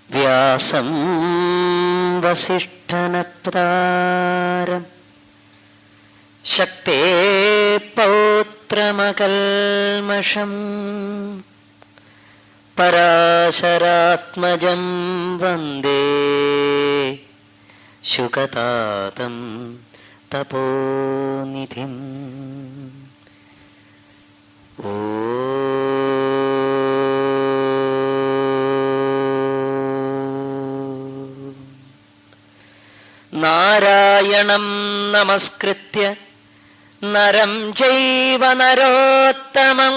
വ്യാസം വസിഷ്ഠനപ്താരം ശക്തേ പൗത്രമകൽമഷം പരാശരാത്മജം വന്ദേ ശുകതാതം തപോനിധിം. നാരായണം നമസ്കൃത്യ നരം ചൈവ നരോത്തമം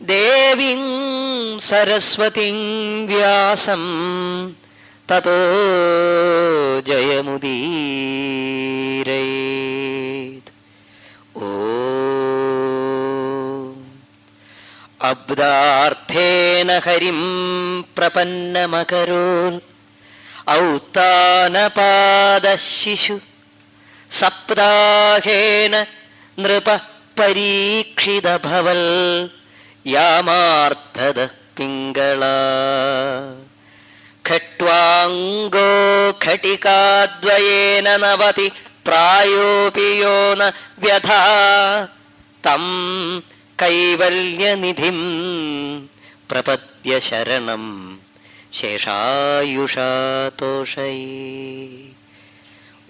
ദേവീം സരസ്വതീം വ്യാസം തതോ ജയമുദീരയേത്. ഓം അബ്ദാർത്ഥേന ഹരിം പ്രപന്നമകരോൽ ഔത്താനപാദശിശു സപ്താഹേന നൃപ പരീക്ഷിതഭവൽ യാമാർത്ഥത പിംഗള ഖട്വാംഗോ ഘടികാദ്വയേന നവതി പ്രായോപി യോ ന വ്യഥാ തം കൈവല്യനിധിം പ്രപദ്യ ശരണം ശേഷായുഷാ തോഷയേ.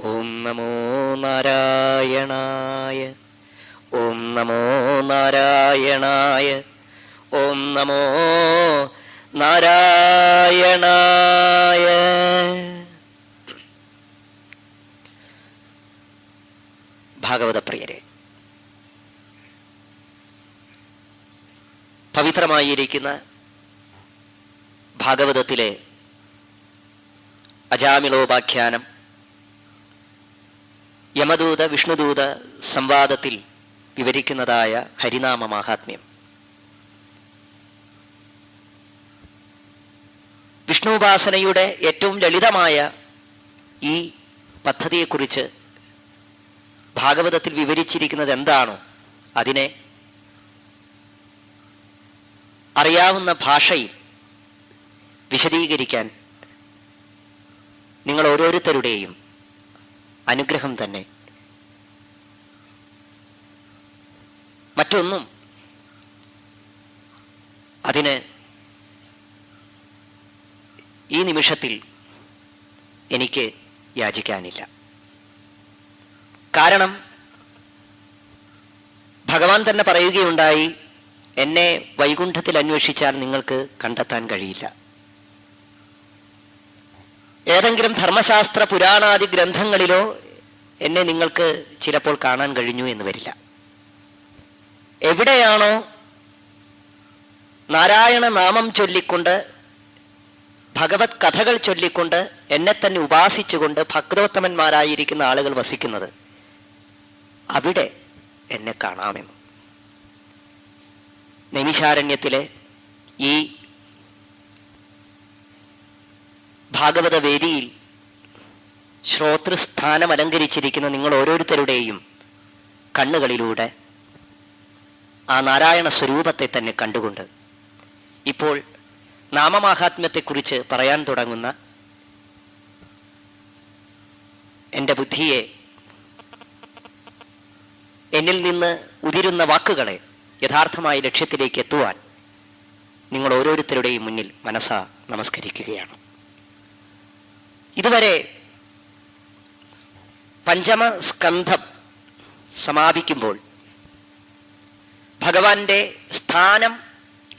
ഓം നമോ നാരായണായ. ഓം നമോ നാരായണായ. ഓം നമോ നാരായണായ. ഭാഗവതപ്രിയരെ, പവിത്രമായിരിക്കുന്ന ഭാഗവതത്തിലെ അജാമിളോപാഖ്യാനം യമദൂത വിഷ്ണുദൂത സംവാദത്തിൽ വിവരിക്കുന്നതായ ഹരിനാമ മാഹാത്മ്യം, വിഷ്ണുപാസനയുടെ ഏറ്റവും ലളിതമായ ഈ പദ്ധതിയെക്കുറിച്ച് ഭാഗവതത്തിൽ വിവരിച്ചിരിക്കുന്നത് എന്താണോ അതിനെ അറിയാവുന്ന ഭാഷയിൽ വിശദീകരിക്കാൻ നിങ്ങൾ ഓരോരുത്തരുടെയും അനുഗ്രഹം തന്നെ. മറ്റൊന്നും അതിന് ഈ നിമിഷത്തിൽ എനിക്ക് യാചിക്കാനില്ല. കാരണം ഭഗവാൻ തന്നെ പറയുകയുണ്ടായി, എന്നെ വൈകുണ്ഠത്തിൽ അന്വേഷിച്ചാൽ നിങ്ങൾക്ക് കണ്ടെത്താൻ കഴിയില്ല. ഏതെങ്കിലും ധർമ്മശാസ്ത്ര പുരാണാദി ഗ്രന്ഥങ്ങളിലോ എന്നെ നിങ്ങൾക്ക് ചിലപ്പോൾ കാണാൻ കഴിഞ്ഞു എന്ന് വരില്ല. എവിടെയാണോ നാരായണ നാമം ചൊല്ലിക്കൊണ്ട് ഭഗവത് കഥകൾ ചൊല്ലിക്കൊണ്ട് എന്നെ തന്നെ ഉപാസിച്ചുകൊണ്ട് ഭക്തോത്തമന്മാരായിരിക്കുന്ന ആളുകൾ വസിക്കുന്നത്, അവിടെ എന്നെ കാണാമെന്ന്. നൈമിഷാരണ്യത്തിലെ ഈ ഭാഗവത വേദിയിൽ ശ്രോതൃസ്ഥാനം അലങ്കരിച്ചിരിക്കുന്ന നിങ്ങൾ ഓരോരുത്തരുടെയും കണ്ണുകളിലൂടെ ആ നാരായണ സ്വരൂപത്തെ തന്നെ കണ്ടുകൊണ്ട് ഇപ്പോൾ നാമമാഹാത്മ്യത്തെക്കുറിച്ച് പറയാൻ തുടങ്ങുന്ന എൻ്റെ ബുദ്ധിയെ, എന്നിൽ നിന്ന് ഉതിരുന്ന വാക്കുകളെ യഥാർത്ഥമായ ലക്ഷ്യത്തിലേക്ക് എത്തുവാൻ നിങ്ങൾ ഓരോരുത്തരുടെയും മുന്നിൽ മനസ്സാ നമസ്കരിക്കുകയാണ്. ഇതുവരെ പഞ്ചമ സ്കന്ധം സമാപിക്കുമ്പോൾ ഭഗവാന്റെ സ്ഥാനം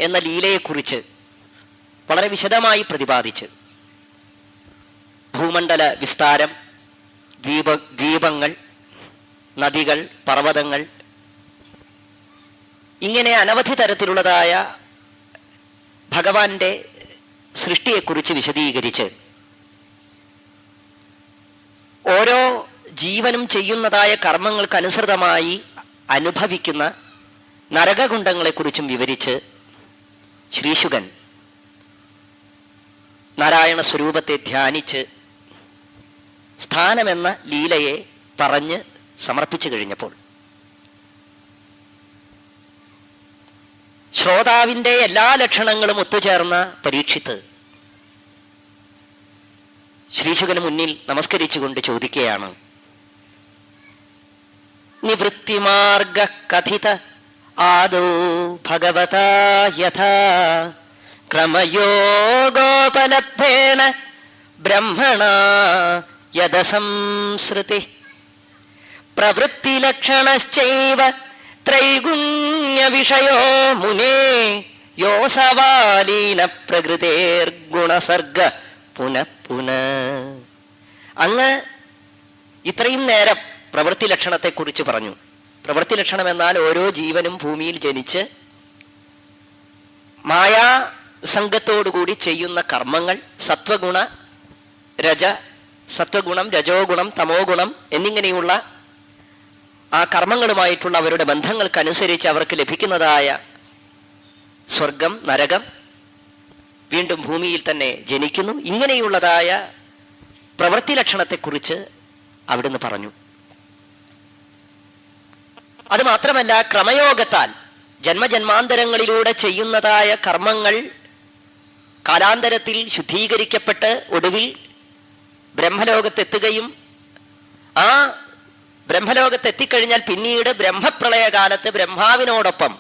എന്ന ലീലയെക്കുറിച്ച് വളരെ വിശദമായി പ്രതിപാദിച്ച് ഭൂമണ്ഡല വിസ്താരം, ദ്വീപങ്ങൾ, നദികൾ, പർവ്വതങ്ങൾ, ഇങ്ങനെ അനവധി തരത്തിലുള്ളതായ ഭഗവാന്റെ സൃഷ്ടിയെക്കുറിച്ച് വിശദീകരിച്ച് ഓരോ ജീവനും ചെയ്യുന്നതായ കർമ്മങ്ങൾക്കനുസൃതമായി അനുഭവിക്കുന്ന നരകകുണ്ഡങ്ങളെക്കുറിച്ചും വിവരിച്ച് ശ്രീശുകൻ നാരായണ സ്വരൂപത്തെ ധ്യാനിച്ച് സ്ഥാനമെന്ന ലീലയെ പറഞ്ഞ് സമർപ്പിച്ചു കഴിഞ്ഞപ്പോൾ ശ്രോതാവിൻ്റെ എല്ലാ ലക്ഷണങ്ങളും ഒത്തുചേർന്ന പരീക്ഷിത്ത് ശ്രീശുകന് മുന്നിൽ നമസ്കരിച്ചുകൊണ്ട് ചോദിക്കുകയാണ്, നിവൃത്തിമാർഗ കഥിത ആദോ ഭഗവതാ യഥാ ക്രമയോഗോപലബ്ധേന ബ്രഹ്മണാ യദസംസൃതി പ്രവൃത്തിലക്ഷണശ്ചൈവ ത്രൈഗുണ്യ വിഷയോ മുനേ യോസവാലീന പ്രകൃതേർഗുണസർഗ പുനഃ പുനഃ. അങ്ങ് ഇത്രയും നേരം പ്രവൃത്തി ലക്ഷണത്തെക്കുറിച്ച് പറഞ്ഞു. പ്രവൃത്തി ലക്ഷണം എന്നാൽ ഓരോ ജീവനും ഭൂമിയിൽ ജനിച്ച് മായാസംഗത്തോടുകൂടി ചെയ്യുന്ന കർമ്മങ്ങൾ, സത്വഗുണം, രജോ ഗുണം, തമോ ഗുണം എന്നിങ്ങനെയുള്ള ആ കർമ്മങ്ങളുമായിട്ടുള്ള അവരുടെ ബന്ധങ്ങൾക്കനുസരിച്ച് അവർക്ക് ലഭിക്കുന്നതായ സ്വർഗം, നരകം, വീണ്ടും ഭൂമിയിൽ തന്നെ ജനിക്കുന്നു. ഇങ്ങനെയുള്ളതായ പ്രവൃത്തി ലക്ഷണത്തെക്കുറിച്ച് അവിടുന്ന് പറഞ്ഞു. അത് മാത്രമല്ല, ക്രമയോഗത്താൽ ജന്മജന്മാന്തരങ്ങളിലൂടെ ചെയ്യുന്നതായ കർമ്മങ്ങൾ കാലാന്തരത്തിൽ ശുദ്ധീകരിക്കപ്പെട്ട് ഒടുവിൽ ബ്രഹ്മലോകത്തെത്തുകയും ആ ബ്രഹ്മലോകത്തെത്തിക്കഴിഞ്ഞാൽ പിന്നീട് ബ്രഹ്മപ്രളയകാലത്ത് ബ്രഹ്മാവിനോടൊപ്പം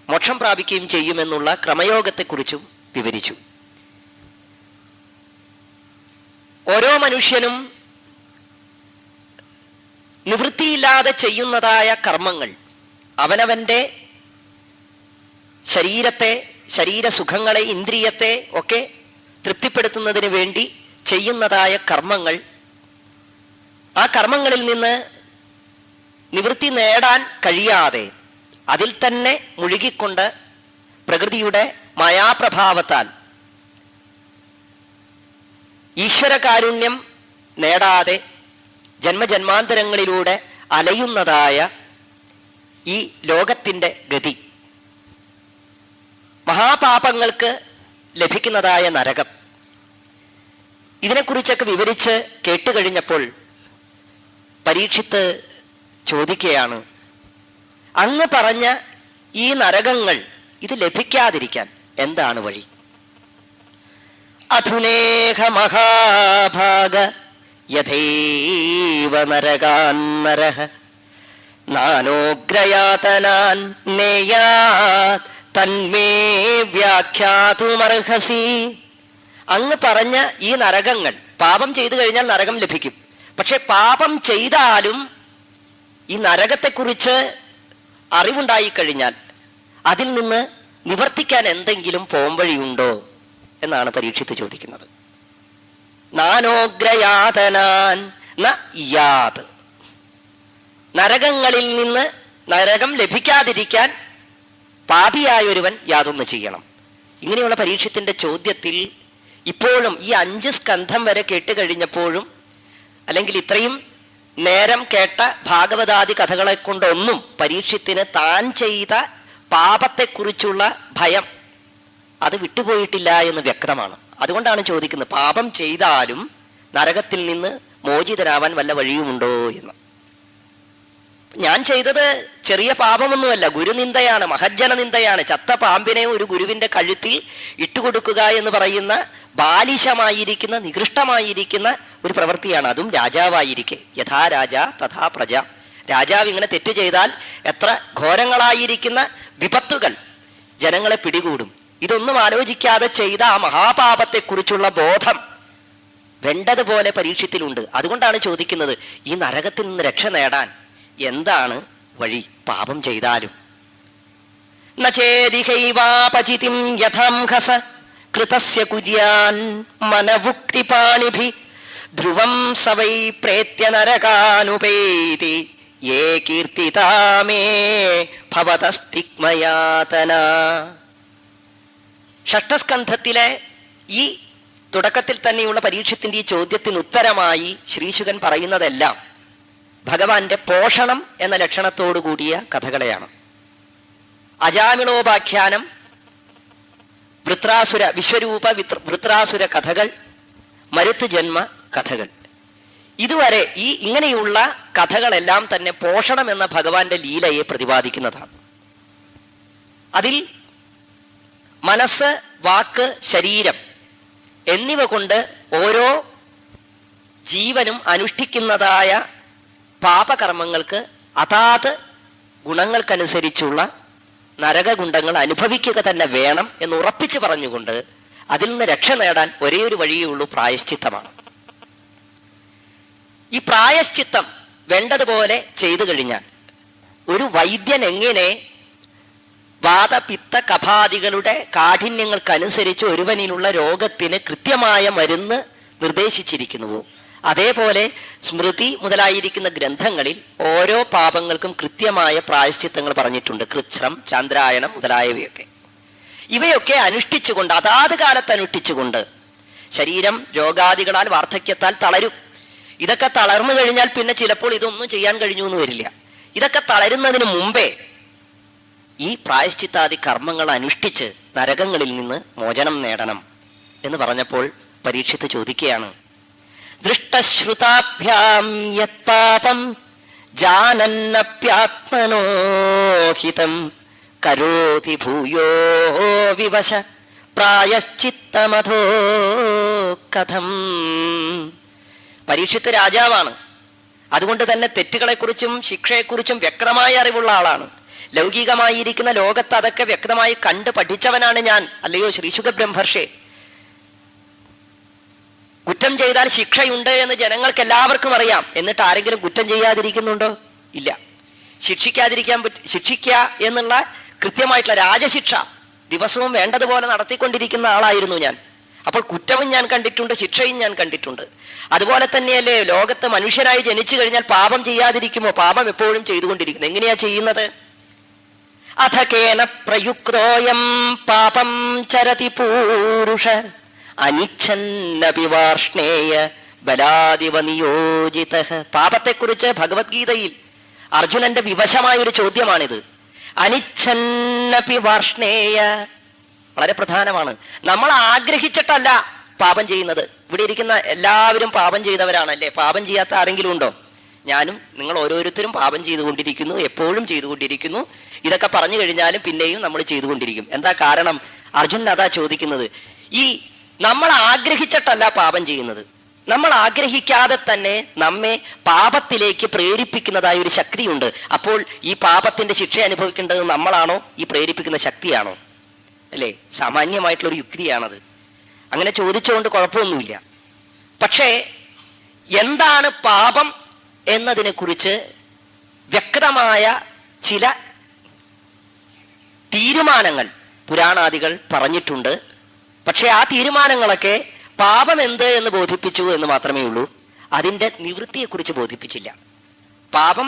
മോക്ഷം പ്രാപിക്കുകയും ചെയ്യുമെന്നുള്ള ക്രമയോഗത്തെക്കുറിച്ചും വിവരിച്ചു. ഓരോ മനുഷ്യനും നിവൃത്തിയില്ലാതെ ചെയ്യുന്നതായ കർമ്മങ്ങൾ അവനവന്റെ ശരീരത്തെ, ശരീരസുഖങ്ങളെ, ഇന്ദ്രിയത്തെ ഒക്കെ തൃപ്തിപ്പെടുത്തുന്നതിന് വേണ്ടി ചെയ്യുന്നതായ കർമ്മങ്ങൾ, ആ കർമ്മങ്ങളിൽ നിന്ന് നിവൃത്തി നേടാൻ കഴിയാതെ അതിൽ തന്നെ മുഴുകിക്കൊണ്ട് പ്രകൃതിയുടെ മായാപ്രഭാവത്താൽ ഈശ്വരകാരുണ്യം നേടാതെ ജന്മജന്മാന്തരങ്ങളിലൂടെ അലയുന്നതായ ഈ ലോകത്തിൻ്റെ ഗതി, മഹാപാപങ്ങൾക്ക് ലഭിക്കുന്നതായ നരകം, ഇതിനെക്കുറിച്ചൊക്കെ വിവരിച്ച് കേട്ടുകഴിഞ്ഞപ്പോൾ പരീക്ഷിത്ത് ചോദിക്കുകയാണ്, അങ്ങ് പറഞ്ഞ ഈ നരകങ്ങൾ ഇത് ലഭിക്കാതിരിക്കാൻ എന്താണ് വഴി? അധുനേഹ മഹാഭാഗ യഥൈവ നരകാൻ നരഃ നാനോഗ്രയാതനാൻ നേയാത് തന്മേ വ്യാഖ്യാതുമർഹസി. അങ്ങ് പറഞ്ഞ ഈ നരകങ്ങൾ, പാപം ചെയ്തു കഴിഞ്ഞാൽ നരകം ലഭിക്കും. പക്ഷെ പാപം ചെയ്താലും ഈ നരകത്തെക്കുറിച്ച് അറിവുണ്ടായിക്കഴിഞ്ഞാൽ അതിൽ നിന്ന് നിവർത്തിക്കാൻ എന്തെങ്കിലും പോംവഴിയുണ്ടോ എന്നാണ് പരീക്ഷിത്ത് ചോദിക്കുന്നത്. നാനോഗ്രയാതനാൻ ന യാത്, നരകങ്ങളിൽ നിന്ന് നരകം ലഭിക്കാതിരിക്കാൻ പാപിയായൊരുവൻ യാതൊന്ന് ചെയ്യണം. ഇങ്ങനെയുള്ള പരീക്ഷത്തിന്റെ ചോദ്യത്തിൽ ഇപ്പോഴും ഈ 5 സ്കന്ധം വരെ കേട്ടുകഴിഞ്ഞപ്പോഴും, അല്ലെങ്കിൽ ഇത്രയും നേരം കേട്ട ഭാഗവതാദി കഥകളെ കൊണ്ടൊന്നും പരീക്ഷത്തിന് താൻ ചെയ്ത പാപത്തെക്കുറിച്ചുള്ള ഭയം അത് വിട്ടുപോയിട്ടില്ല എന്ന് വ്യക്തമാണ്. അതുകൊണ്ടാണ് ചോദിക്കുന്നത്, പാപം ചെയ്താലും നരകത്തിൽ നിന്ന് മോചിതനാവാൻ വല്ല വഴിയുമുണ്ടോ എന്ന്. ഞാൻ ചെയ്തത് ചെറിയ പാപമൊന്നുമല്ല, ഗുരുനിന്ദയാണ്, മഹജ്ജന നിന്ദയാണ്. ചത്ത പാമ്പിനെ ഒരു ഗുരുവിന്റെ കഴുത്തിൽ ഇട്ടുകൊടുക്കുക എന്ന് പറയുന്ന ബാലിശമായിരിക്കുന്ന, നികൃഷ്ടമായിരിക്കുന്ന ഒരു പ്രവൃത്തിയാണ്. അതും രാജാവായിരിക്കെ. യഥാ രാജ തഥാ പ്രജ. രാജാവ് ഇങ്ങനെ തെറ്റ് ചെയ്താൽ എത്ര ഘോരങ്ങളായിരിക്കുന്ന വിപത്തുകൾ ജനങ്ങളെ പിടികൂടും. ഇതൊന്നും ആലോചിക്കാതെ ചെയ്ത ആ മഹാപാപത്തെക്കുറിച്ചുള്ള ബോധം വേണ്ടതുപോലെ പരീക്ഷത്തിലുണ്ട്. അതുകൊണ്ടാണ് ചോദിക്കുന്നത്, ഈ നരകത്തിൽ നിന്ന് രക്ഷ നേടാൻ എന്താണ് വഴി? പാപം ചെയ്താലും നചേദിഹൈവാപചിതിം യഥാംഹസ കൃതസ്യ കുര്യാൻ മനവുക്തിപാണിഭി ധ്രുവം സവൈ പ്രേത്യ നരകാനുപേതി യേ കീർത്തിതാമേ ഭവതസ്തിഗ്മയാതന. ഷഷ്ഠസ്കന്ധത്തിലെ ഈ തുടക്കത്തിൽ തന്നെയുള്ള പരീക്ഷത്തിന്റെ ഈ ചോദ്യത്തിന് ഉത്തരമായി ശ്രീശുകൻ പറയുന്നതെല്ലാം ഭഗവാന്റെ പോഷണം എന്ന ലക്ഷണത്തോടു കൂടിയ കഥകളെയാണ്. അജാമിളോപാഖ്യാനം, വൃത്രാസുര വിശ്വരൂപ വൃത്രാസുര കഥകൾ, മരുത്ത് ജന്മ കഥകൾ, ഇതുവരെ ഈ ഇങ്ങനെയുള്ള കഥകളെല്ലാം തന്നെ പോഷണം എന്ന ഭഗവാന്റെ ലീലയെ പ്രതിപാദിക്കുന്നതാണ്. അതിൽ മനസ്സ്, വാക്ക്, ശരീരം എന്നിവ കൊണ്ട് ഓരോ ജീവനും അനുഷ്ഠിക്കുന്നതായ പാപകർമ്മങ്ങൾക്ക് അതാത് ഗുണങ്ങൾക്കനുസരിച്ചുള്ള നരകഗുണ്ടങ്ങൾ അനുഭവിക്കുക തന്നെ വേണം എന്ന് ഉറപ്പിച്ചു പറഞ്ഞുകൊണ്ട് അതിൽ നിന്ന് രക്ഷ നേടാൻ ഒരേ ഒരു വഴിയേ ഉള്ളൂ, പ്രായശ്ചിത്തമാണ്. ഈ പ്രായശ്ചിത്തം വേണ്ടതുപോലെ ചെയ്തു കഴിഞ്ഞാൽ ഒരു വൈദ്യൻ എങ്ങനെ വാതപിത്ത കഫാദികളുടെ കാഠിന്യങ്ങൾക്കനുസരിച്ച് ഒരുവനിലുള്ള രോഗത്തിന് കൃത്യമായ മരുന്ന് നിർദ്ദേശിച്ചിരിക്കുന്നുവോ അതേപോലെ സ്മൃതി മുതലായിരിക്കുന്ന ഗ്രന്ഥങ്ങളിൽ ഓരോ പാപങ്ങൾക്കും കൃത്യമായ പ്രായശ്ചിത്തങ്ങൾ പറഞ്ഞിട്ടുണ്ട്. കൃച്ഛ്രം, ചന്ദ്രായണം മുതലായവയൊക്കെ. ഇവയൊക്കെ അനുഷ്ഠിച്ചുകൊണ്ട് അതാത് കാലത്ത് അനുഷ്ഠിച്ചുകൊണ്ട് ശരീരം രോഗാദികളാൽ വാർദ്ധക്യത്താൽ തളരും. ഇതൊക്കെ തളർന്നു കഴിഞ്ഞാൽ പിന്നെ ചിലപ്പോൾ ഇതൊന്നും ചെയ്യാൻ കഴിഞ്ഞു എന്ന് വരില്ല. ഇതൊക്കെ തളരുന്നതിന് മുമ്പേ ഈ പ്രായശ്ചിത്താദി കർമ്മങ്ങൾ അനുഷ്ഠിച്ച് നരകങ്ങളിൽ നിന്ന് മോചനം നേടണം എന്ന് പറഞ്ഞപ്പോൾ പരീക്ഷിത്ത് ചോദിക്കുകയാണ്, ദൃഷ്ടശ്രുതാഭ്യാം യത്പാപം ജാനന്നപ്യാത്മനോഹിതം കരോതി ഭൂയോ വിവശ പ്രായശ്ചിത്തമധോ കഥം. പരീക്ഷിത്ത് രാജാവാണ്. അതുകൊണ്ട് തന്നെ തെറ്റുകളെക്കുറിച്ചും ശിക്ഷയെക്കുറിച്ചും വ്യക്തമായ അറിവുള്ള ആളാണ്. ലൗകികമായിരിക്കുന്ന ലോകത്ത് അതൊക്കെ വ്യക്തമായി കണ്ട് പഠിച്ചവനാണ് ഞാൻ, അല്ലയോ ശ്രീശുക ബ്രഹ്മർഷേ. കുറ്റം ചെയ്താൽ ശിക്ഷയുണ്ട് എന്ന് ജനങ്ങൾക്ക് എല്ലാവർക്കും അറിയാം. എന്നിട്ട് ആരെങ്കിലും കുറ്റം ചെയ്യാതിരിക്കുന്നുണ്ടോ? ഇല്ല. ശിക്ഷിക്കുക എന്നുള്ള കൃത്യമായിട്ടുള്ള രാജശിക്ഷ ദിവസവും വേണ്ടതുപോലെ നടത്തിക്കൊണ്ടിരിക്കുന്ന ആളായിരുന്നു ഞാൻ. അപ്പോൾ കുറ്റവും ഞാൻ കണ്ടിട്ടുണ്ട്, ശിക്ഷയും ഞാൻ കണ്ടിട്ടുണ്ട്. അതുപോലെ തന്നെയല്ലേ ലോകത്ത് മനുഷ്യനായി ജനിച്ചു കഴിഞ്ഞാൽ പാപം ചെയ്യാതിരിക്കുമോ? പാപം എപ്പോഴും ചെയ്തുകൊണ്ടിരിക്കുന്നു. എങ്ങനെയാ ചെയ്യുന്നത്? അഥകേന പ്രയുക്തോയം പാപം ചരതി പൂരുഷ അനിച്ഛന്നപി വാർഷ്ണേയ ബലാദിവ നിയോജിതഃ. പാപത്തെക്കുറിച്ച് ഭഗവത്ഗീതയിൽ അർജുനന്റെ വിവശമായ ഒരു ചോദ്യമാണിത്. അനിച്ഛന്നപി വാർഷ്ണേയ വളരെ പ്രധാനമാണ്. നമ്മൾ ആഗ്രഹിച്ചിട്ടല്ല പാപം ചെയ്യുന്നത്. ഇവിടെ ഇരിക്കുന്ന എല്ലാവരും പാപം ചെയ്തവരാണല്ലേ? പാപം ചെയ്യാത്ത ആരെങ്കിലും ഉണ്ടോ? ഞാനും നിങ്ങൾ ഓരോരുത്തരും പാപം ചെയ്തുകൊണ്ടിരിക്കുന്നു, എപ്പോഴും ചെയ്തുകൊണ്ടിരിക്കുന്നു. ഇതൊക്കെ പറഞ്ഞു കഴിഞ്ഞാലും പിന്നെയും നമ്മൾ ചെയ്തുകൊണ്ടിരിക്കും. എന്താ കാരണം? അർജുനൻ അതാ ചോദിക്കുന്നത്. ഈ നമ്മൾ ആഗ്രഹിച്ചിട്ടല്ല പാപം ചെയ്യുന്നത്. നമ്മൾ ആഗ്രഹിക്കാതെ തന്നെ നമ്മെ പാപത്തിലേക്ക് പ്രേരിപ്പിക്കുന്നതായ ഒരു ശക്തിയുണ്ട്. അപ്പോൾ ഈ പാപത്തിന്റെ ശിക്ഷ അനുഭവിക്കേണ്ടത് നമ്മളാണോ, ഈ പ്രേരിപ്പിക്കുന്ന ശക്തിയാണോ? അല്ലേ? സാമാന്യമായിട്ടുള്ളൊരു യുക്തിയാണത്. അങ്ങനെ ചോദിച്ചുകൊണ്ട് കുഴപ്പമൊന്നുമില്ല. പക്ഷേ എന്താണ് പാപം എന്നതിനെ കുറിച്ച് വ്യക്തമായ ചില തീരുമാനങ്ങൾ പുരാണാദികൾ പറഞ്ഞിട്ടുണ്ട്. പക്ഷെ ആ തീരുമാനങ്ങളൊക്കെ പാപം എന്ത് എന്ന് ബോധിപ്പിച്ചു എന്ന് മാത്രമേ ഉള്ളൂ. അതിൻ്റെ നിവൃത്തിയെക്കുറിച്ച് ബോധിപ്പിച്ചില്ല. പാപം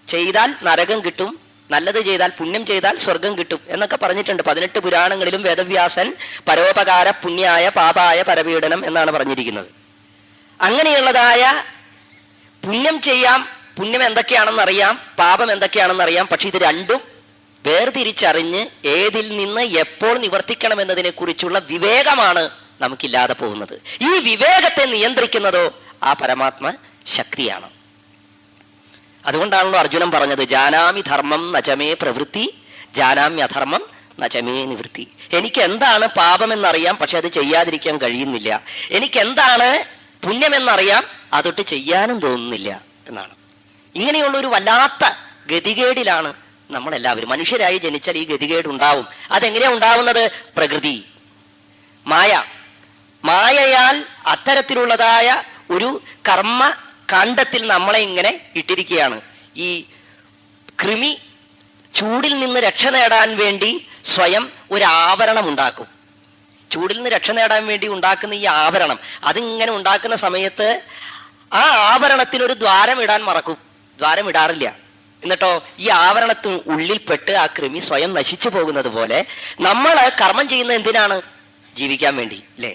ചെയ്താൽ നരകം കിട്ടും, നല്ലത് ചെയ്താൽ പുണ്യം ചെയ്താൽ സ്വർഗം കിട്ടും എന്നൊക്കെ പറഞ്ഞിട്ടുണ്ട്. 18 പുരാണങ്ങളിലും വേദവ്യാസൻ പരോപകാര പുണ്യായ പാപായ പരപീഡനം എന്നാണ് പറഞ്ഞിരിക്കുന്നത്. അങ്ങനെയുള്ളതായ പുണ്യം ചെയ്യാം, പുണ്യം എന്തൊക്കെയാണെന്നറിയാം, പാപം എന്തൊക്കെയാണെന്നറിയാം. പക്ഷെ ഇത് രണ്ടും വേർതിരിച്ചറിഞ്ഞ് ഏതിൽ നിന്ന് എപ്പോൾ നിവർത്തിക്കണം എന്നതിനെ കുറിച്ചുള്ള വിവേകമാണ് നമുക്കില്ലാതെ പോകുന്നത്. ഈ വിവേകത്തെ നിയന്ത്രിക്കുന്നതോ ആ പരമാത്മ ശക്തിയാണ്. അതുകൊണ്ടാണല്ലോ അർജുനൻ പറഞ്ഞത്, ജാനാമി ധർമ്മം നചമേ പ്രവൃത്തി ജാനാമ്യധർമ്മം നചമേ നിവൃത്തി. എനിക്ക് എന്താണ് പാപമെന്നറിയാം, പക്ഷെ അത് ചെയ്യാതിരിക്കാൻ കഴിയുന്നില്ല. എനിക്ക് എന്താണ് പുണ്യമെന്നറിയാം, അതൊട്ട് ചെയ്യാനും തോന്നുന്നില്ല എന്നാണ്. ഇങ്ങനെയുള്ളൊരു വല്ലാത്ത ഗതികേടിലാണ് നമ്മളെല്ലാവരും. മനുഷ്യരായി ജനിച്ചാൽ ഈ ഗതികേട് ഉണ്ടാവും. അതെങ്ങനെയാ ഉണ്ടാവുന്നത്? പ്രകൃതി, മായയാൽ അത്തരത്തിലുള്ളതായ ഒരു കർമ്മ കാണ്ഡത്തിൽ നമ്മളെ ഇങ്ങനെ ഇട്ടിരിക്കുകയാണ്. ഈ കൃമി ചൂടിൽ നിന്ന് രക്ഷ നേടാൻ വേണ്ടി സ്വയം ഒരു ആവരണം ഉണ്ടാക്കും. ചൂടിൽ നിന്ന് രക്ഷ നേടാൻ വേണ്ടി ഉണ്ടാക്കുന്ന ഈ ആവരണം, അതിങ്ങനെ ഉണ്ടാക്കുന്ന സമയത്ത് ആ ആവരണത്തിനൊരു ദ്വാരം ഇടാൻ മറക്കും. ദ്വാരം ഇടാറില്ല. എന്നിട്ടോ ഈ ആവരണത്തിന് ഉള്ളിൽപ്പെട്ട് ആ കൃമി സ്വയം നശിച്ചു പോകുന്നത് പോലെ നമ്മൾ കർമ്മം ചെയ്യുന്നത് എന്തിനാണ്? ജീവിക്കാൻ വേണ്ടി, അല്ലേ?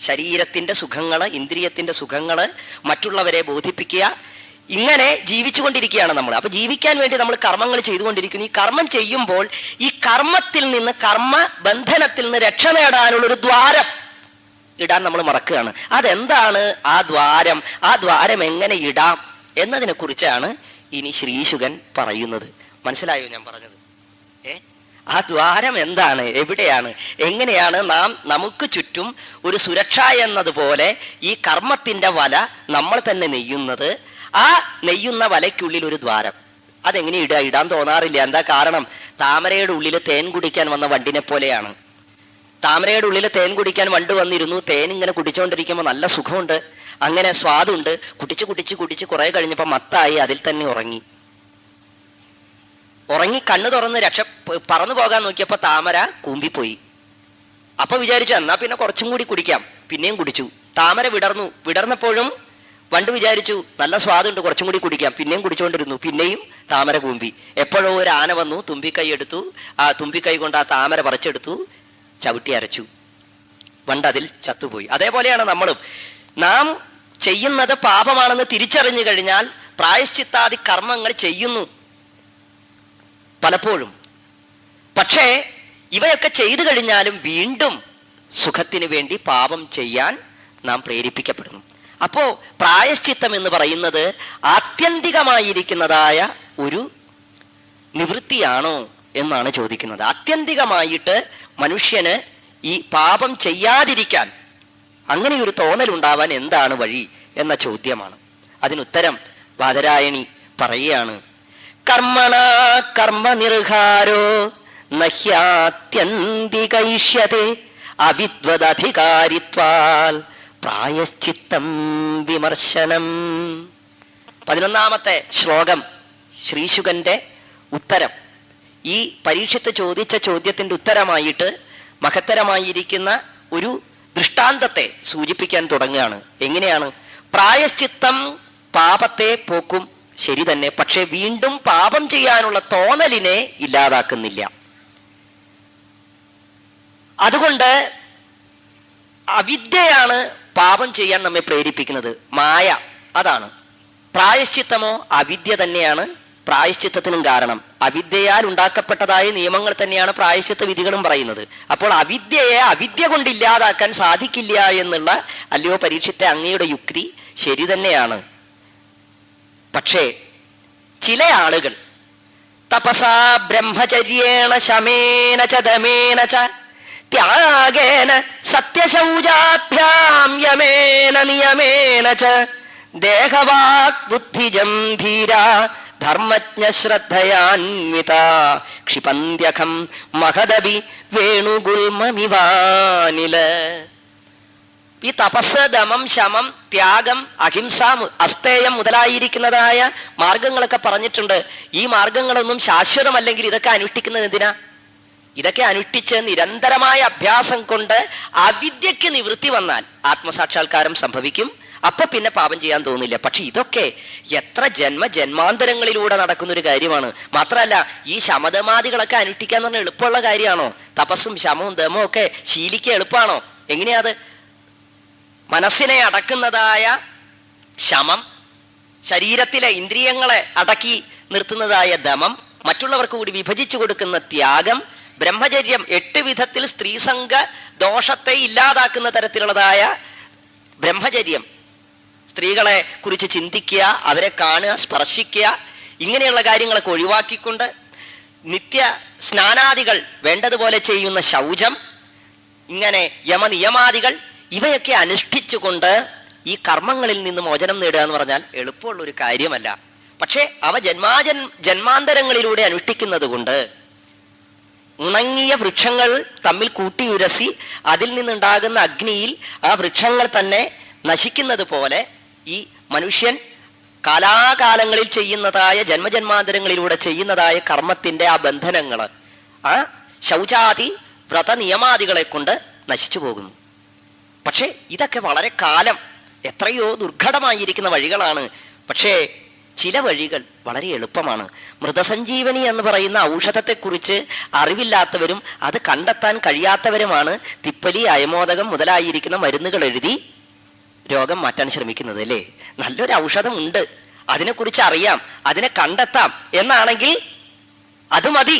ശരീരത്തിന്റെ സുഖങ്ങള്, ഇന്ദ്രിയത്തിന്റെ സുഖങ്ങള് മറ്റുള്ളവരെ ബോധിപ്പിക്കുക, ഇങ്ങനെ ജീവിച്ചുകൊണ്ടിരിക്കുകയാണ് നമ്മൾ. അപ്പൊ ജീവിക്കാൻ വേണ്ടി നമ്മൾ കർമ്മങ്ങൾ ചെയ്തുകൊണ്ടിരിക്കുന്നു. ഈ കർമ്മം ചെയ്യുമ്പോൾ ഈ കർമ്മത്തിൽ നിന്ന്, കർമ്മ ബന്ധനത്തിൽ നിന്ന് രക്ഷ നേടാനുള്ളൊരു ദ്വാരം ഇടാൻ നമ്മൾ മറക്കുകയാണ്. അതെന്താണ് ആ ദ്വാരം? ആ ദ്വാരം എങ്ങനെ ഇടാം എന്നതിനെ കുറിച്ചാണ് ഇനി ശ്രീശുകൻ പറയുന്നത്. മനസ്സിലായോ ഞാൻ പറഞ്ഞത്? ആ ദ്വാരം എന്താണ്, എവിടെയാണ്, എങ്ങനെയാണ് നാം നമുക്ക് ചുറ്റും ഒരു സുരക്ഷ എന്നതുപോലെ ഈ കർമ്മത്തിന്റെ വല നമ്മൾ തന്നെ നെയ്യുന്നത്? ആ നെയ്യുന്ന വലയ്ക്കുള്ളിൽ ഒരു ദ്വാരം, അതെങ്ങനെ ഇടാൻ തോന്നാറില്ല. എന്താ കാരണം? താമരയുടെ ഉള്ളിൽ തേൻ കുടിക്കാൻ വന്ന വണ്ടിനെ പോലെയാണ്. താമരയുടെ ഉള്ളിൽ തേൻ കുടിക്കാൻ വണ്ട് വന്നിരുന്നു. തേൻ ഇങ്ങനെ കുടിച്ചുകൊണ്ടിരിക്കുമ്പോൾ നല്ല സുഖമുണ്ട്, അങ്ങനെ സ്വാദുണ്ട്. കുടിച്ച് കുടിച്ച് കുടിച്ച് കുറെ കഴിഞ്ഞപ്പോൾ മത്തായി, അതിൽ തന്നെ ഉറങ്ങി. കണ്ണു തുറന്ന് പറന്നു പോകാൻ നോക്കിയപ്പോൾ താമര കൂമ്പിപ്പോയി. അപ്പൊ വിചാരിച്ചു എന്നാ പിന്നെ കുറച്ചും കൂടി കുടിക്കാം. പിന്നെയും കുടിച്ചു. താമര വിടർന്നപ്പോഴും വണ്ട് വിചാരിച്ചു നല്ല സ്വാദുണ്ട്, കുറച്ചും കൂടി കുടിക്കാം. പിന്നെയും കുടിച്ചുകൊണ്ടിരുന്നു. പിന്നെയും താമര കൂമ്പി. എപ്പോഴോ ഒരു ആന വന്നു, തുമ്പിക്കൈ എടുത്തു. ആ തുമ്പിക്കൈ കൊണ്ട് ആ താമര പറിച്ചെടുത്തു, ചവിട്ടി അരച്ചു. വണ്ട് അതിൽ ചത്തുപോയി. അതേപോലെയാണ് നമ്മളും. നാം ചെയ്യുന്നത് പാപമാണെന്ന് തിരിച്ചറിഞ്ഞു കഴിഞ്ഞാൽ പ്രായശ്ചിത്താദി കർമ്മങ്ങൾ ചെയ്യുന്നു പലപ്പോഴും. പക്ഷേ ഇവയൊക്കെ ചെയ്തു കഴിഞ്ഞാലും വീണ്ടും സുഖത്തിന് വേണ്ടി പാപം ചെയ്യാൻ നാം പ്രേരിപ്പിക്കപ്പെടുന്നു. അപ്പോ പ്രായശ്ചിത്തം എന്ന് പറയുന്നത് ആത്യന്തികമായിരിക്കുന്നതായ ഒരു നിവൃത്തിയാണോ എന്നാണ് ചോദിക്കുന്നത്. ആത്യന്തികമായിട്ട് മനുഷ്യന് ഈ പാപം ചെയ്യാതിരിക്കാൻ അങ്ങനെ ഒരു തോന്നലുണ്ടാവാൻ എന്താണ് വഴി എന്ന ചോദ്യമാണ്. അതിനുത്തരം ബാദരായണി പറയുകയാണ്. കർമ്മണ കർമ്മ നിർഹാരോ നഹ്യാത്യന്തികൈഷ്യതേ അവിദ്വദധികാരിത്വാൽ പ്രായശ്ചിത്തം വിമർശനം. 11ാമത്തെ ശ്ലോകം ശ്രീശുകന്റെ ഉത്തരം. ഈ പരീക്ഷത്ത് ചോദിച്ച ചോദ്യത്തിന്റെ ഉത്തരമായിട്ട് മഹത്തരമായിരിക്കുന്ന ഒരു ദൃഷ്ടാന്തത്തെ സൂചിപ്പിക്കാൻ തുടങ്ങുകയാണ്. എങ്ങനെയാണ്? പ്രായശ്ചിത്തം പാപത്തെ പോക്കും, ശരി തന്നെ. പക്ഷെ വീണ്ടും പാപം ചെയ്യാനുള്ള തോന്നലിനെ ഇല്ലാതാക്കുന്നില്ല. അതുകൊണ്ട് അവിദ്യയാണ് പാപം ചെയ്യാൻ നമ്മെ പ്രേരിപ്പിക്കുന്നത്, മായ. അതാണ്. പ്രായശ്ചിത്തമോ അവിദ്യ തന്നെയാണ് പ്രായശ്ചിത്തത്തിനും കാരണം. അവിദ്യയാൽ ഉണ്ടാക്കപ്പെട്ടതായ നിയമങ്ങൾ തന്നെയാണ് പ്രായശ്ചിത്ത വിധികളും പറയുന്നത്. അപ്പോൾ അവിദ്യയെ അവിദ്യ കൊണ്ട് ഇല്ലാതാക്കാൻ സാധിക്കില്ല എന്നുള്ള അല്ലയോ പരീക്ഷിത്തെ അങ്ങയുടെ യുക്തി ശരി തന്നെയാണ്. പക്ഷേ ചില ആളുകൾ തപസാ ബ്രഹ്മചര്യേണ ശമേന ച ദമേന ച ത്യാഗേന സത്യശൗചാഭ്യാം യമേന നിയമേന ച ദേഹവാക് ബുദ്ധിജം ധീരാ ധർമ്മജ്ഞ ശ്രദ്ധയാന്വിത ക്ഷിപന്ത്യഖം മഹദബി വേണുഗുൽമമിവാനില. ഈ തപസ്, ദമം, ശമം, ത്യാഗം, അഹിംസ, അസ്തേയം മുതലായിരിക്കുന്നതായ മാർഗങ്ങളൊക്കെ പറഞ്ഞിട്ടുണ്ട്. ഈ മാർഗങ്ങളൊന്നും ശാശ്വതമല്ലെങ്കിൽ ഇതൊക്കെ അനുഷ്ഠിക്കുന്നത് എന്തിനാ? ഇതൊക്കെ അനുഷ്ഠിച്ച് നിരന്തരമായ അഭ്യാസം കൊണ്ട് അവിദ്യക്ക് നിവൃത്തി വന്നാൽ ആത്മസാക്ഷാത്കാരം സംഭവിക്കും. അപ്പൊ പിന്നെ പാപം ചെയ്യാൻ തോന്നില്ല. പക്ഷെ ഇതൊക്കെ എത്ര ജന്മാന്തരങ്ങളിലൂടെ നടക്കുന്നൊരു കാര്യമാണ്. മാത്രമല്ല ഈ ശമദമാദികളൊക്കെ അനുഷ്ഠിക്കാൻ എന്ന് പറഞ്ഞാൽ എളുപ്പമുള്ള കാര്യമാണോ? തപസ്സും ശമവും ദമവും ഒക്കെ ശീലിക്കുക എളുപ്പമാണോ? എങ്ങനെയാ അത്? മനസ്സിനെ അടക്കുന്നതായ ശമം, ശരീരത്തിലെ ഇന്ദ്രിയങ്ങളെ അടക്കി നിർത്തുന്നതായ ദമം, മറ്റുള്ളവർക്ക് കൂടി വിഭജിച്ചു കൊടുക്കുന്ന ത്യാഗം, ബ്രഹ്മചര്യം, 8 വിധത്തിൽ സ്ത്രീസംഗ ദോഷത്തെ ഇല്ലാതാക്കുന്ന തരത്തിലുള്ളതായ ബ്രഹ്മചര്യം, സ്ത്രീകളെ കുറിച്ച് ചിന്തിക്കുക, അവരെ കാണുക, സ്പർശിക്കുക, ഇങ്ങനെയുള്ള കാര്യങ്ങളൊക്കെ ഒഴിവാക്കിക്കൊണ്ട് നിത്യ സ്നാനാദികൾ വേണ്ടതുപോലെ ചെയ്യുന്ന ശൗചം, ഇങ്ങനെ യമനിയമാദികൾ, ഇവയൊക്കെ അനുഷ്ഠിച്ചുകൊണ്ട് ഈ കർമ്മങ്ങളിൽ നിന്ന് മോചനം നേടുക എന്ന് പറഞ്ഞാൽ എളുപ്പമുള്ള ഒരു കാര്യമല്ല. പക്ഷെ അവ ജന്മാന്തരങ്ങളിലൂടെ അനുഷ്ഠിക്കുന്നത് കൊണ്ട് ഉണങ്ങിയ വൃക്ഷങ്ങൾ തമ്മിൽ കൂട്ടിയുരസി അതിൽ നിന്നുണ്ടാകുന്ന അഗ്നിയിൽ ആ വൃക്ഷങ്ങൾ തന്നെ നശിക്കുന്നത് പോലെ ഈ മനുഷ്യൻ കാലാകാലങ്ങളിൽ ചെയ്യുന്നതായ ജന്മജന്മാന്തരങ്ങളിലൂടെ ചെയ്യുന്നതായ കർമ്മത്തിന്റെ ആ ബന്ധനങ്ങൾ ആ ശൗചാദി വ്രത നിയമാദികളെ കൊണ്ട് നശിച്ചു പോകുന്നു. പക്ഷേ ഇതൊക്കെ വളരെ കാലം, എത്രയോ ദുർഘടമായിരിക്കുന്ന വഴികളാണ്. പക്ഷേ ചില വഴികൾ വളരെ എളുപ്പമാണ്. മൃതസഞ്ജീവനി എന്ന് പറയുന്ന ഔഷധത്തെക്കുറിച്ച് അറിവില്ലാത്തവരും അത് കണ്ടെത്താൻ കഴിയാത്തവരുമാണ് തിപ്പലി, അയമോദകം മുതലായിരിക്കുന്ന മരുന്നുകൾ എഴുതി രോഗം മാറ്റാൻ ശ്രമിക്കുന്നത്. അല്ലേ? നല്ലൊരു ഔഷധം ഉണ്ട്, അതിനെക്കുറിച്ച് അറിയാം, അതിനെ കണ്ടെത്താം എന്നാണെങ്കിൽ അത് മതി.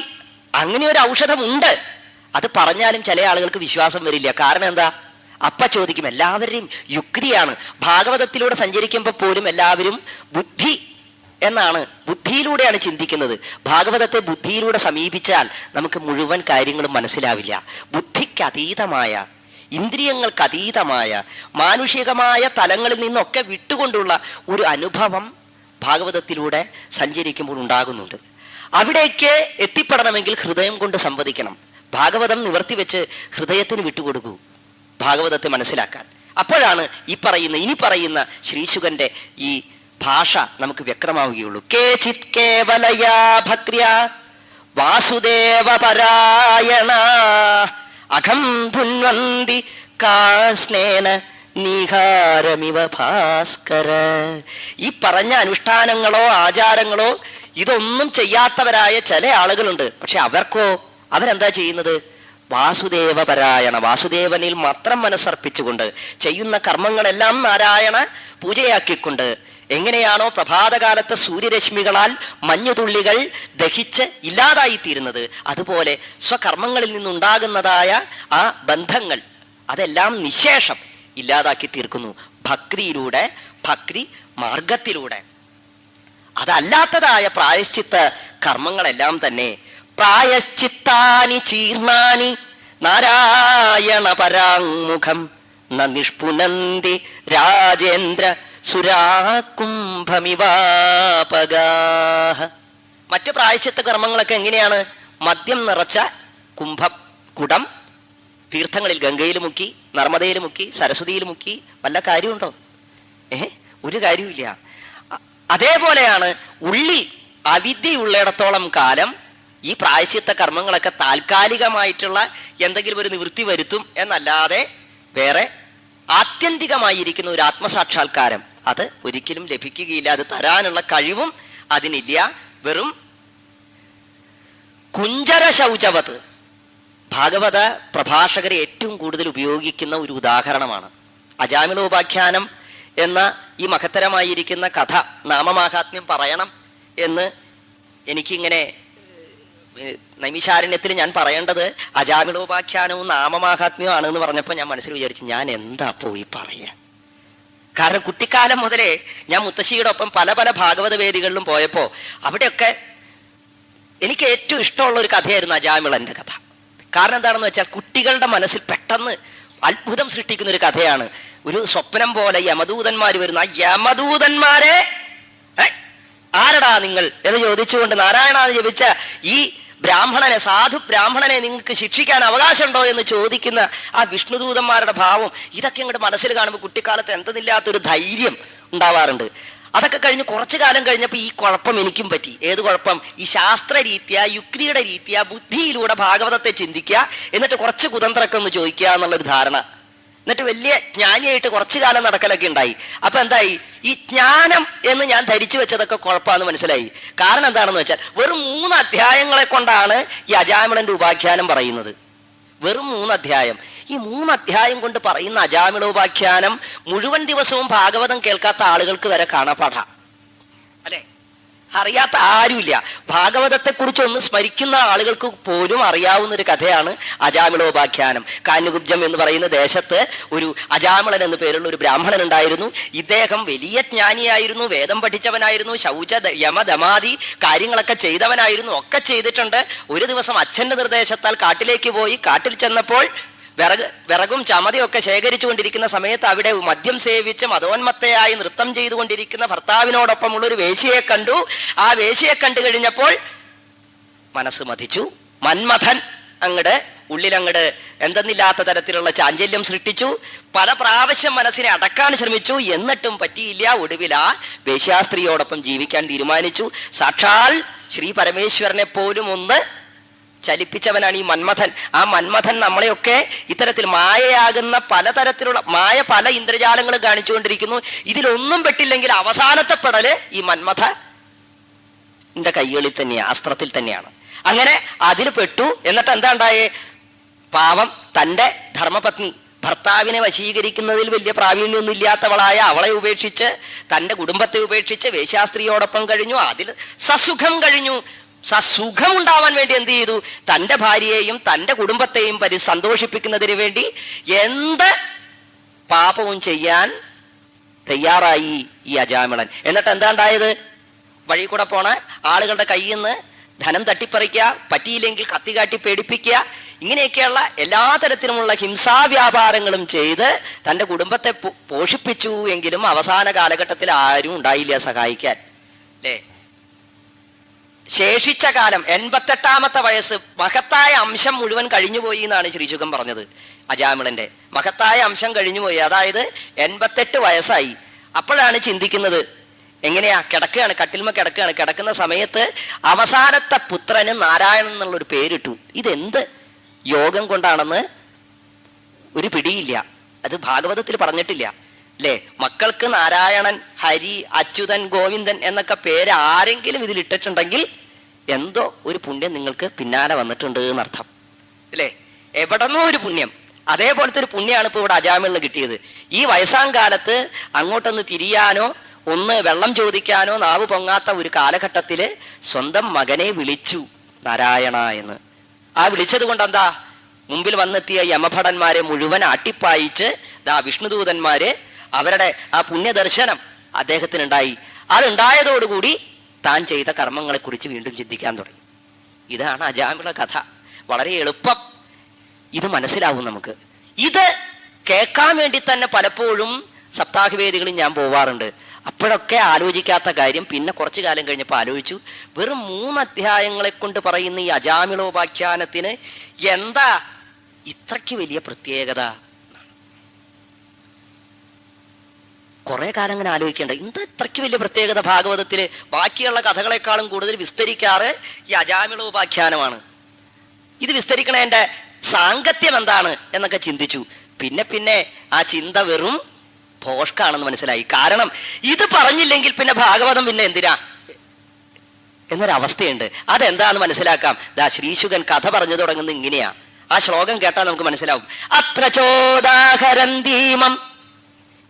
അങ്ങനെ ഒരു ഔഷധം ഉണ്ട്, അത് പറഞ്ഞാലും ചില ആളുകൾക്ക് വിശ്വാസം വരില്ല. കാരണം എന്താ? അപ്പ ചോദിക്കും. എല്ലാവരുടെയും യുക്തിയാണ്. ഭാഗവതത്തിലൂടെ സഞ്ചരിക്കുമ്പോൾ പോലും എല്ലാവരും ബുദ്ധി എന്നാണ്, ബുദ്ധിയിലൂടെയാണ് ചിന്തിക്കുന്നത്. ഭാഗവതത്തെ ബുദ്ധിയിലൂടെ സമീപിച്ചാൽ നമുക്ക് മുഴുവൻ കാര്യങ്ങളും മനസ്സിലാവില്ല. ബുദ്ധിക്ക് അതീതമായ, ഇന്ദ്രിയങ്ങൾക്ക് അതീതമായ, മാനുഷികമായ തലങ്ങളിൽ നിന്നൊക്കെ വിട്ടുകൊണ്ടുള്ള ഒരു അനുഭവം ഭാഗവതത്തിലൂടെ സഞ്ചരിക്കുമ്പോൾ ഉണ്ടാകുന്നുണ്ട്. അവിടേക്ക് എത്തിപ്പെടണമെങ്കിൽ ഹൃദയം കൊണ്ട് സംവദിക്കണം. ഭാഗവതം നിവർത്തി വെച്ച് ഹൃദയത്തിന് വിട്ടുകൊടുക്കൂ ഭാഗവതത്തെ മനസ്സിലാക്കാൻ. അപ്പോഴാണ് ഇനി പറയുന്ന ശ്രീശുകന്റെ ഈ ഭാഷ നമുക്ക് വ്യക്തമാവുകയുള്ളൂ. കേചിത് കേവലയാ ഭക്ര്യ വാസുദേവ പരായണ അഖം ധുന്വന്തി കാഷ്ണേന നീഹാരമിവ ഭാസ്കര. ഈ പറഞ്ഞ അനുഷ്ഠാനങ്ങളോ ആചാരങ്ങളോ ഇതൊന്നും ചെയ്യാത്തവരായ ചില ആളുകളുണ്ട്. പക്ഷെ അവരെന്താ ചെയ്യുന്നത്? വാസുദേവ പരായണ, വാസുദേവനിൽ മാത്രം മനസ്സർപ്പിച്ചുകൊണ്ട് ചെയ്യുന്ന കർമ്മങ്ങളെല്ലാം നാരായണ പൂജയാക്കിക്കൊണ്ട്, എങ്ങനെയാണോ പ്രഭാതകാലത്ത് സൂര്യരശ്മികളാൽ മഞ്ഞുതുള്ളികൾ ദഹിച്ച് ഇല്ലാതായിത്തീരുന്നത്, അതുപോലെ സ്വകർമ്മങ്ങളിൽ നിന്നുണ്ടാകുന്നതായ ആ ബന്ധങ്ങൾ അതെല്ലാം നിശേഷം ഇല്ലാതാക്കി തീർക്കുന്നു ഭക്തിയിലൂടെ, ഭക്തി മാർഗത്തിലൂടെ. അതല്ലാത്തതായ പ്രായശ്ചിത്ത കർമ്മങ്ങളെല്ലാം തന്നെ പ്രായശ്ചിത്താനി ചീർണാനി നാരായണ പരാങ്മുഖം ന നിഷ്പുനന്തി രാജേന്ദ്ര സുരാകുംഭമിവാപഗാഹ. മറ്റു പ്രായശ്ചിത്ത കർമ്മങ്ങളൊക്കെ എങ്ങനെയാണ്? മദ്യം നിറച്ച കുടം തീർത്ഥങ്ങളിൽ ഗംഗയിൽ മുക്കി, നർമ്മദയിൽ മുക്കി, സരസ്വതിയിൽ മുക്കി വല്ല കാര്യമുണ്ടോ? ഒരു കാര്യമില്ല. അതേപോലെയാണ് ഉള്ളിൽ അവിദ്യയുള്ളിടത്തോളം കാലം ഈ പ്രായശ്ചിത്ത കർമ്മങ്ങളൊക്കെ താൽക്കാലികമായിട്ടുള്ള എന്തെങ്കിലും ഒരു നിവൃത്തി വരുത്തും എന്നല്ലാതെ വേറെ ആത്യന്തികമായിരിക്കുന്ന ഒരു ആത്മസാക്ഷാത്കാരം അത് ഒരിക്കലും ലഭിക്കുകയില്ല. അത് തരാനുള്ള കഴിവും അതിനില്ല. വെറും കുഞ്ചര ശൗചവത് ഭാഗവത പ്രഭാഷകരെ ഏറ്റവും കൂടുതൽ ഉപയോഗിക്കുന്ന ഒരു ഉദാഹരണമാണ്. അജാമിളോപാഖ്യാനം എന്ന ഈ മഹത്തരമായിരിക്കുന്ന കഥ, നാമമാഹാത്മ്യം പറയണം എന്ന് എനിക്കിങ്ങനെ നൈമിശാരണ്യത്തിൽ ഞാൻ പറയേണ്ടത് അജാമിളോപാഖ്യാനവും നാമമാഹാത്മ്യവും ആണെന്ന് പറഞ്ഞപ്പോൾ ഞാൻ മനസ്സിൽ വിചാരിച്ചു, ഞാൻ എന്താ പോയി പറയാ. കാരണം കുട്ടിക്കാലം മുതലേ ഞാൻ മുത്തശ്ശിയുടെ ഒപ്പം പല പല ഭാഗവത വേദികളിലും പോയപ്പോൾ അവിടെയൊക്കെ എനിക്ക് ഏറ്റവും ഇഷ്ടമുള്ള ഒരു കഥയായിരുന്നു അജാമിളന്റെ കഥ. കാരണം എന്താണെന്ന് വെച്ചാൽ കുട്ടികളുടെ മനസ്സിൽ പെട്ടെന്ന് അത്ഭുതം സൃഷ്ടിക്കുന്ന ഒരു കഥയാണ്. ഒരു സ്വപ്നം പോലെ യമദൂതന്മാർ വരുന്ന, ആ യമദൂതന്മാരെ ആരടാ നിങ്ങൾ എന്ന് ചോദിച്ചുകൊണ്ട് നാരായണ ജപിച്ച ഈ ബ്രാഹ്മണനെ, സാധു ബ്രാഹ്മണനെ നിങ്ങൾക്ക് ശിക്ഷിക്കാൻ അവകാശമുണ്ടോ എന്ന് ചോദിക്കുന്ന ആ വിഷ്ണുദൂതന്മാരുടെ ഭാവം, ഇതൊക്കെ ഇങ്ങോട്ട് മനസ്സിൽ കാണുമ്പോൾ കുട്ടിക്കാലത്ത് എന്തെന്നില്ലാത്തൊരു ധൈര്യം ഉണ്ടാവാറുണ്ട്. അതൊക്കെ കഴിഞ്ഞ് കുറച്ചു കാലം കഴിഞ്ഞപ്പോൾ ഈ കുഴപ്പം എനിക്കും പറ്റി. ഏത് കുഴപ്പം? ഈ ശാസ്ത്രരീത്യ, യുക്തിയുടെ രീത്യ, ബുദ്ധിയിലൂടെ ഭാഗവതത്തെ ചിന്തിക്കുക, എന്നിട്ട് കുറച്ച് കുതന്ത്രമൊക്കെ ഒന്ന് ചോദിക്കുക എന്നുള്ളൊരു ധാരണ. എന്നിട്ട് വലിയ ജ്ഞാനിയായിട്ട് കുറച്ചു കാലം നടക്കലൊക്കെ ഉണ്ടായി. അപ്പൊ എന്തായി? ഈ ജ്ഞാനം എന്ന് ഞാൻ ധരിച്ചു വെച്ചതൊക്കെ കുഴപ്പമാണെന്ന് മനസ്സിലായി. കാരണം എന്താണെന്ന് വെച്ചാൽ വെറും 3 അധ്യായങ്ങളെ കൊണ്ടാണ് ഈ അജാമിളന്റെ ഉപാഖ്യാനം പറയുന്നത്. വെറും 3 അധ്യായം. ഈ 3 അധ്യായം കൊണ്ട് പറയുന്ന അജാമിളോപാഖ്യാനം മുഴുവൻ ദിവസവും ഭാഗവതം കേൾക്കാത്ത ആളുകൾക്ക് വരെ കാണാപ്പാഠ. അല്ലെ? അറിയാത്ത ആരുമില്ല. ഭാഗവതത്തെക്കുറിച്ച് ഒന്ന് സ്മരിക്കുന്ന ആളുകൾക്ക് പോലും അറിയാവുന്ന ഒരു കഥയാണ് അജാമിളോപാഖ്യാനം. കാന്യകുബ്ജം എന്ന് പറയുന്ന ദേശത്ത് ഒരു അജാമിളൻ എന്ന് പേരുള്ള ഒരു ബ്രാഹ്മണൻ ഉണ്ടായിരുന്നു. ഇദ്ദേഹം വലിയ ജ്ഞാനിയായിരുന്നു, വേദം പഠിച്ചവനായിരുന്നു, ശൗച യമ ദമാദി കാര്യങ്ങളൊക്കെ ചെയ്തവനായിരുന്നു, ഒക്കെ ചെയ്തിട്ടുണ്ട്. ഒരു ദിവസം അച്ഛന്റെ നിർദ്ദേശത്താൽ കാട്ടിലേക്ക് പോയി. കാട്ടിൽ ചെന്നപ്പോൾ വിറകും ചമതയും ഒക്കെ ശേഖരിച്ചു കൊണ്ടിരിക്കുന്ന സമയത്ത് അവിടെ മദ്യം സേവിച്ച് മതോന്മത്തയായി നൃത്തം ചെയ്തുകൊണ്ടിരിക്കുന്ന ഭർത്താവിനോടൊപ്പമുള്ള ഒരു വേശ്യയെ കണ്ടു. ആ വേശ്യയെ കണ്ടു കഴിഞ്ഞപ്പോൾ മനസ്സ് മതിച്ചു. മന്മഥൻ ഉള്ളിലങ്ങട് എന്തെന്നില്ലാത്ത തരത്തിലുള്ള ചാഞ്ചല്യം സൃഷ്ടിച്ചു. പല പ്രാവശ്യം മനസ്സിനെ അടക്കാൻ ശ്രമിച്ചു, എന്നിട്ടും പറ്റിയില്ല. ഒടുവിൽ ആ വേശ്യാസ്ത്രീയോടൊപ്പം ജീവിക്കാൻ തീരുമാനിച്ചു. സാക്ഷാൽ ശ്രീ പരമേശ്വരനെ പോലും ഒന്ന് ചലിപ്പിച്ചവനാണ് ഈ മന്മഥൻ. ആ മന്മഥൻ നമ്മളെയൊക്കെ ഇത്തരത്തിൽ മായയാകുന്ന പലതരത്തിലുള്ള പല ഇന്ദ്രജാലങ്ങളും കാണിച്ചുകൊണ്ടിരിക്കുന്നു. ഇതിലൊന്നും പെട്ടില്ലെങ്കിൽ അവസാനത്തെ പെടല് ഈ മന്മഥന്റെ കൈകളിൽ തന്നെയാണ്, അസ്ത്രത്തിൽ തന്നെയാണ്. അങ്ങനെ അതിൽ പെട്ടു. എന്നിട്ട് എന്താ ഉണ്ടായേ? പാവം തൻ്റെ ധർമ്മപത്നി, ഭർത്താവിനെ വശീകരിക്കുന്നതിൽ വലിയ പ്രാവീണ്യമൊന്നും ഇല്ലാത്തവളായ അവളെ ഉപേക്ഷിച്ച്, തൻ്റെ കുടുംബത്തെ ഉപേക്ഷിച്ച് വേശ്യാസ്ത്രീയോടൊപ്പം കഴിഞ്ഞു. അതിൽ സസുഖം കഴിഞ്ഞു. സസുഖം ഉണ്ടാവാൻ വേണ്ടി എന്ത് ചെയ്തു? തൻ്റെ ഭാര്യയെയും തൻ്റെ കുടുംബത്തെയും സന്തോഷിപ്പിക്കുന്നതിന് വേണ്ടി എന്ത് പാപവും ചെയ്യാൻ തയ്യാറായി ഈ അജാമിളൻ. എന്നിട്ട് എന്താ ഉണ്ടായത്? വഴി കൂടെ പോണ ആളുകളുടെ കയ്യിൽ നിന്ന് ധനം തട്ടിപ്പറിക്കുക, പറ്റിയില്ലെങ്കിൽ കത്തി കാട്ടി പേടിപ്പിക്കുക, ഇങ്ങനെയൊക്കെയുള്ള എല്ലാ തരത്തിലുമുള്ള ഹിംസാവ്യാപാരങ്ങളും ചെയ്ത് തൻ്റെ കുടുംബത്തെ പോഷിപ്പിച്ചു. എങ്കിലും അവസാന കാലഘട്ടത്തിൽ ആരും ഉണ്ടായില്ല സഹായിക്കാൻ, അല്ലേ? ശേഷിച്ച കാലം 88ാമത്തെ വയസ്സ്, മഹത്തായ അംശം മുഴുവൻ കഴിഞ്ഞുപോയി എന്നാണ് ശ്രീശുഖൻ പറഞ്ഞത്. അജാമിളന്റെ മഹത്തായ അംശം കഴിഞ്ഞുപോയി, അതായത് 88 വയസ്സായി. അപ്പോഴാണ് ചിന്തിക്കുന്നത്, എങ്ങനെയാ കിടക്കുകയാണ്, കട്ടിൽമ കിടക്കുകയാണ്. കിടക്കുന്ന സമയത്ത് അവസാനത്തെ പുത്രന് നാരായണൻ എന്നുള്ളൊരു പേരിട്ടു. ഇതെന്ത് യോഗം കൊണ്ടാണെന്ന് ഒരു പിടിയില്ല. അത് ഭാഗവതത്തിൽ പറഞ്ഞിട്ടില്ല, അല്ലേ? മക്കൾക്ക് നാരായണൻ, ഹരി, അച്യുതൻ, ഗോവിന്ദൻ എന്നൊക്കെ പേര് ആരെങ്കിലും ഇതിലിട്ടിട്ടുണ്ടെങ്കിൽ എന്തോ ഒരു പുണ്യം നിങ്ങൾക്ക് പിന്നാലെ വന്നിട്ടുണ്ട് എന്നർത്ഥം, അല്ലേ? എവിടെന്നോ ഒരു പുണ്യം. അതേപോലത്തെ ഒരു പുണ്യമാണ് ഇപ്പോൾ ഇവിടെ അജാമിളിന് കിട്ടിയത്. ഈ വയസ്സാം കാലത്ത് അങ്ങോട്ടൊന്ന് തിരിയാനോ ഒന്ന് വെള്ളം ചോദിക്കാനോ നാവ് പൊങ്ങാത്ത ഒരു കാലഘട്ടത്തില് സ്വന്തം മകനെ വിളിച്ചു നാരായണ എന്ന്. ആ വിളിച്ചത് കൊണ്ട് എന്താ, മുമ്പിൽ വന്നെത്തിയ യമഭടന്മാരെ മുഴുവൻ ആട്ടിപ്പായിച്ച് വിഷ്ണുദൂതന്മാര് അവരുടെ ആ പുണ്യദർശനം അദ്ദേഹത്തിനുണ്ടായി. അതുണ്ടായതോടുകൂടി താൻ ചെയ്ത കർമ്മങ്ങളെ കുറിച്ച് വീണ്ടും ചിന്തിക്കാൻ തുടങ്ങി. ഇതാണ് അജാമിള കഥ. വളരെ എളുപ്പം ഇത് മനസ്സിലാവും നമുക്ക്. ഇത് കേൾക്കാൻ വേണ്ടി തന്നെ പലപ്പോഴും സപ്താഹവേദികളിൽ ഞാൻ പോവാറുണ്ട്. അപ്പോഴൊക്കെ ആലോചിക്കാത്ത കാര്യം പിന്നെ കുറച്ചു കാലം കഴിഞ്ഞപ്പോൾ ആലോചിച്ചു, വെറും 3 അധ്യായങ്ങളെ കൊണ്ട് പറയുന്ന ഈ അജാമിളോപാഖ്യാനത്തിന് എന്താ ഇത്രയ്ക്ക് വലിയ പ്രത്യേകത? കുറെ കാലം അങ്ങനെ ആലോചിക്കേണ്ട, എന്താ ഇത്രയ്ക്ക് വലിയ പ്രത്യേകത ഭാഗവതത്തില്? ബാക്കിയുള്ള കഥകളെക്കാളും കൂടുതൽ വിസ്തരിക്കാറ് ഈ അജാമിളോപാഖ്യാനമാണ്. ഇത് വിസ്തരിക്കണതിന്റെ സാങ്കത്യം എന്താണ് എന്നൊക്കെ ചിന്തിച്ചു. പിന്നെ ആ ചിന്ത വെറും ഭോഷ്കാണെന്ന് മനസ്സിലായി. കാരണം ഇത് പറഞ്ഞില്ലെങ്കിൽ പിന്നെ ഭാഗവതം പിന്നെ എന്തിനാ എന്നൊരവസ്ഥയുണ്ട്. അതെന്താന്ന് മനസ്സിലാക്കാം. ശ്രീശുഖൻ കഥ പറഞ്ഞു തുടങ്ങുന്നത് ഇങ്ങനെയാ. ആ ശ്ലോകം കേട്ടാൽ നമുക്ക് മനസ്സിലാവും. അത്ര ചോദാഹരന്തീമം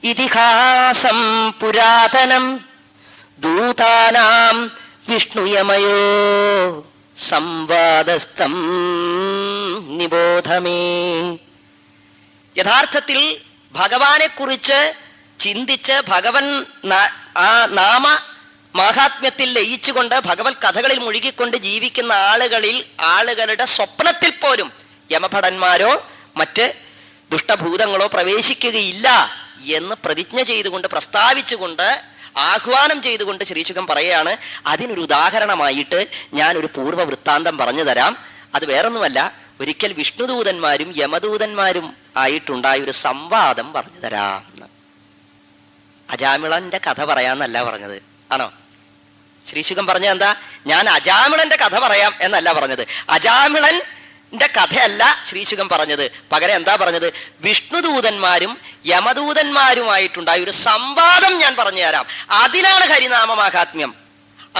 ഇതിഹാസം പുരാതനം ദൂതാനാം വിഷ്ണുയമയോ സംവാദസ്ഥം നിബോധമേ. യഥാർത്ഥത്തിൽ ഭഗവാനെ കുറിച്ച് ചിന്തിച്ച് ഭഗവൻ ആ നാമ മാഹാത്മ്യത്തിൽ ലയിച്ചുകൊണ്ട് ഭഗവത് കഥകളിൽ മുഴുകിക്കൊണ്ട് ജീവിക്കുന്ന ആളുകളുടെ സ്വപ്നത്തിൽ പോലും യമഭടന്മാരോ മറ്റ് ദുഷ്ടഭൂതങ്ങളോ പ്രവേശിക്കുകയില്ല എന്ന് പ്രതിജ്ഞ ചെയ്തുകൊണ്ട് പ്രസ്താവിച്ചുകൊണ്ട് ആഹ്വാനം ചെയ്തുകൊണ്ട് ശ്രീശുഖൻ പറയുകയാണ്. അതിനൊരു ഉദാഹരണമായിട്ട് ഞാനൊരു പൂർവ്വ വൃത്താന്തം പറഞ്ഞു തരാം. അത് വേറൊന്നുമല്ല, ഒരിക്കൽ വിഷ്ണുദൂതന്മാരും യമദൂതന്മാരും ആയിട്ടുണ്ടായ ഒരു സംവാദം പറഞ്ഞു തരാം. അജാമിളന്റെ കഥ പറയാന്നല്ല പറഞ്ഞത്, ആണോ? ശ്രീശുഖൻ പറഞ്ഞ എന്താ, ഞാൻ അജാമിളന്റെ കഥ പറയാം എന്നല്ല പറഞ്ഞത്. അജാമിളന്റെ കഥയല്ല ശ്രീശുഖൻ പറഞ്ഞത്. പകരം എന്താ പറഞ്ഞത്, വിഷ്ണുദൂതന്മാരും യമദൂതന്മാരുമായിട്ടുണ്ടായ ഒരു സംവാദം ഞാൻ പറഞ്ഞു തരാം. അതിലാണ് ഹരിനാമ മാഹാത്മ്യം.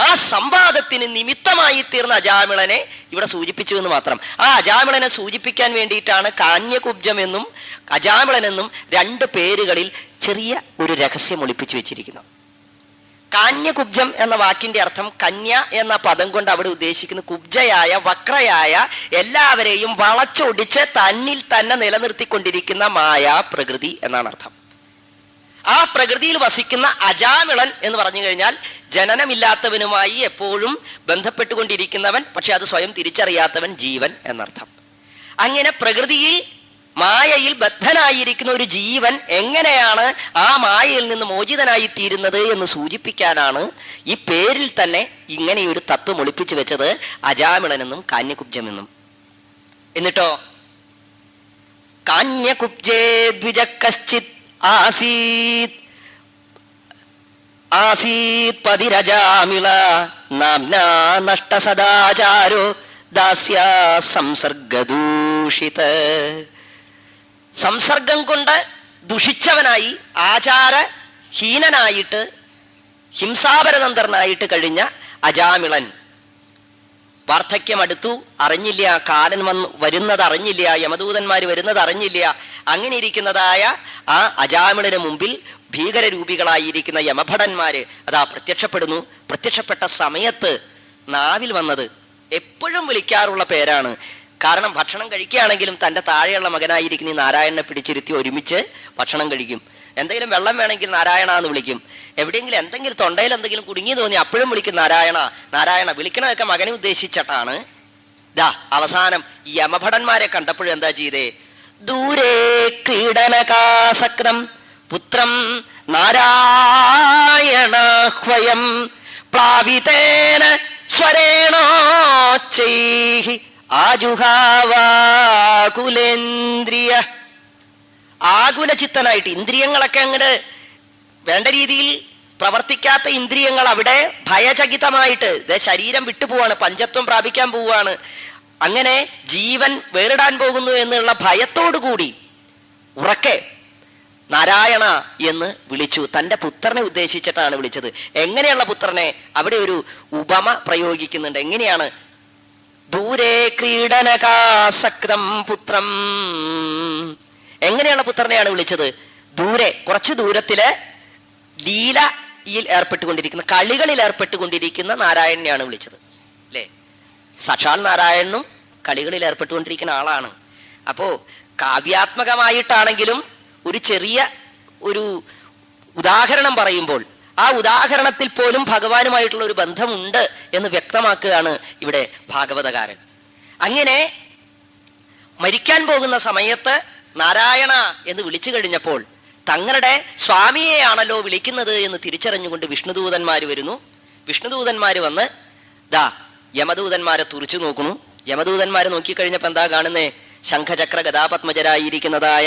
ആ സംവാദത്തിന് നിമിത്തമായി തീർന്ന അജാമിളനെ ഇവിടെ സൂചിപ്പിച്ചു എന്ന് മാത്രം. ആ അജാമിളനെ സൂചിപ്പിക്കാൻ വേണ്ടിയിട്ടാണ് കാന്യകുബ്ജം എന്നും അജാമിളനെന്നും 2 പേരുകളിൽ ചെറിയ ഒരു രഹസ്യം ഒളിപ്പിച്ചു വെച്ചിരിക്കുന്നു. കാന്യകുബ്ജം എന്ന വാക്കിന്റെ അർത്ഥം കന്യ എന്ന പദം കൊണ്ട് അവിടെ ഉദ്ദേശിക്കുന്ന കുബ്ജയായ വക്രയായ എല്ലാവരെയും വളച്ചൊടിച്ച് തന്നിൽ തന്നെ നിലനിർത്തിക്കൊണ്ടിരിക്കുന്ന മായാ പ്രകൃതി എന്നാണ് അർത്ഥം. ആ പ്രകൃതിയിൽ വസിക്കുന്ന അജാമിളൻ എന്ന് പറഞ്ഞു കഴിഞ്ഞാൽ ജനനമില്ലാത്തവനുമായി എപ്പോഴും ബന്ധപ്പെട്ടുകൊണ്ടിരിക്കുന്നവൻ, പക്ഷെ അത് സ്വയം തിരിച്ചറിയാത്തവൻ, ജീവൻ എന്നർത്ഥം. അങ്ങനെ പ്രകൃതിയിൽ മായയിൽ ബദ്ധനായിരിക്കുന്ന ഒരു ജീവൻ എങ്ങനെയാണ് ആ മായയിൽ നിന്ന് മോചിതനായി തീരുന്നത് എന്ന് സൂചിപ്പിക്കാനാണ് ഈ പേരിൽ തന്നെ ഇങ്ങനെയൊരു തത്വം ഒളിപ്പിച്ചു വെച്ചത്, അജാമിളനെന്നും കാന്യകുബ്ജമെന്നും. എന്നിട്ടോ കാന്യകുബ്ജേ ദ്വിജ കശ്ചിത് ആസീത് പതിരജാമിള നാംനാ നഷ്ടസദാചാരോ ദാസ്യാ സംസർഗദൂഷിത. സംസർഗം കൊണ്ട് ദുഷിച്ചവനായി ആചാരഹീനനായിട്ട് ഹിംസാപരതന്ത്രനായിട്ട് കഴിഞ്ഞ അജാമിളൻ വാർദ്ധക്യം അടുത്തു, അറിഞ്ഞില്ല, കാലൻ വരുന്നത് അറിഞ്ഞില്ല, യമദൂതന്മാർ വരുന്നത് അറിഞ്ഞില്ല. അങ്ങനെ ഇരിക്കുന്നതായ ആ അജാമിളന് മുമ്പിൽ ഭീകരരൂപികളായിരിക്കുന്ന യമഭടന്മാര് പ്രത്യക്ഷപ്പെടുന്നു. പ്രത്യക്ഷപ്പെട്ട സമയത്ത് നാവിൽ വന്നത് എപ്പോഴും വിളിക്കാറുള്ള പേരാണ്. കാരണം ഭക്ഷണം കഴിക്കുകയാണെങ്കിലും തൻ്റെ താഴെയുള്ള മകനായിരിക്കുന്ന ഈ നാരായണനെ പിടിച്ചിരുത്തി ഒരുമിച്ച് ഭക്ഷണം കഴിക്കും. എന്തെങ്കിലും വെള്ളം വേണമെങ്കിൽ നാരായണ എന്ന് വിളിക്കും. എവിടെയെങ്കിലും എന്തെങ്കിലും തൊണ്ടയിൽ എന്തെങ്കിലും കുടുങ്ങി തോന്നി അപ്പോഴും വിളിക്കും നാരായണ നാരായണ. വിളിക്കണതൊക്കെ മകനെ ഉദ്ദേശിച്ചിട്ടാണ്. ദാ അവസാനം ഈ യമഭടന്മാരെ കണ്ടപ്പോഴും എന്താ ചെയ്തേ? ദൂരേ ക്രീഡനകാസക്തം പുത്രം നാരായണഹ്വയം പ്ലാവിതേന സ്വരേണോച്ചൈഹി ആജുഹാവാകുലേന്ദ്രിയ. ആകുലചിത്തനായിട്ട് ഇന്ദ്രിയങ്ങളൊക്കെ അങ്ങോട്ട് വേണ്ട രീതിയിൽ പ്രവർത്തിക്കാത്ത ഇന്ദ്രിയങ്ങൾ അവിടെ ഭയചകിതമായിട്ട് ശരീരം വിട്ടുപോവാണ്, പഞ്ചത്വം പ്രാപിക്കാൻ പോവുകയാണ്. അങ്ങനെ ജീവൻ വേറിടാൻ പോകുന്നു എന്നുള്ള ഭയത്തോടുകൂടി ഉറക്കെ നാരായണ എന്ന് വിളിച്ചു. തൻ്റെ പുത്രനെ ഉദ്ദേശിച്ചിട്ടാണ് വിളിച്ചത്. എങ്ങനെയുള്ള പുത്രനെ? അവിടെ ഒരു ഉപമ പ്രയോഗിക്കുന്നുണ്ട്. എങ്ങനെയാണ്? ദൂരേ ക്രീഡനകാസക്തം പുത്രം. എങ്ങനെയുള്ള പുത്രനെയാണ് വിളിച്ചത്? ദൂരെ, കുറച്ച് ദൂരത്തില് ലീലയിൽ ഏർപ്പെട്ടുകൊണ്ടിരിക്കുന്ന, കളികളിൽ ഏർപ്പെട്ടുകൊണ്ടിരിക്കുന്ന നാരായണനെയാണ് വിളിച്ചത് അല്ലേ? സാക്ഷാൽ നാരായണനും കളികളിൽ ഏർപ്പെട്ടുകൊണ്ടിരിക്കുന്ന ആളാണ്. അപ്പോ കാവ്യാത്മകമായിട്ടാണെങ്കിലും ഒരു ചെറിയ ഒരു ഉദാഹരണം പറയുമ്പോൾ ആ ഉദാഹരണത്തിൽ പോലും ഭഗവാനുമായിട്ടുള്ള ഒരു ബന്ധമുണ്ട് എന്ന് വ്യക്തമാക്കുകയാണ് ഇവിടെ ഭാഗവതകാരൻ. അങ്ങനെ മരിക്കാൻ പോകുന്ന സമയത്ത് നാരായണ എന്ന് വിളിച്ചു കഴിഞ്ഞപ്പോൾ തങ്ങളുടെ സ്വാമിയെയാണല്ലോ വിളിക്കുന്നത് എന്ന് തിരിച്ചറിഞ്ഞുകൊണ്ട് വിഷ്ണുദൂതന്മാർ വരുന്നു. വിഷ്ണുദൂതന്മാർ വന്ന് ദാ യമദൂതന്മാരെ തുറിച്ചു നോക്കുന്നു. യമദൂതന്മാരെ നോക്കിക്കഴിഞ്ഞപ്പോൾ എന്താ കാണുന്നേ? ശംഖചക്ര ഗദാപത്മജരായിരിക്കുന്നതായ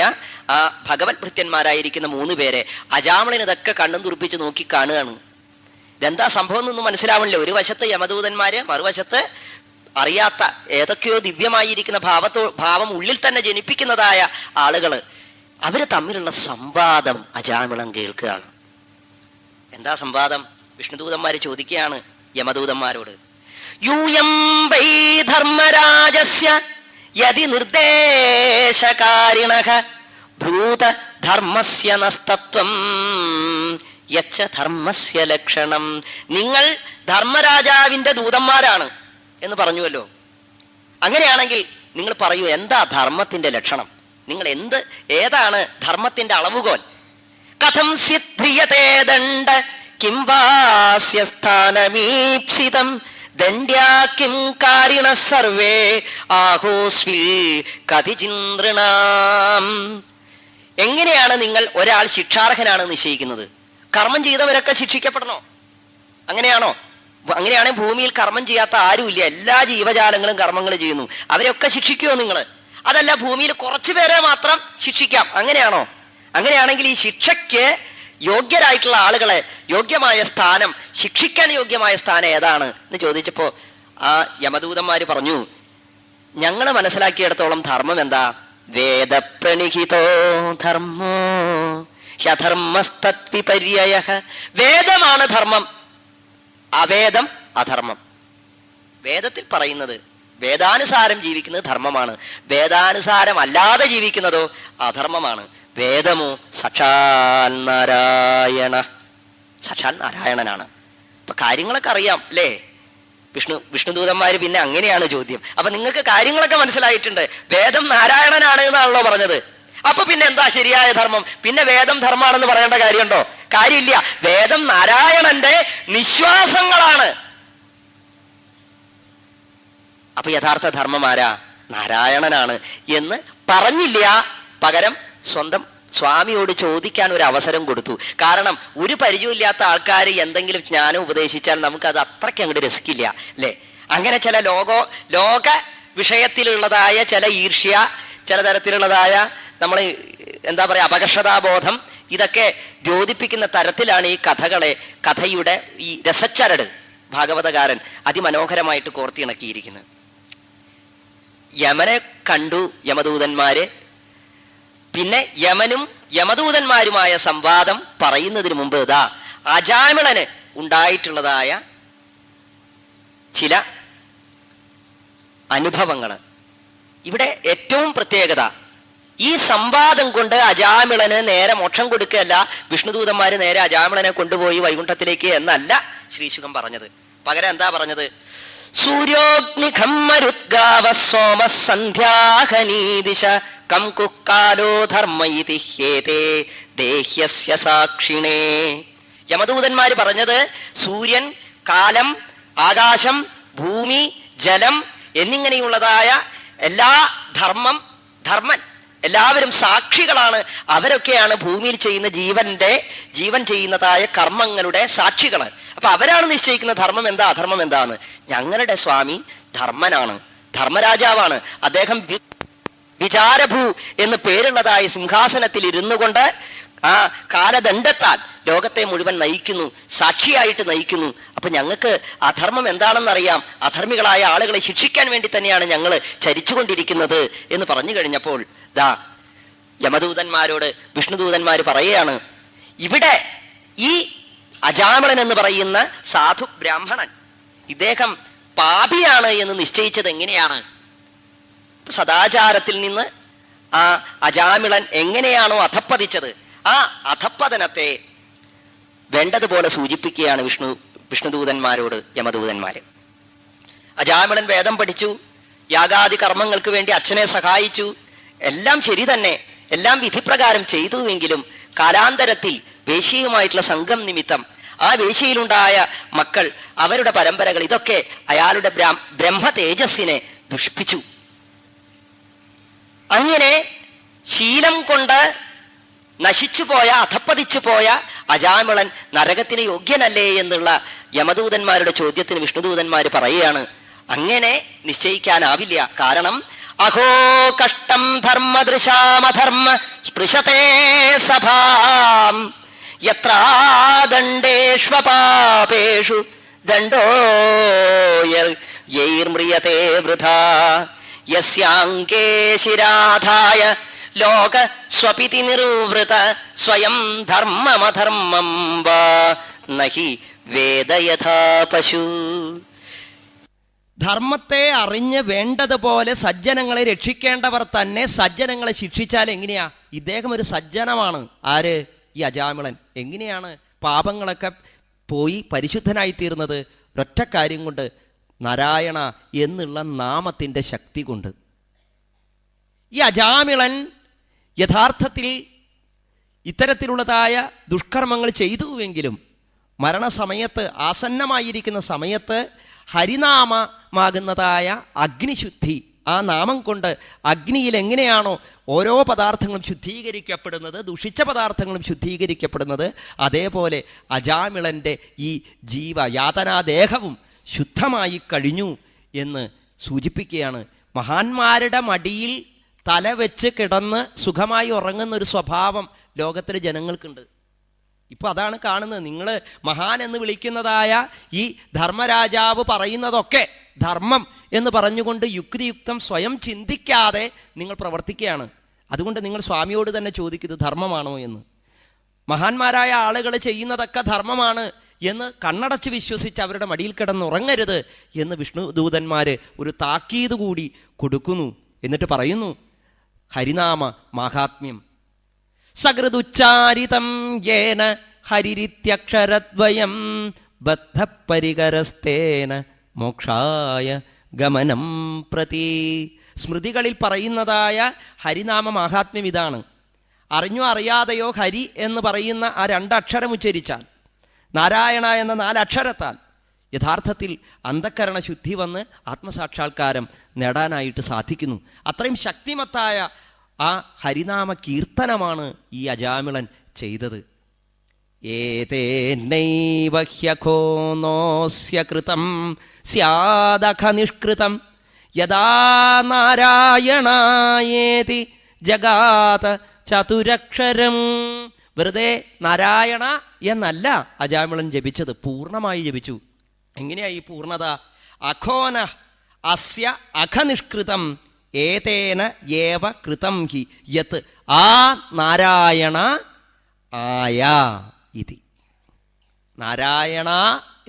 ആ ഭഗവത് ഭൃത്യന്മാരായിരിക്കുന്ന 3 പേരെ. അജാമളൻ ഇതൊക്കെ കണ്ണും തുറപ്പിച്ച് നോക്കി കാണുകയാണ്. ഇതെന്താ സംഭവം എന്നൊന്നും മനസ്സിലാവണില്ല. ഒരു വശത്ത് യമദൂതന്മാര്, മറുവശത്ത് അറിയാത്ത ഏതൊക്കെയോ ദിവ്യമായിരിക്കുന്ന ഭാവം ഉള്ളിൽ തന്നെ ജനിപ്പിക്കുന്നതായ ആളുകള്. അവര് തമ്മിലുള്ള സംവാദം അജാമിളൻ കേൾക്കുകയാണ്. എന്താ സംവാദം? വിഷ്ണുദൂതന്മാര് ചോദിക്കുകയാണ് യമദൂതന്മാരോട്, യൂയം വൈ ധർമ്മരാജസ്യ യതി നിർദ്ദേശകാരിണഃ ഭൂത ധർമ്മസ്യ നസ്തത്വം യച്ച ധർമ്മസ്യ ലക്ഷണം. നിങ്ങൾ ധർമ്മരാജാവിന്റെ ദൂതന്മാരാണ് എന്ന് പറഞ്ഞുവല്ലോ. അങ്ങനെയാണെങ്കിൽ നിങ്ങൾ പറയൂ, എന്താ ധർമ്മത്തിന്റെ ലക്ഷണം? നിങ്ങൾ ഏതാണ് ധർമ്മത്തിന്റെ അളവുകോൽ? കഥം സ്വിധ്രിയതേ ദണ്ഡ കിം വാസ്യ സ്ഥാനമീപ്സിതം ദണ്ഡ്യാ കിം കാരിണ സർവേ ആഹോസ്വിൽ കതിചിന്ദ്രണാം. എങ്ങനെയാണ് നിങ്ങൾ ഒരാൾ ശിക്ഷാർഹനാണ് നിശ്ചയിക്കുന്നത്? കർമ്മം ചെയ്തവരൊക്കെ ശിക്ഷിക്കപ്പെടണോ? അങ്ങനെയാണോ? അങ്ങനെയാണെങ്കിൽ ഭൂമിയിൽ കർമ്മം ചെയ്യാത്ത ആരുമില്ല. എല്ലാ ജീവജാലങ്ങളും കർമ്മങ്ങൾ ചെയ്യുന്നു. അവരെയൊക്കെ ശിക്ഷിക്കുമോ നിങ്ങൾ? അതല്ല, ഭൂമിയിൽ കുറച്ചു പേരെ മാത്രം ശിക്ഷിക്കാം, അങ്ങനെയാണോ? അങ്ങനെയാണെങ്കിൽ ഈ ശിക്ഷയ്ക്ക് യോഗ്യരായിട്ടുള്ള ആളുകളെ, യോഗ്യമായ സ്ഥാനം, ശിക്ഷിക്കാൻ യോഗ്യമായ സ്ഥാനം ഏതാണ് എന്ന് ചോദിച്ചപ്പോ ആ യമദൂതന്മാര് പറഞ്ഞു, ഞങ്ങൾ മനസ്സിലാക്കിയിടത്തോളം ധർമ്മം എന്താ? വേദപ്രണിഹിതോ ധർമ്മോ ഹ്യധർമ്മസ്തദ്വിപര്യയഃ. വേദമാണ് ധർമ്മം, അവേദം അധർമ്മം. വേദത്തിൽ പറയുന്നത് വേദാനുസാരം ജീവിക്കുന്നത് ധർമ്മമാണ്, വേദാനുസാരം അല്ലാതെ ജീവിക്കുന്നതോ അധർമ്മമാണ്. വേദമോ സാക്ഷാൽ നാരായണ, സാക്ഷാൽ നാരായണനാണ്. അപ്പൊ കാര്യങ്ങളൊക്കെ അറിയാം അല്ലേ? വിഷ്ണുദൂതന്മാര് പിന്നെ അങ്ങനെയാണ് ചോദ്യം. അപ്പൊ നിങ്ങൾക്ക് കാര്യങ്ങളൊക്കെ മനസ്സിലായിട്ടുണ്ട്. വേദം നാരായണനാണ് എന്നാണല്ലോ പറഞ്ഞത്. അപ്പൊ പിന്നെ എന്താ ശരിയായ ധർമ്മം? പിന്നെ വേദം ധർമ്മമാണെന്ന് പറയേണ്ട കാര്യമുണ്ടോ? കാര്യമില്ല. വേദം നാരായണന്റെ നിശ്വാസങ്ങളാണ്. അപ്പൊ യഥാർത്ഥ ധർമ്മം ആരാ? നാരായണനാണ് എന്ന് പറഞ്ഞില്ല. പകരം സ്വന്തം സ്വാമിയോട് ചോദിക്കാൻ ഒരു അവസരം കൊടുത്തു. കാരണം ഒരു പരിചയമില്ലാത്ത ആൾക്കാർ എന്തെങ്കിലും ജ്ഞാനം ഉപദേശിച്ചാൽ നമുക്ക് അത് അത്രയ്ക്ക് അങ്ങോട്ട് രസിക്കില്ല അല്ലേ? അങ്ങനെ ചില ലോക വിഷയത്തിലുള്ളതായ ചില ഈർഷ്യ, ചില തരത്തിലുള്ളതായ നമ്മൾ എന്താ പറയുക അപകർഷതാബോധം, ഇതൊക്കെ ദ്യോതിപ്പിക്കുന്ന തരത്തിലാണ് ഈ കഥയുടെ ഈ രസച്ചരട് ഭാഗവതകാരൻ അതിമനോഹരമായിട്ട് കോർത്തിണക്കിയിരിക്കുന്നത്. യമനെ കണ്ടു യമദൂതന്മാര്. പിന്നെ യമനും യമദൂതന്മാരുമായ സംവാദം പറയുന്നതിന് മുമ്പ് ഇതാ അജാമിളന് ഉണ്ടായിട്ടുള്ളതായ ചില അനുഭവങ്ങള്. ഇവിടെ ഏറ്റവും പ്രത്യേകത, ഈ സംവാദം കൊണ്ട് അജാമിളന് നേരെ മോക്ഷം കൊടുക്കുകയല്ല, വിഷ്ണുദൂതന്മാര് നേരെ അജാമിളനെ കൊണ്ടുപോയി വൈകുണ്ഠത്തിലേക്ക് എന്നല്ല ശ്രീശുഖം പറഞ്ഞത്. പകരം എന്താ പറഞ്ഞത്? സൂര്യോഗ്നിഖം മരുദ്ഗാവ സോമ സന്ധ്യാഹനീദിശ കം കുക്കാലോ ധർമ്മ ഇതി ഹേതേ ദേഹ്യസ്യ സാക്ഷിണേ. യമദൂതന്മാര് പറഞ്ഞത് സൂര്യൻ, കാലം, ആകാശം, ഭൂമി, ജലം എന്നിങ്ങനെയുള്ളതായ എല്ലാ ധർമ്മൻ എല്ലാവരും സാക്ഷികളാണ്. അവരൊക്കെയാണ് ഭൂമിയിൽ ചെയ്യുന്ന ജീവൻ ചെയ്യുന്നതായ കർമ്മങ്ങളുടെ സാക്ഷികൾ. അപ്പൊ അവരാണ് നിശ്ചയിക്കുന്ന ധർമ്മം എന്താ അധർമ്മം എന്താന്ന്. ഞങ്ങളുടെ സ്വാമി ധർമ്മനാണ്, ധർമ്മരാജാവാണ്. അദ്ദേഹം വിചാരഭൂ എന്ന് പേരുള്ളതായ സിംഹാസനത്തിൽ ഇരുന്നു കൊണ്ട് ആ കാലദണ്ഡത്താൽ ലോകത്തെ മുഴുവൻ നയിക്കുന്നു, സാക്ഷിയായിട്ട് നയിക്കുന്നു. അപ്പൊ ഞങ്ങൾക്ക് അധർമ്മം എന്താണെന്നറിയാം, അധർമ്മികളായ ആളുകളെ ശിക്ഷിക്കാൻ വേണ്ടി തന്നെയാണ് ഞങ്ങൾ ചരിച്ചുകൊണ്ടിരിക്കുന്നത് എന്ന് പറഞ്ഞു കഴിഞ്ഞപ്പോൾ ദാ യമദൂതന്മാരോട് വിഷ്ണുദൂതന്മാർ പറയുകയാണ്, ഇവിടെ ഈ അജാമിളൻ എന്ന് പറയുന്ന സാധു ബ്രാഹ്മണൻ ഇദ്ദേഹം പാപിയാണ് എന്ന് നിശ്ചയിച്ചത് എങ്ങനെയാണ്? സദാചാരത്തിൽ നിന്ന് ആ അജാമിളൻ എങ്ങനെയാണോ അധപ്പതിച്ചത്, ആ അധപ്പതനത്തെ വേണ്ടതുപോലെ സൂചിപ്പിക്കുകയാണ് വിഷ്ണുദൂതന്മാരോട് യമദൂതന്മാര്. അജാമിളൻ വേദം പഠിച്ചു, യാഗാദി കർമ്മങ്ങൾക്ക് വേണ്ടി അച്ഛനെ സഹായിച്ചു, എല്ലാം ശരി തന്നെ, എല്ലാം വിധിപ്രകാരം ചെയ്തുവെങ്കിലും കാലാന്തരത്തിൽ വേശ്യയുമായിട്ടുള്ള സംഘം നിമിത്തം ആ വേശ്യയിലുണ്ടായ മക്കൾ, അവരുടെ പരമ്പരകൾ, ഇതൊക്കെ അയാളുടെ ബ്രഹ്മ തേജസ്സിനെ ദുഷിപ്പിച്ചു. അങ്ങനെ ശീലം കൊണ്ട് നശിച്ചുപോയ, അധപ്പതിച്ചു പോയ അജാമിളൻ നരകത്തിന് യോഗ്യനല്ലേ എന്നുള്ള യമദൂതന്മാരുടെ ചോദ്യത്തിന് വിഷ്ണുദൂതന്മാർ പറയുകയാണ്, അങ്ങനെ നിശ്ചയിക്കാനാവില്ല. കാരണം അഹോ കഷ്ടം ധർമ്മദൃശാമധർമ്മ സ്പൃശത്തെ സഭാം യത്രാദണ്ഡേഷ്വപാപേഷു ദണ്ഡോയൈർമ്രിയതേ വൃഥാ യസ്യാംകേ ശിരാധായ ലോക സ്വപിതി നിർവൃത സ്വയം ധർമ്മമധർമ്മം വാ നഹി വേദയഥാ പശു. ധർമ്മത്തെ അറിഞ്ഞ് വേണ്ടതുപോലെ സജ്ജനങ്ങളെ രക്ഷിക്കേണ്ടവർ തന്നെ സജ്ജനങ്ങളെ ശിക്ഷിച്ചാൽ എങ്ങനെയാ? ഇദ്ദേഹം ഒരു സജ്ജനമാണ്. ആര്? ഈ അജാമിളൻ. എങ്ങനെയാണ് പാപങ്ങളൊക്കെ പോയി പരിശുദ്ധനായി തീർന്നത്? ഒരൊറ്റ കാര്യം കൊണ്ട്, നാരായണ എന്നുള്ള നാമത്തിൻ്റെ ശക്തി കൊണ്ട്. ഈ അജാമിളൻ യഥാർത്ഥത്തിൽ ഇത്തരത്തിലുള്ളതായ ദുഷ്കർമ്മങ്ങൾ ചെയ്തുവെങ്കിലും മരണസമയത്ത്, ആസന്നമായിരിക്കുന്ന സമയത്ത് ഹരിനാമമാകുന്നതായ അഗ്നിശുദ്ധി, ആ നാമം കൊണ്ട് അഗ്നിയിൽ എങ്ങനെയാണോ ഓരോ പദാർത്ഥങ്ങളും ശുദ്ധീകരിക്കപ്പെടുന്നത്, ദുഷിച്ച പദാർത്ഥങ്ങളും ശുദ്ധീകരിക്കപ്പെടുന്നത്, അതേപോലെ അജാമിളൻ്റെ ഈ യാതനാദേഹവും ശുദ്ധമായി കഴിഞ്ഞു എന്ന് സൂചിപ്പിക്കുകയാണ്. മഹാന്മാരുടെ മടിയിൽ തല വെച്ച് കിടന്ന് സുഖമായി ഉറങ്ങുന്ന ഒരു സ്വഭാവം ലോകത്തിലെ ജനങ്ങൾക്കുണ്ട്. ഇപ്പൊ അതാണ് കാണുന്നത്. നിങ്ങൾ മഹാൻ എന്ന് വിളിക്കുന്നതായ ഈ ധർമ്മരാജാവ് പറയുന്നതൊക്കെ ധർമ്മം എന്ന് പറഞ്ഞുകൊണ്ട് യുക്തിയുക്തം സ്വയം ചിന്തിക്കാതെ നിങ്ങൾ പ്രവർത്തിക്കുകയാണ്. അതുകൊണ്ട് നിങ്ങൾ സ്വാമിയോട് തന്നെ ചോദിക്കുന്നത് ധർമ്മമാണോ എന്ന്. മഹാന്മാരായ ആളുകൾ ചെയ്യുന്നതൊക്കെ ധർമ്മമാണ് എന്ന് കണ്ണടച്ച് വിശ്വസിച്ച് അവരുടെ മടിയിൽ കിടന്നുറങ്ങരുത് എന്ന് വിഷ്ണുദൂതന്മാർ ഒരു താക്കീത് കൂടി കൊടുക്കുന്നു. എന്നിട്ട് പറയുന്നു ഹരിനാമ മാഹാത്മ്യം. സകൃതുച്ചാരിതം യേന ഹരിരിത്യക്ഷരദ്വയം ബദ്ധപരികരസ്തേന മോക്ഷായ ഗമനം പ്രതി. സ്മൃതികളിൽ പറയുന്നതായ ഹരിനാമ മാഹാത്മ്യം ഇതാണ്. അറിഞ്ഞോ അറിയാതെയോ ഹരി എന്ന് പറയുന്ന ആ രണ്ടക്ഷരം ഉച്ചരിച്ചാൽ, നാരായണ എന്ന 4 അക്ഷരത്താൽ യഥാർത്ഥത്തിൽ അന്ധക്കരണ ശുദ്ധി വന്ന് ആത്മസാക്ഷാത്കാരം നേടാനായിട്ട് സാധിക്കുന്നു. അത്രയും ശക്തിമത്തായ ആ ഹരിനാമ കീർത്തനമാണ് ഈ അജാമിളൻ ചെയ്തത്. ഏതേനൈവ ഹ്യഖോ നോസ്യ കൃതം സ്യാദഖ നിഷ്കൃതം യദാ നാരായണായേതി ജഗാത ചതുരക്ഷരം. വെറുതെ നാരായണ എന്നല്ല അജാമിളൻ ജപിച്ചത്, പൂർണ്ണമായി ജപിച്ചു. എങ്ങനെയാ ഈ പൂർണ്ണത? അഖോന അസ്യ അഖനിഷ്കൃതം ഏതേന ഏവ കൃതം ഹി യത് ആ നാരായണ ആയ ഇതി. നാരായണ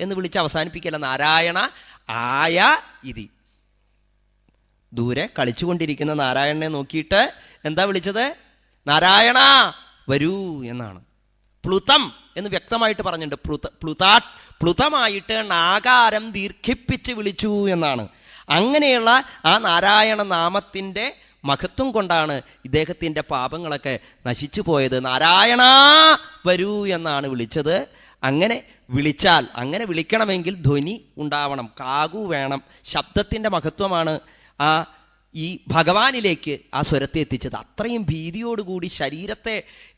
എന്ന് വിളിച്ച് അവസാനിപ്പിക്കല്ല, നാരായണ ആയ ഇതി. ദൂരെ കളിച്ചുകൊണ്ടിരിക്കുന്ന നാരായണനെ നോക്കിയിട്ട് എന്താ വിളിച്ചത്? നാരായണ വരൂ എന്നാണ്. പ്ലുതം എന്ന് വ്യക്തമായിട്ട് പറഞ്ഞിട്ടുണ്ട്. പ്ലുതമായിട്ട് നാകാരം ദീർഘിപ്പിച്ച് വിളിച്ചു എന്നാണ്. അങ്ങനെയുള്ള ആ നാരായണ നാമത്തിൻ്റെ മഹത്വം കൊണ്ടാണ് ഇദ്ദേഹത്തിൻ്റെ പാപങ്ങളൊക്കെ നശിച്ചു പോയത്. നാരായണ വരൂ എന്നാണ് വിളിച്ചത്. അങ്ങനെ വിളിച്ചാൽ, അങ്ങനെ വിളിക്കണമെങ്കിൽ ധ്വനി ഉണ്ടാവണം, കാകു വേണം. ശബ്ദത്തിൻ്റെ മഹത്വമാണ് ഈ ഭഗവാനിലേക്ക് ആ സ്വരത്തെ എത്തിച്ചത്. അത്രയും ഭീതിയോടുകൂടി ശരീരത്തെ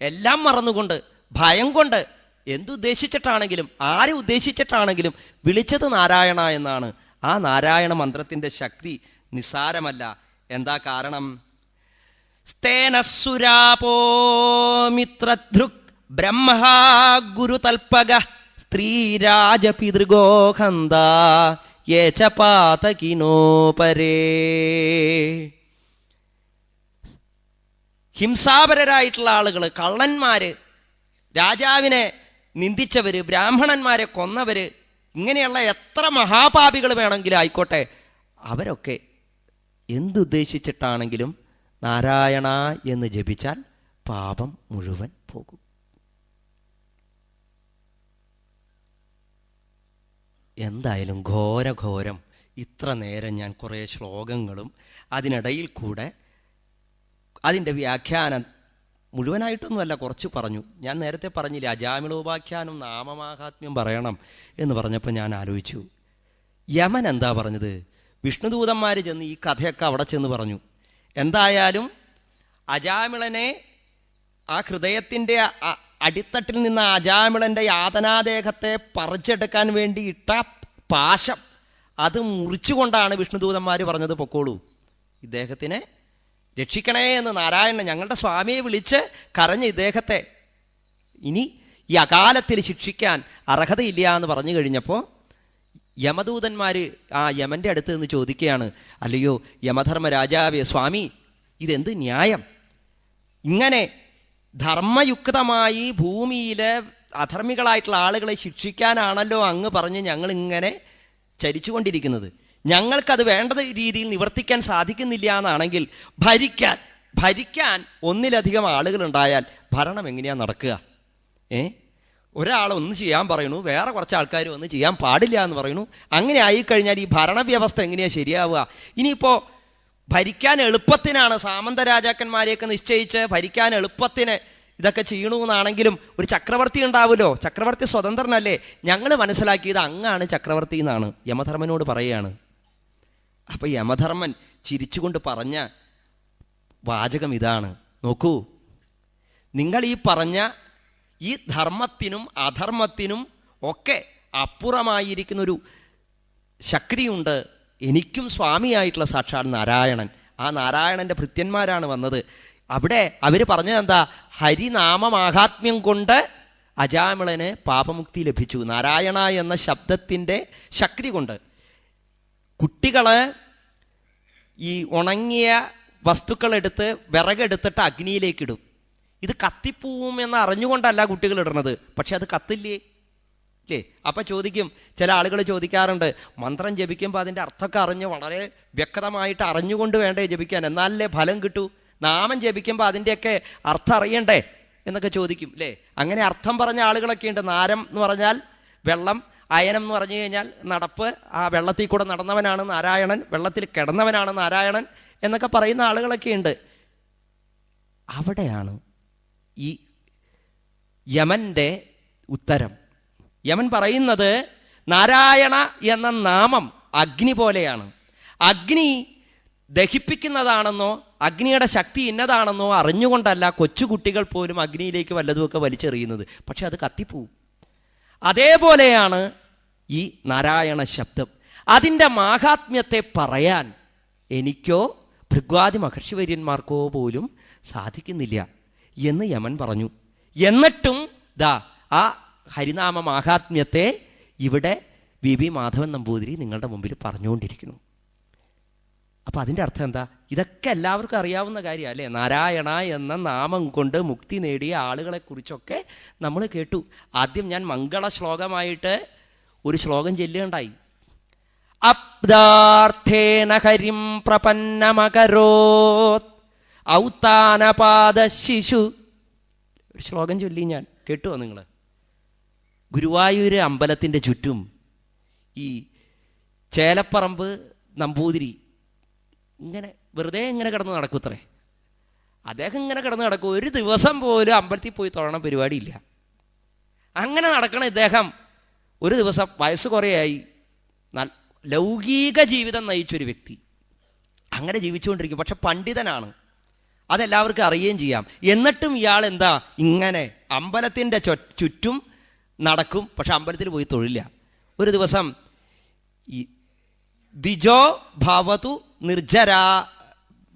എല്ലാം മറന്നുകൊണ്ട്, ഭയം കൊണ്ട്, എന്തുദ്ദേശിച്ചിട്ടാണെങ്കിലും ആരെ ഉദ്ദേശിച്ചിട്ടാണെങ്കിലും വിളിച്ചത് നാരായണ എന്നാണ്. ആ നാരായണ മന്ത്രത്തിൻ്റെ ശക്തി നിസ്സാരമല്ല. എന്താ കാരണം? സ്തേനസുരാപോ മിത്രധൃക് ബ്രഹ്മാ ഗുരുതൽപഗ സ്ത്രീരാജപിതൃഗോ ഹന്ത യേച പാതകിനോ പരേ. ഹിംസാപരരായിട്ടുള്ള ആളുകൾ, കള്ളന്മാര്, രാജാവിനെ നിന്ദിച്ചവര്, ബ്രാഹ്മണന്മാരെ കൊന്നവര്, ഇങ്ങനെയുള്ള എത്ര മഹാപാപികൾ വേണമെങ്കിലും ആയിക്കോട്ടെ, അവരൊക്കെ എന്തുദ്ദേശിച്ചിട്ടാണെങ്കിലും നാരായണ എന്ന് ജപിച്ചാൽ പാപം മുഴുവൻ പോകും. എന്തായാലും ഘോരഘോരം. ഇത്ര നേരം ഞാൻ കുറേ ശ്ലോകങ്ങളും അതിനിടയിൽ കൂടെ അതിൻ്റെ വ്യാഖ്യാനം മുഴുവനായിട്ടൊന്നുമല്ല, കുറച്ച് പറഞ്ഞു. ഞാൻ നേരത്തെ പറഞ്ഞില്ലേ, അജാമിളോപാഖ്യാനം നാമമാഹാത്മ്യം പറയണം എന്ന് പറഞ്ഞപ്പോൾ ഞാൻ ആലോചിച്ചു, യമൻ എന്താ പറഞ്ഞത്? വിഷ്ണുദൂതന്മാർ ചെന്ന് ഈ കഥയൊക്കെ അവിടെ ചെന്ന് പറഞ്ഞു. എന്തായാലും അജാമിളനെ ആ ഹൃദയത്തിൻ്റെ അടിത്തട്ടിൽ നിന്ന് അജാമിളൻ്റെ യാതനാദേഹത്തെ പറിച്ചെടുക്കാൻ വേണ്ടി ഇട്ട പാശം അത് മുറിച്ചുകൊണ്ടാണ് വിഷ്ണുദൂതന്മാർ പറഞ്ഞത്, പൊക്കോളൂ, ഇദ്ദേഹത്തിനെ രക്ഷിക്കണേ എന്ന് നാരായണൻ ഞങ്ങളുടെ സ്വാമിയെ വിളിച്ച് കരഞ്ഞ് ഇദ്ദേഹത്തെ ഇനി ഈ അകാലത്തിൽ ശിക്ഷിക്കാൻ അർഹതയില്ല എന്ന് പറഞ്ഞു കഴിഞ്ഞപ്പോൾ യമദൂതന്മാർ ആ യമൻ്റെ അടുത്ത് നിന്ന് ചോദിക്കുകയാണ്, അല്ലയോ യമധർമ്മ രാജാവേ, സ്വാമി, ഇതെന്ത് ന്യായം? ഇങ്ങനെ ധർമ്മയുക്തമായി ഭൂമിയിലെ അധർമ്മികളായിട്ടുള്ള ആളുകളെ ശിക്ഷിക്കാനാണല്ലോ അങ്ങ് പറഞ്ഞ് ഞങ്ങൾ ഇങ്ങനെ ചരിച്ചുകൊണ്ടിരിക്കുന്നത്. ഞങ്ങൾക്കത് വേണ്ട രീതിയിൽ നിവർത്തിക്കാൻ സാധിക്കുന്നില്ല എന്നാണെങ്കിൽ ഭരിക്കാൻ ഒന്നിലധികം ആളുകളുണ്ടായാൽ ഭരണം എങ്ങനെയാണ് നടക്കുക? ഒരാൾ ഒന്ന് ചെയ്യാൻ പറയുന്നു, വേറെ കുറച്ച് ആൾക്കാർ ഒന്ന് ചെയ്യാൻ പാടില്ല എന്ന് പറയുന്നു. അങ്ങനെ ആയിക്കഴിഞ്ഞാൽ ഈ ഭരണവ്യവസ്ഥ എങ്ങനെയാണ് ശരിയാവുക? ഇനിയിപ്പോൾ ഭരിക്കാൻ എളുപ്പത്തിനാണ് സാമന്ത രാജാക്കന്മാരെയൊക്കെ നിശ്ചയിച്ച് ഭരിക്കാൻ എളുപ്പത്തിന് ഇതൊക്കെ ചെയ്യണമെന്നാണെങ്കിലും ഒരു ചക്രവർത്തി ഉണ്ടാവുമല്ലോ, ചക്രവർത്തി സ്വതന്ത്രനല്ലേ? ഞങ്ങൾ മനസ്സിലാക്കിയത് അങ്ങാണ് ചക്രവർത്തി എന്നാണ് യമധർമ്മനോട് പറയുകയാണ്. അപ്പം യമധർമ്മൻ ചിരിച്ചുകൊണ്ട് പറഞ്ഞ വാചകം ഇതാണ്, നോക്കൂ, നിങ്ങൾ ഈ പറഞ്ഞ ഈ ധർമ്മത്തിനും അധർമ്മത്തിനും ഒക്കെ അപ്പുറമായിരിക്കുന്നൊരു ശക്തിയുണ്ട്. എനിക്കും സ്വാമിയായിട്ടുള്ള സാക്ഷാൽ നാരായണൻ, ആ നാരായണൻ്റെ ഭൃത്യന്മാരാണ് വന്നത്. അവിടെ അവർ പറഞ്ഞതെന്താ? ഹരിനാമമാഹാത്മ്യം കൊണ്ട് അജാമിളന് പാപമുക്തി ലഭിച്ചു, നാരായണ എന്ന ശബ്ദത്തിൻ്റെ ശക്തി കൊണ്ട്. കുട്ടികൾ ഈ ഉണങ്ങിയ വസ്തുക്കളെടുത്ത് വിറകെടുത്തിട്ട് അഗ്നിയിലേക്കിടും. ഇത് കത്തിപ്പോവും എന്ന് അറിഞ്ഞുകൊണ്ടല്ല കുട്ടികൾ ഇടുന്നത്, പക്ഷെ അത് കത്തില്ലേ ഇല്ലേ? അപ്പം ചോദിക്കും, ചില ആളുകൾ ചോദിക്കാറുണ്ട്, മന്ത്രം ജപിക്കുമ്പോൾ അതിൻ്റെ അർത്ഥമൊക്കെ അറിഞ്ഞ് വളരെ വ്യക്തമായിട്ട് അറിഞ്ഞുകൊണ്ട് വേണ്ടേ ജപിക്കാൻ, എന്നാലല്ലേ ഫലം കിട്ടൂ? നാമം ജപിക്കുമ്പോൾ അതിൻ്റെയൊക്കെ അർത്ഥം അറിയണ്ടേ എന്നൊക്കെ ചോദിക്കും അല്ലേ? അങ്ങനെ അർത്ഥം പറഞ്ഞ ആളുകളൊക്കെ ഉണ്ട്. നാരം എന്ന് പറഞ്ഞാൽ വെള്ളം, അയനം എന്ന് പറഞ്ഞു കഴിഞ്ഞാൽ നടപ്പ്, ആ വെള്ളത്തിൽ കൂടെ നടന്നവനാണ് നാരായണൻ, വെള്ളത്തിൽ കിടന്നവനാണ് നാരായണൻ എന്നൊക്കെ പറയുന്ന ആളുകളൊക്കെ ഉണ്ട്. അവിടെയാണ് ഈ യമൻ്റെ ഉത്തരം. യമൻ പറയുന്നത്, നാരായണ എന്ന നാമം അഗ്നി പോലെയാണ്. അഗ്നി ദഹിപ്പിക്കുന്നതാണെന്നോ അഗ്നിയുടെ ശക്തി ഇന്നതാണെന്നോ അറിഞ്ഞുകൊണ്ടല്ല കൊച്ചുകുട്ടികൾ പോലും അഗ്നിയിലേക്ക് വല്ലതുമൊക്കെ വലിച്ചെറിയുന്നത്, പക്ഷെ അത് കത്തിപ്പോവും. അതേപോലെയാണ് ഈ നാരായണ ശബ്ദം. അതിൻ്റെ മാഹാത്മ്യത്തെ പറയാൻ എനിക്കോ ഭൃഗ്വാദി മഹർഷിവര്യന്മാർക്കോ പോലും സാധിക്കുന്നില്ല എന്ന് യമൻ പറഞ്ഞു. എന്നിട്ടും ദാ ആ ഹരിനാമ മാഹാത്മ്യത്തെ ഇവിടെ വി മാധവൻ നമ്പൂതിരി നിങ്ങളുടെ മുമ്പിൽ പറഞ്ഞുകൊണ്ടിരിക്കുന്നു. അപ്പം അതിൻ്റെ അർത്ഥം എന്താ? ഇതൊക്കെ എല്ലാവർക്കും അറിയാവുന്ന കാര്യമാണ് അല്ലേ? നാരായണ എന്ന നാമം കൊണ്ട് മുക്തി നേടിയ ആളുകളെക്കുറിച്ചൊക്കെ നമ്മൾ കേട്ടു. ആദ്യം ഞാൻ മംഗള ശ്ലോകമായിട്ട് ഒരു ശ്ലോകം ചൊല്ലുകയുണ്ടായി. അബ്ദാർത്ഥേന ഹരിം പ്രപന്നമകരോത് ഔത്താനപാദ ശിശു. ഒരു ശ്ലോകം ചൊല്ലി ഞാൻ, കേട്ടുവോ നിങ്ങൾ? ഗുരുവായൂർ അമ്പലത്തിൻ്റെ ചുറ്റും ഈ ചേലപ്പറമ്പ് നമ്പൂതിരി ഇങ്ങനെ വെറുതെ ഇങ്ങനെ കിടന്ന് നടക്കൂത്രേ. അദ്ദേഹം ഇങ്ങനെ കിടന്ന് നടക്കും. ഒരു ദിവസം പോലും അമ്പലത്തിൽ പോയി തൊഴണം പരിപാടിയില്ല. അങ്ങനെ നടക്കണ ഇദ്ദേഹം ഒരു ദിവസം വയസ്സ് കുറേയായി, ലൗകിക ജീവിതം നയിച്ചൊരു വ്യക്തി, അങ്ങനെ ജീവിച്ചുകൊണ്ടിരിക്കും. പക്ഷെ പണ്ഡിതനാണ്, അതെല്ലാവർക്കും അറിയുകയും ചെയ്യാം. എന്നിട്ടും ഇയാൾ എന്താ ഇങ്ങനെ അമ്പലത്തിൻ്റെ ചുറ്റും നടക്കും, പക്ഷെ അമ്പലത്തിൽ പോയി തൊഴില്ല. ഒരു ദിവസം ഈ ദിജോ ഭവതു നിർജ്ജര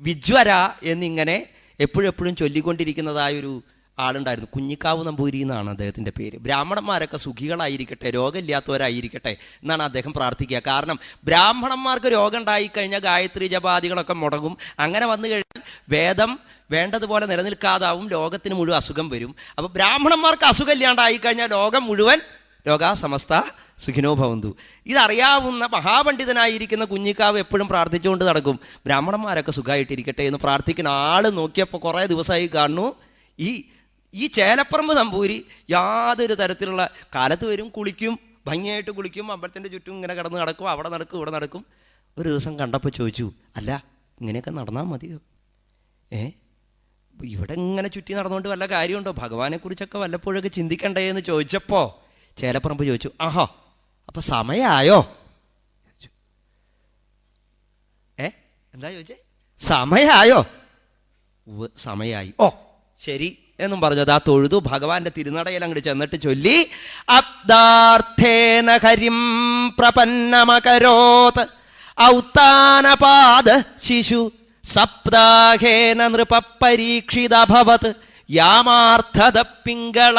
വിജ്വര എന്നിങ്ങനെ എപ്പോഴെപ്പോഴും ചൊല്ലിക്കൊണ്ടിരിക്കുന്നതായൊരു ആളുണ്ടായിരുന്നു. കുഞ്ഞിക്കാവ് നമ്പൂരി എന്നാണ് അദ്ദേഹത്തിൻ്റെ പേര്. ബ്രാഹ്മണന്മാരൊക്കെ സുഖികളായിരിക്കട്ടെ, രോഗമില്ലാത്തവരായിരിക്കട്ടെ എന്നാണ് അദ്ദേഹം പ്രാർത്ഥിക്കുക. കാരണം ബ്രാഹ്മണന്മാർക്ക് രോഗം ഉണ്ടായിക്കഴിഞ്ഞാൽ ഗായത്രി ജപാദികളൊക്കെ മുടങ്ങും. അങ്ങനെ വന്നു കഴിഞ്ഞാൽ വേദം വേണ്ടതുപോലെ നിലനിൽക്കാതാവും, ലോകത്തിന് മുഴുവൻ അസുഖം വരും. അപ്പോൾ ബ്രാഹ്മണന്മാർക്ക് അസുഖം ഇല്ലാണ്ടായിക്കഴിഞ്ഞാൽ ലോകം മുഴുവൻ ലോകാ സമസ്ത സുഖിനോ ഭവന്തു. ഇതറിയാവുന്ന മഹാപണ്ഡിതനായിരിക്കുന്ന കുഞ്ഞിക്കാവ് എപ്പോഴും പ്രാർത്ഥിച്ചുകൊണ്ട് നടക്കും, ബ്രാഹ്മണന്മാരൊക്കെ സുഖമായിട്ടിരിക്കട്ടെ എന്ന് പ്രാർത്ഥിക്കുന്ന ആൾ നോക്കിയപ്പോൾ കുറേ ദിവസമായി കാണുന്നു ഈ ചേലപ്പറമ്പ് നമ്പൂരി യാതൊരു തരത്തിലുള്ള കാലത്ത് വരും, കുളിക്കും, ഭംഗിയായിട്ട് കുളിക്കും, അമ്പലത്തിൻ്റെ ചുറ്റും ഇങ്ങനെ കിടന്ന് നടക്കും, അവിടെ നടക്കും ഇവിടെ നടക്കും. ഒരു ദിവസം കണ്ടപ്പോൾ ചോദിച്ചു, അല്ല ഇങ്ങനെയൊക്കെ നടന്നാൽ മതിയോ? ഇവിടെ ഇങ്ങനെ ചുറ്റി നടന്നുകൊണ്ട് വല്ല കാര്യമുണ്ടോ? ഭഗവാനെക്കുറിച്ചൊക്കെ വല്ലപ്പോഴൊക്കെ ചിന്തിക്കണ്ടേ എന്ന് ചോദിച്ചപ്പോൾ ചേലപ്പറമ്പ് ചോദിച്ചു, ആഹാ അപ്പം സമയമായോ? എന്താ ചോദിച്ചേ? സമയമായോ? സമയമായി. ഓ ശരി എന്നും പറഞ്ഞത് ആ തൊഴുതു ഭഗവാന്റെ തിരുനടയിൽ അങ്ങോട്ട് ചെന്നിട്ട് ചൊല്ലി, അബ്ദാർത്ഥേന ഹരിം പ്രപന്നമകരോത് ഔത്താനപാദ ശിശു സപ്താഹേന നൃപ പരീക്ഷിതഭവത് യാമാർത്ഥത പിങ്കള.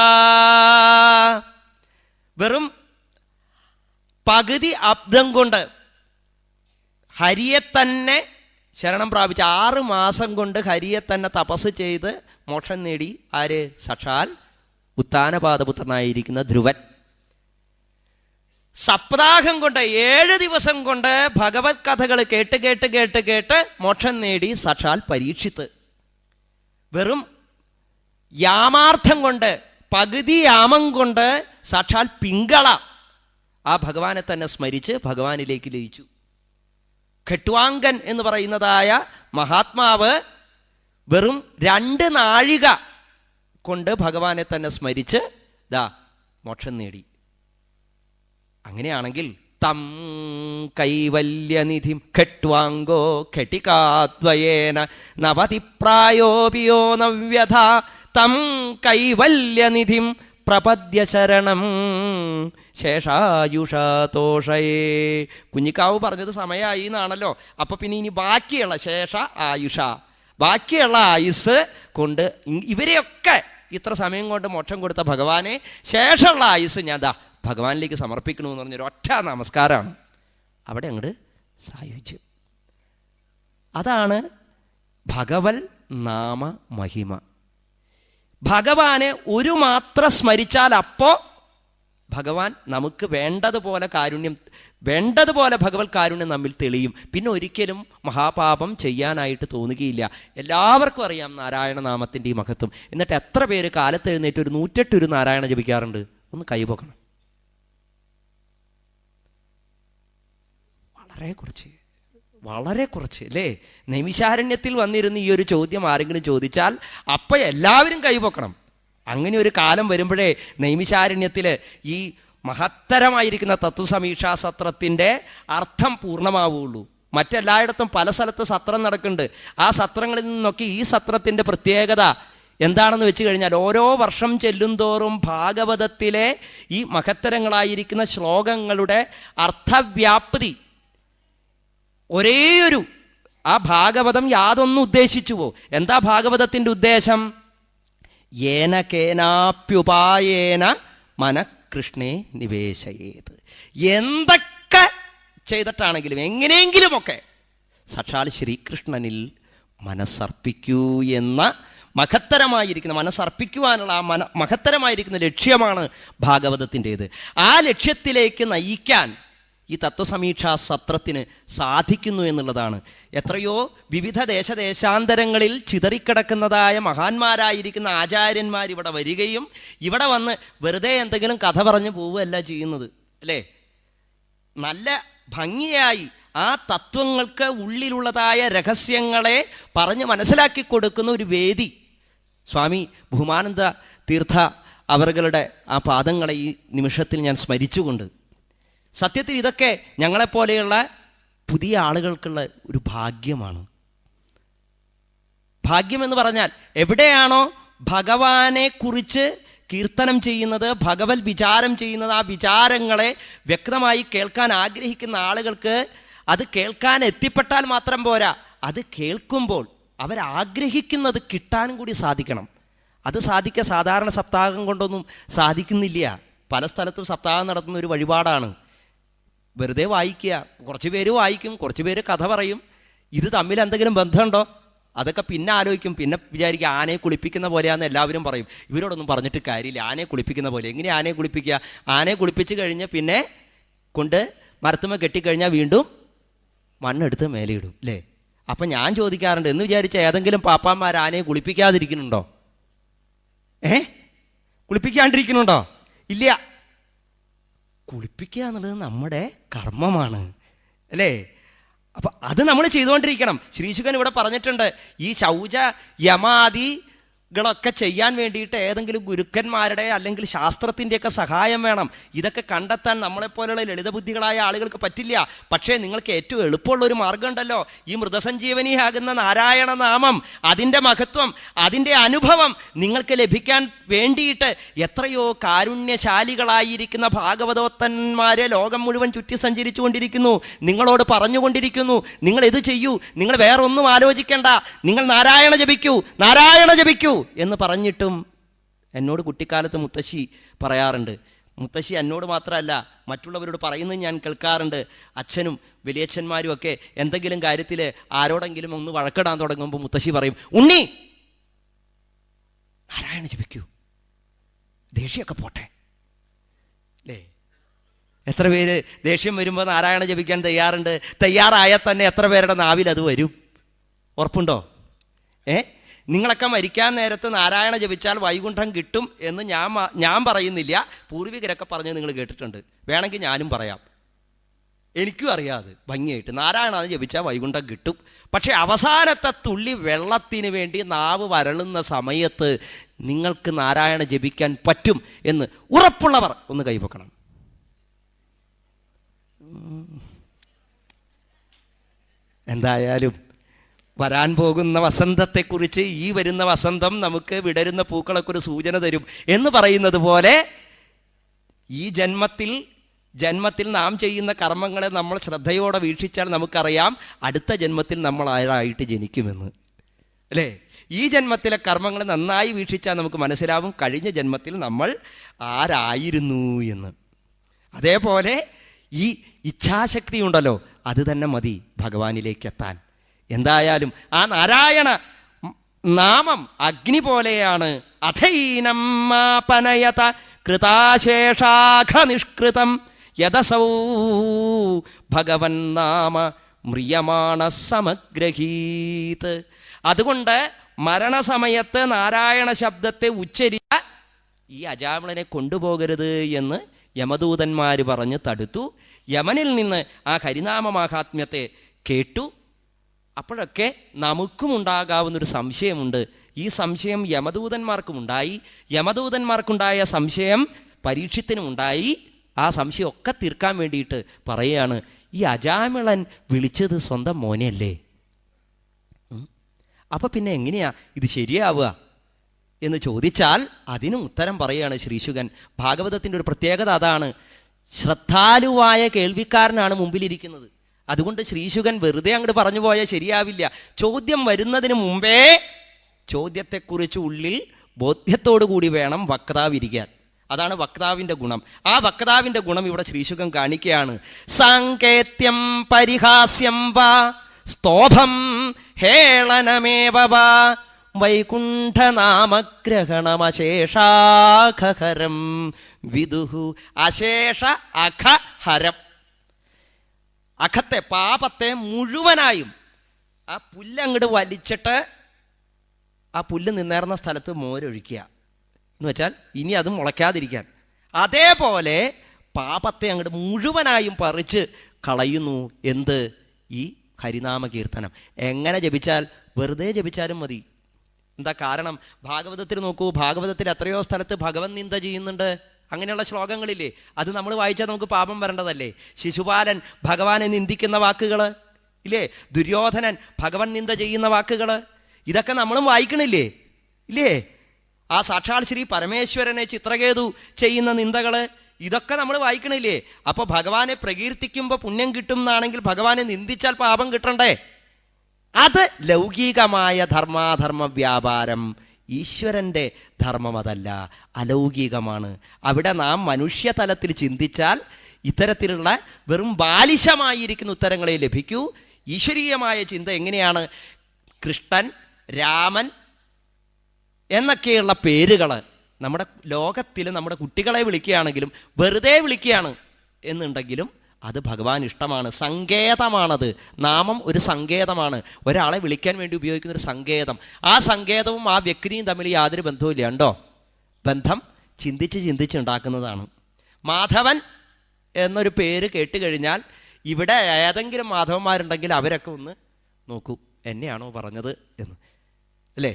വെറും പകുതി അബ്ദം കൊണ്ട് ഹരിയെ തന്നെ ശരണം പ്രാപിച്ച 6 മാസം കൊണ്ട് ഹരിയെ തന്നെ തപസ് ചെയ്ത് മോക്ഷം നേടി ആര്? സാക്ഷാൽ ഉത്താനപാദപുത്രനായിരിക്കുന്ന ധ്രുവൻ. സപ്താഹം കൊണ്ട് 7 ദിവസം കൊണ്ട് ഭഗവത് കഥകൾ കേട്ട് കേട്ട് കേട്ട് കേട്ട് മോക്ഷം നേടി സാക്ഷാൽ പരീക്ഷിത്ത്. വെറും യാമാർത്ഥം കൊണ്ട്, പകുതി യാമം കൊണ്ട് സാക്ഷാൽ പിങ്കള ആ ഭഗവാനെ തന്നെ സ്മരിച്ച് ഭഗവാനിലേക്ക് ലയിച്ചു. ഖട്വാങ്കൻ എന്ന് പറയുന്നതായ മഹാത്മാവ് വെറും 2 നാഴിക കൊണ്ട് ഭഗവാനെ തന്നെ സ്മരിച്ച് മോക്ഷം നേടി. അങ്ങനെയാണെങ്കിൽ തം കൈവല്യനിധിം ഖട്വാങ്കോ ഖട്ടികാദ്വയേന നവതി പ്രായോപിയോ നവ്യഥ തം കൈവല്യനിധിം പ്രപദ്യ ശരണം ശേഷായുഷാതോഷയേ. കുഞ്ഞിക്കാവ് പറഞ്ഞത് സമയമായി എന്നാണല്ലോ. അപ്പൊ പിന്നെ ഇനി ബാക്കിയുള്ള ശേഷ ആയുഷ, ബാക്കിയുള്ള ആയുസ് കൊണ്ട് ഇവരെയൊക്കെ ഇത്ര സമയം കൊണ്ട് മോക്ഷം കൊടുത്ത ഭഗവാനെ ശേഷമുള്ള ആയുസ് ഞാൻ ഭഗവാനിലേക്ക് സമർപ്പിക്കണമെന്ന് പറഞ്ഞൊരു ഒറ്റ നമസ്കാരമാണ്. അവിടെ അങ്ങോട്ട് സായുജ്യം. അതാണ് ഭഗവൽ നാമ മഹിമ. ഭഗവാനെ ഒരു മാത്ര സ്മരിച്ചാൽ അപ്പോൾ ഭഗവാൻ നമുക്ക് വേണ്ടതുപോലെ കാരുണ്യം, വേണ്ടതുപോലെ ഭഗവത് കാരുണ്യം നമ്മിൽ തെളിയും. പിന്നെ ഒരിക്കലും മഹാപാപം ചെയ്യാനായിട്ട് തോന്നുകയില്ല. എല്ലാവർക്കും അറിയാം നാരായണ നാമത്തിൻ്റെ ഈ മഹത്വം. എന്നിട്ട് എത്ര പേര് കാലത്ത് എഴുന്നേറ്റ് ഒരു 108 നാരായണ ജപിക്കാറുണ്ട്? ഒന്ന് കൈപോക്കണം. വളരെ കുറച്ച് അല്ലേ? നൈമിഷാരണ്യത്തിൽ വന്നിരുന്ന് ഈ ഒരു ചോദ്യം ആരെങ്കിലും ചോദിച്ചാൽ അപ്പം എല്ലാവരും കൈപൊക്കണം. അങ്ങനെ ഒരു കാലം വരുമ്പോഴേ നൈമിഷാരണ്യത്തിൽ ഈ മഹത്തരമായിരിക്കുന്ന തത്വസമീക്ഷാ സത്രത്തിൻ്റെ അർത്ഥം പൂർണ്ണമാവുള്ളൂ. മറ്റെല്ലായിടത്തും പല സ്ഥലത്ത് സത്രം നടക്കുന്നുണ്ട്. ആ സത്രങ്ങളിൽ നിന്നൊക്കെ ഈ സത്രത്തിൻ്റെ പ്രത്യേകത എന്താണെന്ന് വെച്ച് കഴിഞ്ഞാൽ ഓരോ വർഷം ചെല്ലുന്തോറും ഭാഗവതത്തിലെ ഈ മഹത്തരങ്ങളായിരിക്കുന്ന ശ്ലോകങ്ങളുടെ അർത്ഥവ്യാപ്തി ഒരേയൊരു ആ ഭാഗവതം യാതൊന്നും ഉദ്ദേശിച്ചുവോ? എന്താ ഭാഗവതത്തിൻ്റെ ഉദ്ദേശം? യേന കേനാപ്യുപായേന മനഃകൃഷ്ണേ നിവേശയേത്. എന്തൊക്കെ ചെയ്തിട്ടാണെങ്കിലും എങ്ങനെയെങ്കിലുമൊക്കെ സാക്ഷാൽ ശ്രീകൃഷ്ണനിൽ മനസ്സർപ്പിക്കൂ എന്ന മഹത്തരമായിരിക്കുന്ന, മനസ്സർപ്പിക്കുവാനുള്ള ആ മഹത്തരമായിരിക്കുന്ന ലക്ഷ്യമാണ് ഭാഗവതത്തിൻ്റേത്. ആ ലക്ഷ്യത്തിലേക്ക് നയിക്കാൻ ഈ തത്വസമീക്ഷാ സത്രത്തിന് സാധിക്കുന്നു എന്നുള്ളതാണ്. എത്രയോ വിവിധ ദേശദേശാന്തരങ്ങളിൽ ചിതറിക്കിടക്കുന്നതായ മഹാന്മാരായിരിക്കുന്ന ആചാര്യന്മാർ ഇവിടെ വരികയും ഇവിടെ വന്ന് വെറുതെ എന്തെങ്കിലും കഥ പറഞ്ഞു പോവുകയല്ല ചെയ്യുന്നത്, അല്ലേ? നല്ല ഭംഗിയായി ആ തത്വങ്ങൾക്ക് ഉള്ളിലുള്ളതായ രഹസ്യങ്ങളെ പറഞ്ഞ് മനസ്സിലാക്കി കൊടുക്കുന്ന ഒരു വേദി. സ്വാമി ബഹുമാനന്ദ തീർത്ഥ അവരുടെ ആ പാദങ്ങളെ ഈ നിമിഷത്തിൽ ഞാൻ സ്മരിച്ചുകൊണ്ട്, സത്യത്തിൽ ഇതൊക്കെ ഞങ്ങളെപ്പോലെയുള്ള പുതിയ ആളുകൾക്കുള്ള ഒരു ഭാഗ്യമാണ്. ഭാഗ്യമെന്ന് പറഞ്ഞാൽ എവിടെയാണോ ഭഗവാനെ കുറിച്ച് കീർത്തനം ചെയ്യുന്നത്, ഭഗവത് വിചാരം ചെയ്യുന്നത്, ആ വിചാരങ്ങളെ വ്യക്തമായി കേൾക്കാൻ ആഗ്രഹിക്കുന്ന ആളുകൾക്ക് അത് കേൾക്കാൻ എത്തിപ്പെട്ടാൽ മാത്രം പോരാ, അത് കേൾക്കുമ്പോൾ അവരാഗ്രഹിക്കുന്നത് കിട്ടാനും കൂടി സാധിക്കണം. അത് സാധാരണ സപ്താഹം കൊണ്ടൊന്നും സാധിക്കുന്നില്ല. പല സ്ഥലത്തും സപ്താഹം നടത്തുന്ന ഒരു വഴിപാടാണ്. വെറുതെ വായിക്കുക, കുറച്ച് പേര് വായിക്കും, കുറച്ച് പേര് കഥ പറയും. ഇത് തമ്മിൽ എന്തെങ്കിലും ബന്ധമുണ്ടോ? അതൊക്കെ പിന്നെ ആലോചിക്കും. പിന്നെ വിചാരിക്കുക ആനയെ കുളിപ്പിക്കുന്ന പോലെയാണെന്ന് എല്ലാവരും പറയും. ഇവരോടൊന്നും പറഞ്ഞിട്ട് കാര്യമില്ല. ആനയെ കുളിപ്പിക്കുന്ന പോലെ എങ്ങനെ ആനയെ കുളിപ്പിക്കുക? ആനയെ കുളിപ്പിച്ച് കഴിഞ്ഞ് പിന്നെ കൊണ്ട് മരത്തുമ്മ കെട്ടിക്കഴിഞ്ഞാൽ വീണ്ടും മണ്ണെടുത്ത് മേലെ ഇടും അല്ലേ? അപ്പം ഞാൻ ചോദിക്കാറുണ്ട്, എന്ന് വിചാരിച്ച ഏതെങ്കിലും പാപ്പാന്മാർ ആനയെ കുളിപ്പിക്കാതിരിക്കുന്നുണ്ടോ? കുളിപ്പിക്കാണ്ടിരിക്കുന്നുണ്ടോ? ഇല്ല. കുളിപ്പിക്കുക എന്നുള്ളത് നമ്മുടെ കർമ്മമാണ് അല്ലേ? അപ്പം അത് നമ്മൾ ചെയ്തുകൊണ്ടിരിക്കണം. ശ്രീശുഖൻ ഇവിടെ പറഞ്ഞിട്ടുണ്ട്, ഈ ശൗച യമാദികളൊക്കെ ചെയ്യാൻ വേണ്ടിയിട്ട് ഏതെങ്കിലും ഗുരുക്കന്മാരുടെ അല്ലെങ്കിൽ ശാസ്ത്രത്തിൻ്റെയൊക്കെ സഹായം വേണം. ഇതൊക്കെ കണ്ടെത്താൻ നമ്മളെപ്പോലെയുള്ള ലളിതബുദ്ധികളായ ആളുകൾക്ക് പറ്റില്ല. പക്ഷേ നിങ്ങൾക്ക് ഏറ്റവും എളുപ്പമുള്ള ഒരു മാർഗം ഉണ്ടല്ലോ, ഈ മൃതസഞ്ജീവനിയാകുന്ന നാരായണ നാമം, അതിൻ്റെ മഹത്വം, അതിൻ്റെ അനുഭവം നിങ്ങൾക്ക് ലഭിക്കാൻ വേണ്ടിയിട്ട് എത്രയോ കാരുണ്യശാലികളായിരിക്കുന്ന ഭാഗവതോത്തന്മാരെ ലോകം മുഴുവൻ ചുറ്റി സഞ്ചരിച്ചു കൊണ്ടിരിക്കുന്നു, നിങ്ങളോട് പറഞ്ഞുകൊണ്ടിരിക്കുന്നു, നിങ്ങൾ ഇത് ചെയ്യൂ, നിങ്ങൾ വേറെ ഒന്നും ആലോചിക്കേണ്ട, നിങ്ങൾ നാരായണ ജപിക്കൂ, നാരായണ ജപിക്കൂ എന്ന് പറഞ്ഞിട്ടും എന്നോട് കുട്ടിക്കാലത്ത് മുത്തശ്ശി പറയാറുണ്ട്. മുത്തശ്ശി എന്നോട് മാത്രമല്ല മറ്റുള്ളവരോട് പറയുന്നത് ഞാൻ കേൾക്കാറുണ്ട്. അച്ഛനും വലിയച്ഛന്മാരും ഒക്കെ എന്തെങ്കിലും കാര്യത്തിൽ ആരോടെങ്കിലും ഒന്ന് വഴക്കിടാൻ തുടങ്ങുമ്പോൾ മുത്തശ്ശി പറയും, ഉണ്ണി നാരായണ ജപിക്കൂ, ദേഷ്യമൊക്കെ പോട്ടെ അല്ലേ? എത്ര പേര് ദേഷ്യം വരുമ്പോൾ നാരായണ ജപിക്കാൻ തയ്യാറായാൽ തന്നെ എത്ര പേരുടെ നാവിൽ അത് വരും? ഉറപ്പുണ്ടോ? നിങ്ങളൊക്കെ മരിക്കാൻ നേരത്ത് നാരായണ ജപിച്ചാൽ വൈകുണ്ഠം കിട്ടും എന്ന് ഞാൻ പറയുന്നില്ല, പൂർവികരൊക്കെ പറഞ്ഞ് നിങ്ങൾ കേട്ടിട്ടുണ്ട്. വേണമെങ്കിൽ ഞാനും പറയാം. എനിക്കും അറിയാതെ ഭംഗിയായിട്ട് നാരായണ ജപിച്ചാൽ വൈകുണ്ഠം കിട്ടും. പക്ഷെ അവസാനത്തെ തുള്ളി വെള്ളത്തിന് വേണ്ടി നാവ് വരളുന്ന സമയത്ത് നിങ്ങൾക്ക് നാരായണ ജപിക്കാൻ പറ്റും എന്ന് ഉറപ്പുള്ളവർ ഒന്ന് കൈവക്കണം. എന്തായാലും വരാൻ പോകുന്ന വസന്തത്തെക്കുറിച്ച് ഈ വരുന്ന വസന്തം നമുക്ക് വിടരുന്ന പൂക്കളൊക്കെ ഒരു സൂചന തരും എന്ന് പറയുന്നത് പോലെ ഈ ജന്മത്തിൽ നാം ചെയ്യുന്ന കർമ്മങ്ങളെ നമ്മൾ ശ്രദ്ധയോടെ വീക്ഷിച്ചാൽ നമുക്കറിയാം അടുത്ത ജന്മത്തിൽ നമ്മൾ ആരായിട്ട് ജനിക്കുമെന്ന് അല്ലേ? ഈ ജന്മത്തിലെ കർമ്മങ്ങൾ നന്നായി വീക്ഷിച്ചാൽ നമുക്ക് മനസ്സിലാവും കഴിഞ്ഞ ജന്മത്തിൽ നമ്മൾ ആരായിരുന്നു എന്ന്. അതേപോലെ ഈ ഇച്ഛാശക്തി ഉണ്ടല്ലോ, അത് തന്നെ മതി ഭഗവാനിലേക്ക് എത്താൻ. എന്തായാലും ആ നാരായണ നാമം അഗ്നി പോലെയാണ്. അഥൈനം മാപനയത കൃതാശേഷാഖ നിഷ്കൃതം യദസൗ ഭഗവൻ നാമ മ്രിയമാണ സമഗ്രഹീത്. അതുകൊണ്ട് മരണസമയത്ത് നാരായണ ശബ്ദത്തെ ഉച്ചരിച്ച ഈ അജാമിളനെ കൊണ്ടുപോകരുത് എന്ന് യമദൂതന്മാർ പറഞ്ഞ് തടുത്തു. യമനിൽ നിന്ന് ആ ഹരിനാമ മാഹാത്മ്യത്തെ കേട്ടു. അപ്പോഴൊക്കെ നമുക്കും ഉണ്ടാകാവുന്നൊരു സംശയമുണ്ട്. ഈ സംശയം യമദൂതന്മാർക്കുമുണ്ടായി. യമദൂതന്മാർക്കുണ്ടായ സംശയം പരീക്ഷത്തിനുമുണ്ടായി. ആ സംശയമൊക്കെ തീർക്കാൻ വേണ്ടിയിട്ട് പറയുകയാണ്, ഈ അജാമിളൻ വിളിച്ചത് സ്വന്തം മോനെയല്ലേ? അപ്പം പിന്നെ എങ്ങനെയാ ഇത് ശരിയാവുക എന്ന് ചോദിച്ചാൽ അതിനും ഉത്തരം പറയുകയാണ് ശ്രീശുഖൻ. ഭാഗവതത്തിൻ്റെ ഒരു പ്രത്യേകത അതാണ്, ശ്രദ്ധാലുവായ കേൾവിക്കാരനാണ് മുമ്പിലിരിക്കുന്നത്. അതുകൊണ്ട് ശ്രീശുഖൻ വെറുതെ അങ്ങോട്ട് പറഞ്ഞു പോയാൽ ശരിയാവില്ല. ചോദ്യം വരുന്നതിന് മുമ്പേ ചോദ്യത്തെക്കുറിച്ച് ഉള്ളിൽ ബോധ്യത്തോടു കൂടി വേണം വക്താവ് ഇരിക്കാൻ. അതാണ് വക്താവിൻ്റെ ഗുണം. ആ വക്താവിൻ്റെ ഗുണം ഇവിടെ ശ്രീശുഖൻ കാണിക്കുകയാണ്. സാങ്കേത്യം പരിഹാസ്യം വാ സ്തോഭം ഹേളനമേവ വാ വൈകുണ്ഠനാമഗ്രഹണമശേഷാഖരം വിദുഹു. അശേഷ അഖഹരം, അഖത്തെ പാപത്തെ മുഴുവനായും ആ പുല്ലങ്ങോട്ട് വലിച്ചിട്ട് ആ പുല്ല് നിന്നേർന്ന സ്ഥലത്ത് മോരൊഴിക്കുക എന്ന് വെച്ചാൽ ഇനി അത് മുളയ്ക്കാതിരിക്കാൻ. അതേപോലെ പാപത്തെ അങ്ങോട്ട് മുഴുവനായും പറിച്ച് കളയുന്നു. എന്ത്? ഈ ഹരിനാമ കീർത്തനം. എങ്ങനെ ജപിച്ചാൽ? വെറുതെ ജപിച്ചാലും മതി. എന്താ കാരണം? ഭാഗവതത്തിൽ നോക്കൂ, ഭാഗവതത്തിൽ എത്രയോ സ്ഥലത്ത് ഭഗവൻ നിന്ദ ചെയ്യുന്നുണ്ട്. അങ്ങനെയുള്ള ശ്ലോകങ്ങളില്ലേ, അത് നമ്മൾ വായിച്ചാൽ നമുക്ക് പാപം വരേണ്ടതല്ലേ? ശിശുപാലൻ ഭഗവാനെ നിന്ദിക്കുന്ന വാക്കുകൾ ഇല്ലേ, ദുര്യോധനൻ ഭഗവൻ നിന്ദ ചെയ്യുന്ന വാക്കുകൾ, ഇതൊക്കെ നമ്മളും വായിക്കണില്ലേ ഇല്ലേ? ആ സാക്ഷാൽ ശ്രീ പരമേശ്വരനെ ചിത്രകേതു ചെയ്യുന്ന നിന്ദകൾ, ഇതൊക്കെ നമ്മൾ വായിക്കണില്ലേ? അപ്പോൾ ഭഗവാനെ പ്രകീർത്തിക്കുമ്പോൾ പുണ്യം കിട്ടും എന്നാണെങ്കിൽ ഭഗവാനെ നിന്ദിച്ചാൽ പാപം കിട്ടണ്ടേ? അത് ലൗകികമായ ധർമാധർമ്മ വ്യാപാരം. ഈശ്വരൻ്റെ ധർമ്മം അതല്ല, അലൗകികമാണ്. അവിടെ നാം മനുഷ്യതലത്തിൽ ചിന്തിച്ചാൽ ഇത്തരത്തിലുള്ള വെറും ബാലിശമായിരിക്കുന്ന ഉത്തരങ്ങളെ ലഭിക്കൂ. ഈശ്വരീയമായ ചിന്ത എങ്ങനെയാണ്? കൃഷ്ണൻ, രാമൻ എന്നൊക്കെയുള്ള പേരുകൾ നമ്മുടെ ലോകത്തിൽ നമ്മുടെ കുട്ടികളെ വിളിക്കുകയാണെങ്കിലും വെറുതെ വിളിക്കുകയാണ് എന്നുണ്ടെങ്കിലും അത് ഭഗവാൻ ഇഷ്ടമാണ്. സങ്കേതമാണത്. നാമം ഒരു സങ്കേതമാണ്, ഒരാളെ വിളിക്കാൻ വേണ്ടി ഉപയോഗിക്കുന്ന ഒരു സങ്കേതം. ആ സങ്കേതവും ആ വ്യക്തിയും തമ്മിൽ യാതൊരു ബന്ധവുമില്ല. ഉണ്ടോ? ബന്ധം ചിന്തിച്ച് ഉണ്ടാക്കുന്നതാണ്. മാധവൻ എന്നൊരു പേര് കേട്ടുകഴിഞ്ഞാൽ ഇവിടെ ഏതെങ്കിലും മാധവന്മാരുണ്ടെങ്കിൽ അവരൊക്കെ ഒന്ന് നോക്കൂ, എന്നെയാണോ പറഞ്ഞത് എന്ന്, അല്ലേ?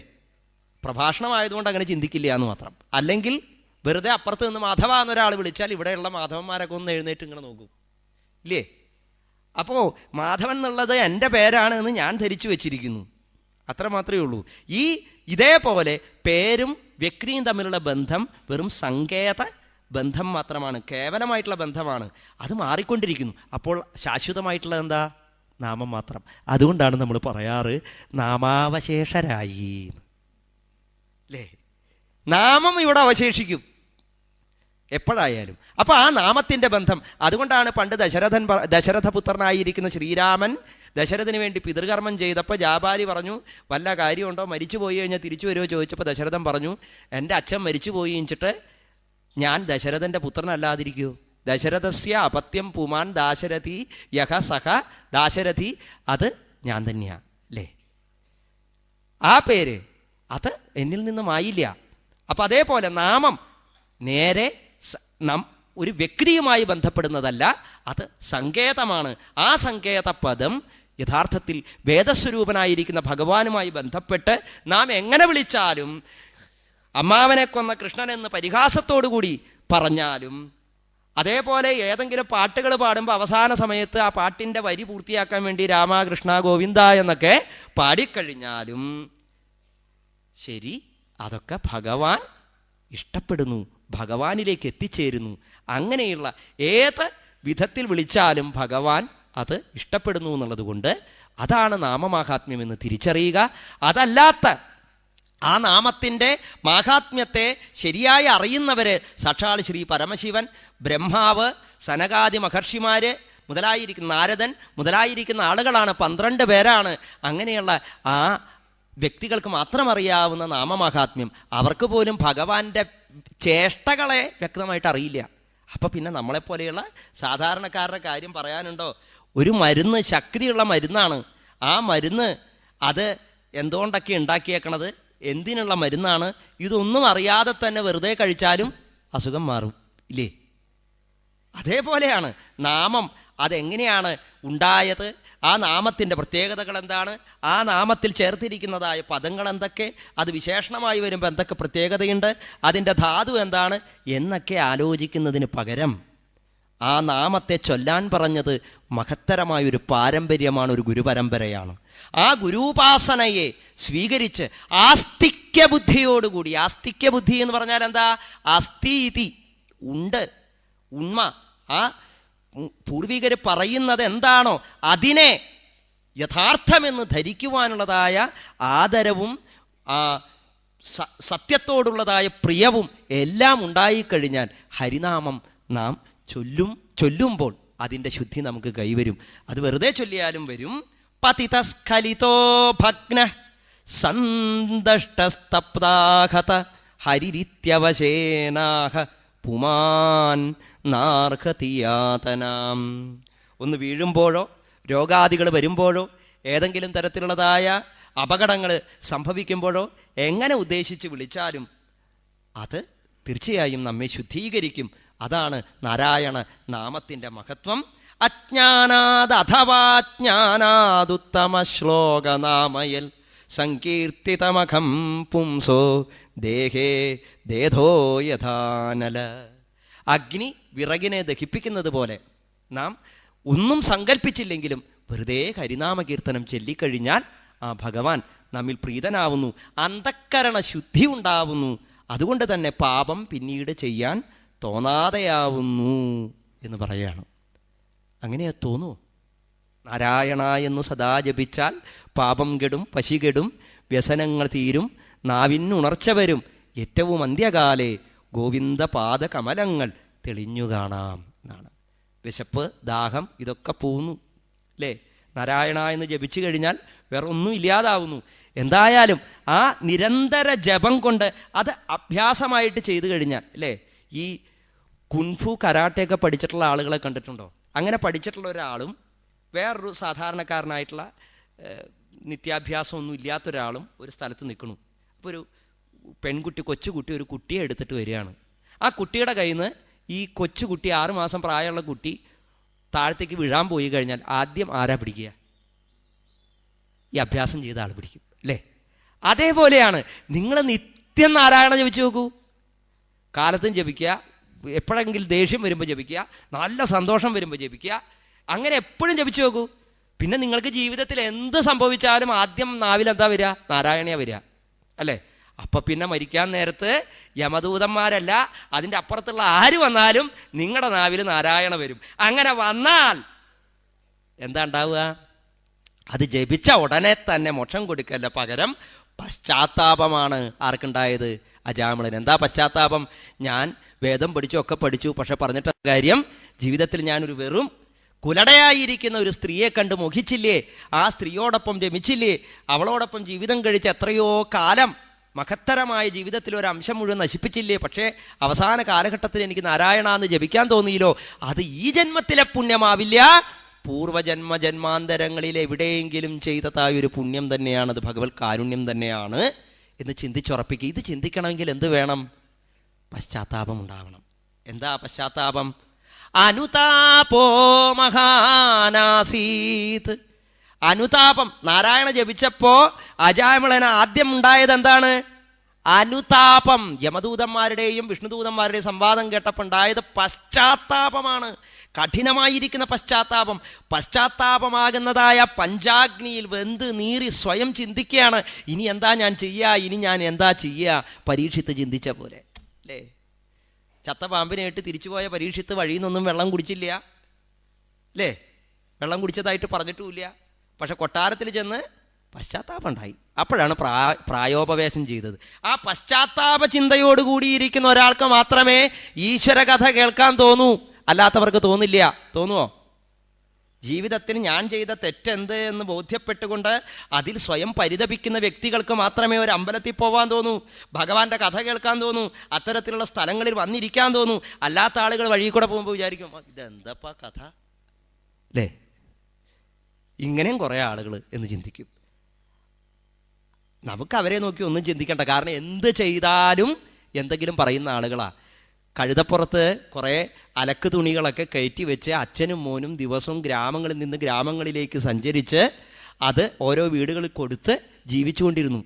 പ്രഭാഷണമായതുകൊണ്ട് അങ്ങനെ ചിന്തിക്കില്ല എന്ന് മാത്രം. അല്ലെങ്കിൽ വെറുതെ അപ്പുറത്ത് നിന്ന് മാധവ എന്നൊരാൾ വിളിച്ചാൽ ഇവിടെയുള്ള മാധവന്മാരൊക്കെ ഒന്ന് എഴുന്നേറ്റ് ഇങ്ങനെ നോക്കൂ, ഇല്ലേ? അപ്പോൾ മാധവൻ എന്നുള്ളത് എൻ്റെ പേരാണ് എന്ന് ഞാൻ ധരിച്ചു വെച്ചിരിക്കുന്നു, അത്ര മാത്രമേ ഉള്ളൂ. ഇതേപോലെ പേരും വ്യക്തിയും തമ്മിലുള്ള ബന്ധം വെറും സങ്കേത ബന്ധം മാത്രമാണ്, കേവലമായിട്ടുള്ള ബന്ധമാണ്. അത് മാറിക്കൊണ്ടിരിക്കുന്നു. അപ്പോൾ ശാശ്വതമായിട്ടുള്ളത് എന്താ? നാമം മാത്രം. അതുകൊണ്ടാണ് നമ്മൾ പറയാറ് നാമാവശേഷരായി, അല്ലേ? നാമം ഇവിടെ അവശേഷിക്കും എപ്പോഴായാലും. അപ്പോൾ ആ നാമത്തിൻ്റെ ബന്ധം. അതുകൊണ്ടാണ് പണ്ട് ദശരഥപുത്രനായിരിക്കുന്ന ശ്രീരാമൻ ദശരഥന് വേണ്ടി പിതൃകർമ്മം ചെയ്തപ്പോൾ ജാബാലി പറഞ്ഞു, വല്ല കാര്യമുണ്ടോ, മരിച്ചു പോയി കഴിഞ്ഞാൽ തിരിച്ചു വരുമോ ചോദിച്ചപ്പോൾ ദശരഥൻ പറഞ്ഞു, എൻ്റെ അച്ഛൻ മരിച്ചു പോയി കഴിഞ്ഞിട്ട് ഞാൻ ദശരഥൻ്റെ പുത്രനല്ലാതിരിക്കുമോ? ദശരഥസ്യ അപത്യം പുമാൻ ദാശരഥി യഹ സഹ ദാശരഥി, അത് ഞാൻ തന്നെയാണ്, അല്ലേ? ആ പേര് അത് എന്നിൽ നിന്നുമായില്ല. അപ്പം അതേപോലെ നാമം നേരെ ഒരു വ്യക്തിയുമായി ബന്ധപ്പെടുന്നതല്ല, അത് സങ്കേതമാണ്. ആ സങ്കേത പദം യഥാർത്ഥത്തിൽ വേദസ്വരൂപനായിരിക്കുന്ന ഭഗവാനുമായി ബന്ധപ്പെട്ട് നാം എങ്ങനെ വിളിച്ചാലും, അമ്മാവനെ കൊന്ന കൃഷ്ണൻ എന്ന് പരിഹാസത്തോടുകൂടി പറഞ്ഞാലും, അതേപോലെ ഏതെങ്കിലും പാട്ടുകൾ പാടുമ്പോൾ അവസാന സമയത്ത് ആ പാട്ടിൻ്റെ വരി പൂർത്തിയാക്കാൻ വേണ്ടി രാമകൃഷ്ണ ഗോവിന്ദ എന്നൊക്കെ പാടിക്കഴിഞ്ഞാലും ശരി, അതൊക്കെ ഭഗവാൻ ഇഷ്ടപ്പെടുന്നു, ഭഗവാനിലേക്ക് എത്തിച്ചേരുന്നു. അങ്ങനെയുള്ള ഏത് വിധത്തിൽ വിളിച്ചാലും ഭഗവാൻ അത് ഇഷ്ടപ്പെടുന്നു എന്നുള്ളത് കൊണ്ട് അതാണ് നാമമാഹാത്മ്യം എന്ന് തിരിച്ചറിയുക. അതല്ലാത്ത ആ നാമത്തിൻ്റെ മാഹാത്മ്യത്തെ ശരിയായി അറിയുന്നവർ സാക്ഷാൽ ശ്രീ പരമശിവൻ, ബ്രഹ്മാവ്, സനകാദി മഹർഷിമാർ മുതലായിരിക്കുന്ന നാരദൻ മുതലായിരിക്കുന്ന ആളുകളാണ്, 12 പേരാണ്. അങ്ങനെയുള്ള ആ വ്യക്തികൾക്ക് മാത്രം അറിയാവുന്ന നാമമാഹാത്മ്യം. അവർക്ക് പോലും ഭഗവാന്റെ ചേഷ്ടകളെ വ്യക്തമായിട്ട് അറിയില്ല. അപ്പം പിന്നെ നമ്മളെപ്പോലെയുള്ള സാധാരണക്കാരുടെ കാര്യം പറയാനുണ്ടോ? ഒരു മരുന്ന് ശക്തിയുള്ള മരുന്നാണ്. ആ മരുന്ന് അത് എന്തുകൊണ്ടൊക്കെ ഉണ്ടാക്കിയേക്കണത്, എന്തിനുള്ള മരുന്നാണ്, ഇതൊന്നും അറിയാതെ തന്നെ വെറുതെ കഴിച്ചാലും അസുഖം മാറും, ഇല്ലേ? അതേപോലെയാണ് നാമം. അതെങ്ങനെയാണ് ഉണ്ടായത്? ആ നാമത്തിൻ്റെ പ്രത്യേകതകൾ എന്താണ്? ആ നാമത്തിൽ ചേർത്തിരിക്കുന്നതായ പദങ്ങൾ എന്തൊക്കെ? അത് വിശേഷണമായി വരുമ്പോൾ എന്തൊക്കെ പ്രത്യേകതയുണ്ട്? അതിൻ്റെ ധാതു എന്താണ് എന്നൊക്കെ ആലോചിക്കുന്നതിന് പകരം ആ നാമത്തെ ചൊല്ലാൻ പറഞ്ഞത് മഹത്തരമായൊരു പാരമ്പര്യമാണ്, ഒരു ഗുരുപരമ്പരയാണ്. ആ ഗുരുപാസനയെ സ്വീകരിച്ച് ആസ്തിക്യ ബുദ്ധിയോടുകൂടി, ആസ്തിക്യ ബുദ്ധി എന്ന് പറഞ്ഞാൽ എന്താ? അസ്ഥീതി, ഉണ്ട്, ഉണ്മ. ആ പൂർവികർ പറയുന്നത് എന്താണോ അതിനെ യഥാർത്ഥമെന്ന് ധരിക്കുവാനുള്ളതായ ആദരവും സത്യത്തോടുള്ളതായ പ്രിയവും എല്ലാം ഉണ്ടായിക്കഴിഞ്ഞാൽ ഹരിനാമം നാം ചൊല്ലുമ്പോൾ അതിൻ്റെ ശുദ്ധി നമുക്ക് കൈവരും. അത് വെറുതെ ചൊല്ലിയാലും വരും. പതിതസ്ഖലിതോ ഭഗ്ന സന്ദഷ്ടസ്തപ്താഹത ഹരിരിത്യവശേനാഹ പുമാൻ നാർഹതിയാതനാം. ഒന്ന് വീഴുമ്പോഴോ രോഗാദികൾ വരുമ്പോഴോ ഏതെങ്കിലും തരത്തിലുള്ളതായ അപകടങ്ങൾ സംഭവിക്കുമ്പോഴോ എങ്ങനെ ഉദ്ദേശിച്ച് വിളിച്ചാലും അത് തീർച്ചയായും നമ്മെ ശുദ്ധീകരിക്കും. അതാണ് നാരായണ നാമത്തിൻ്റെ മഹത്വം. അജ്ഞാനാദഥവാ ജ്ഞാനാദുത്തമ ശ്ലോകനാമയൽ സങ്കീർത്തിതമഖം പുംസോ ദേഹേ ദേധോ യഥാനല. അഗ്നി വിറകിനെ ദഹിപ്പിക്കുന്നത് പോലെ നാം ഒന്നും സങ്കല്പിച്ചില്ലെങ്കിലും വെറുതെ ഹരിനാമകീർത്തനം ചൊല്ലിക്കഴിഞ്ഞാൽ ആ ഭഗവാൻ നമ്മിൽ പ്രീതനാവുന്നു, അന്തഃക്കരണ ശുദ്ധി ഉണ്ടാവുന്നു. അതുകൊണ്ട് തന്നെ പാപം പിന്നീട് ചെയ്യാൻ തോന്നാതെയാവുന്നു എന്ന് പറയുകയാണ്. അങ്ങനെയാ തോന്നൂ? നാരായണ എന്ന് സദാ ജപിച്ചാൽ പാപം കെടും, പശി കെടും, വ്യസനങ്ങൾ തീരും, നാവിനുണർച്ച വരും, ഏറ്റവും അന്ത്യകാലേ ഗോവിന്ദ പാദകമലങ്ങൾ തെളിഞ്ഞു കാണാം എന്നാണ്. വിശപ്പ്, ദാഹം ഇതൊക്കെ പോന്നു അല്ലേ? നാരായണ എന്ന് ജപിച്ചു കഴിഞ്ഞാൽ വേറെ ഒന്നും ഇല്ലാതാവുന്നു. എന്തായാലും ആ നിരന്തര ജപം കൊണ്ട് അത് അഭ്യാസമായിട്ട് ചെയ്തു കഴിഞ്ഞാൽ അല്ലേ, ഈ കുൻഫു കരാട്ടയൊക്കെ പഠിച്ചിട്ടുള്ള ആളുകളെ കണ്ടിട്ടുണ്ടോ? അങ്ങനെ പഠിച്ചിട്ടുള്ള ഒരാളും വേറൊരു സാധാരണക്കാരനായിട്ടുള്ള നിത്യാഭ്യാസമൊന്നും ഇല്ലാത്തൊരാളും ഒരു സ്ഥലത്ത് നിൽക്കണു. അപ്പോൾ ഒരു പെൺകുട്ടി, കൊച്ചുകുട്ടി ഒരു കുട്ടിയെ എടുത്തിട്ട് വരികയാണ്. ആ കുട്ടിയുടെ കയ്യിൽ നിന്ന് ഈ കൊച്ചുകുട്ടി, 6 മാസം പ്രായമുള്ള കുട്ടി താഴത്തേക്ക് വീഴാൻ പോയി കഴിഞ്ഞാൽ ആദ്യം ആരാ പിടിക്കുക? ഈ അഭ്യാസം ചെയ്ത ആൾ പിടിക്കും അല്ലേ? അതേപോലെയാണ് നിങ്ങൾ നിത്യം നാരായണ ജപിച്ചു നോക്കൂ. കാലത്തും ജപിക്കുക, എപ്പോഴെങ്കിലും ദേഷ്യം വരുമ്പോൾ ജപിക്കുക, നല്ല സന്തോഷം വരുമ്പോൾ ജപിക്കുക, അങ്ങനെ എപ്പോഴും ജപിച്ചു നോക്കൂ. പിന്നെ നിങ്ങൾക്ക് ജീവിതത്തിൽ എന്ത് സംഭവിച്ചാലും ആദ്യം നാവിൽ എന്താ വരിക? നാരായണയാ വരിക അല്ലേ? അപ്പം പിന്നെ മരിക്കാൻ നേരത്ത് യമദൂതന്മാരല്ല, അതിൻ്റെ അപ്പുറത്തുള്ള ആര് വന്നാലും നിങ്ങളുടെ നാവിൽ നാരായണ വരും. അങ്ങനെ വന്നാൽ എന്താ ഉണ്ടാവുക? അത് ജപിച്ച ഉടനെ തന്നെ മോക്ഷം കൊടുക്കല്ല, പകരം പശ്ചാത്താപമാണ് ആർക്കുണ്ടായത്? അജാമിളൻ. എന്താ പശ്ചാത്താപം? ഞാൻ വേദം പഠിച്ചു, ഒക്കെ പഠിച്ചു, പക്ഷെ പറഞ്ഞിട്ട കാര്യം ജീവിതത്തിൽ ഞാനൊരു വെറും കുലടയായിരിക്കുന്ന ഒരു സ്ത്രീയെ കണ്ട് മോഹിച്ചില്ലേ, ആ സ്ത്രീയോടൊപ്പം രമിച്ചില്ലേ, അവളോടൊപ്പം ജീവിതം കഴിച്ച എത്രയോ കാലം മഹത്തരമായ ജീവിതത്തിൽ ഒരു അംശം മുഴുവൻ നശിപ്പിച്ചില്ലേ, പക്ഷേ അവസാന കാലഘട്ടത്തിൽ എനിക്ക് നാരായണ എന്ന് ജപിക്കാൻ തോന്നിയില്ലോ, അത് ഈ ജന്മത്തിലെ പുണ്യമാവില്ല, പൂർവജന്മ ജന്മാന്തരങ്ങളിൽ എവിടെയെങ്കിലും ചെയ്തതായൊരു പുണ്യം തന്നെയാണ്, അത് ഭഗവത് കാരുണ്യം തന്നെയാണ് എന്ന് ചിന്തിച്ചുറപ്പിക്കുക. ഇത് ചിന്തിക്കണമെങ്കിൽ എന്ത് വേണം? പശ്ചാത്താപം ഉണ്ടാവണം. എന്താ പശ്ചാത്താപം? അനുതാപോ മഹാനാസീത്. അനുതാപം. നാരായണ ജപിച്ചപ്പോ അജാമിളന് ആദ്യം ഉണ്ടായത് എന്താണ്? അനുതാപം. യമദൂതന്മാരുടെയും വിഷ്ണുദൂതന്മാരുടെയും സംവാദം കേട്ടപ്പോൾ ഉണ്ടായത് പശ്ചാത്താപമാണ്. കഠിനമായിരിക്കുന്ന പശ്ചാത്താപം. പശ്ചാത്താപമാകുന്നതായ പഞ്ചാഗ്നിയിൽ വെന്ത് നീറി സ്വയം ചിന്തിക്കുകയാണ്, ഇനി എന്താ ഞാൻ ചെയ്യുക, ഇനി ഞാൻ എന്താ ചെയ്യുക? പരീക്ഷിത്ത് ചിന്തിച്ച പോലെ അല്ലേ? ചത്ത പാമ്പിനെ ഇട്ട് തിരിച്ചുപോയ പരീക്ഷിത്ത് വഴിയിൽ നിന്നൊന്നും വെള്ളം കുടിച്ചില്ല അല്ലേ? വെള്ളം കുടിച്ചതായിട്ട് പറഞ്ഞിട്ടുമില്ല. പക്ഷെ കൊട്ടാരത്തിൽ ചെന്ന് പശ്ചാത്താപം ഉണ്ടായി. അപ്പോഴാണ് പ്രായോപവേശം ചെയ്തത്. ആ പശ്ചാത്താപ ചിന്തയോടുകൂടിയിരിക്കുന്ന ഒരാൾക്ക് മാത്രമേ ഈശ്വര കഥ കേൾക്കാൻ തോന്നൂ, അല്ലാത്തവർക്ക് തോന്നില്ല. തോന്നുമോ? ജീവിതത്തിൽ ഞാൻ ചെയ്ത തെറ്റെന്ത് എന്ന് ബോധ്യപ്പെട്ടുകൊണ്ട് അതിൽ സ്വയം പരിതപിക്കുന്ന വ്യക്തികൾക്ക് മാത്രമേ ഒരു അമ്പലത്തിൽ പോകാൻ തോന്നൂ, ഭഗവാന്റെ കഥ കേൾക്കാൻ തോന്നൂ, അത്തരത്തിലുള്ള സ്ഥലങ്ങളിൽ വന്നിരിക്കാൻ തോന്നൂ. അല്ലാത്ത ആളുകൾ വഴി കൂടെ പോകുമ്പോൾ വിചാരിക്കും, ഇതെന്തപ്പാ കഥ അല്ലേ? ഇങ്ങനെയും കുറേ ആളുകൾ എന്ന് ചിന്തിക്കും. നമുക്ക് അവരെ നോക്കി ഒന്നും ചിന്തിക്കണ്ട. കാരണം എന്ത് ചെയ്താലും എന്തെങ്കിലും പറയുന്ന ആളുകളാ. കഴുതപ്പുറത്ത് കുറേ അലക്ക് തുണികളൊക്കെ കയറ്റി വെച്ച് അച്ഛനും മോനും ദിവസവും ഗ്രാമങ്ങളിൽ നിന്ന് ഗ്രാമങ്ങളിലേക്ക് സഞ്ചരിച്ച് അത് ഓരോ വീടുകളിൽ കൊടുത്ത് ജീവിച്ചുകൊണ്ടിരുന്നു.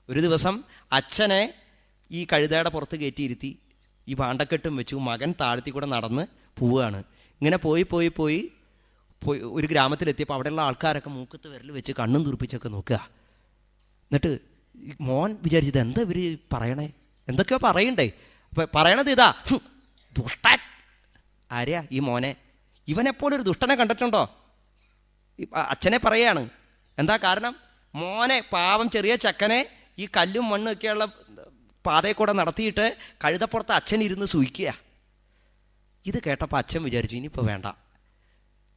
ഒരു ദിവസം അച്ഛനെ ഈ കഴുതയുടെ പുറത്ത് കയറ്റിയിരുത്തി ഈ പാണ്ടക്കെട്ടും വെച്ചു. മകൻ താഴത്തി കൂടെ നടന്ന് പോവുകയാണ്. ഇങ്ങനെ പോയി പോയി പോയി പോയി ഒരു ഗ്രാമത്തിലെത്തിയപ്പോൾ അവിടെയുള്ള ആൾക്കാരൊക്കെ മൂക്കത്ത് വിരൽ വെച്ച് കണ്ണും തുറപ്പിച്ചൊക്കെ നോക്കുക. എന്നിട്ട് മോൻ വിചാരിച്ചത് എന്താ ഇവർ പറയണേ, എന്തൊക്കെയോ പറയണ്ടേ. അപ്പം പറയണത് ഇതാ, ദുഷ്ടൻ. ആരെയാ? ഈ മോനെ. ഇവനെപ്പോലൊരു ദുഷ്ടനെ കണ്ടിട്ടുണ്ടോ? അച്ഛനെ പറയാണ്. എന്താ കാരണം? മോനെ, പാവം ചെറിയ ചക്കനെ ഈ കല്ലും മണ്ണും ഒക്കെയുള്ള പാതയിൽ കൂടെ നടത്തിയിട്ട് കഴുതപ്പുറത്ത് അച്ഛൻ ഇരുന്ന് സൂയിക്കുക. ഇത് കേട്ടപ്പോൾ അച്ഛൻ വിചാരിച്ചു ഇനിയിപ്പോൾ വേണ്ട.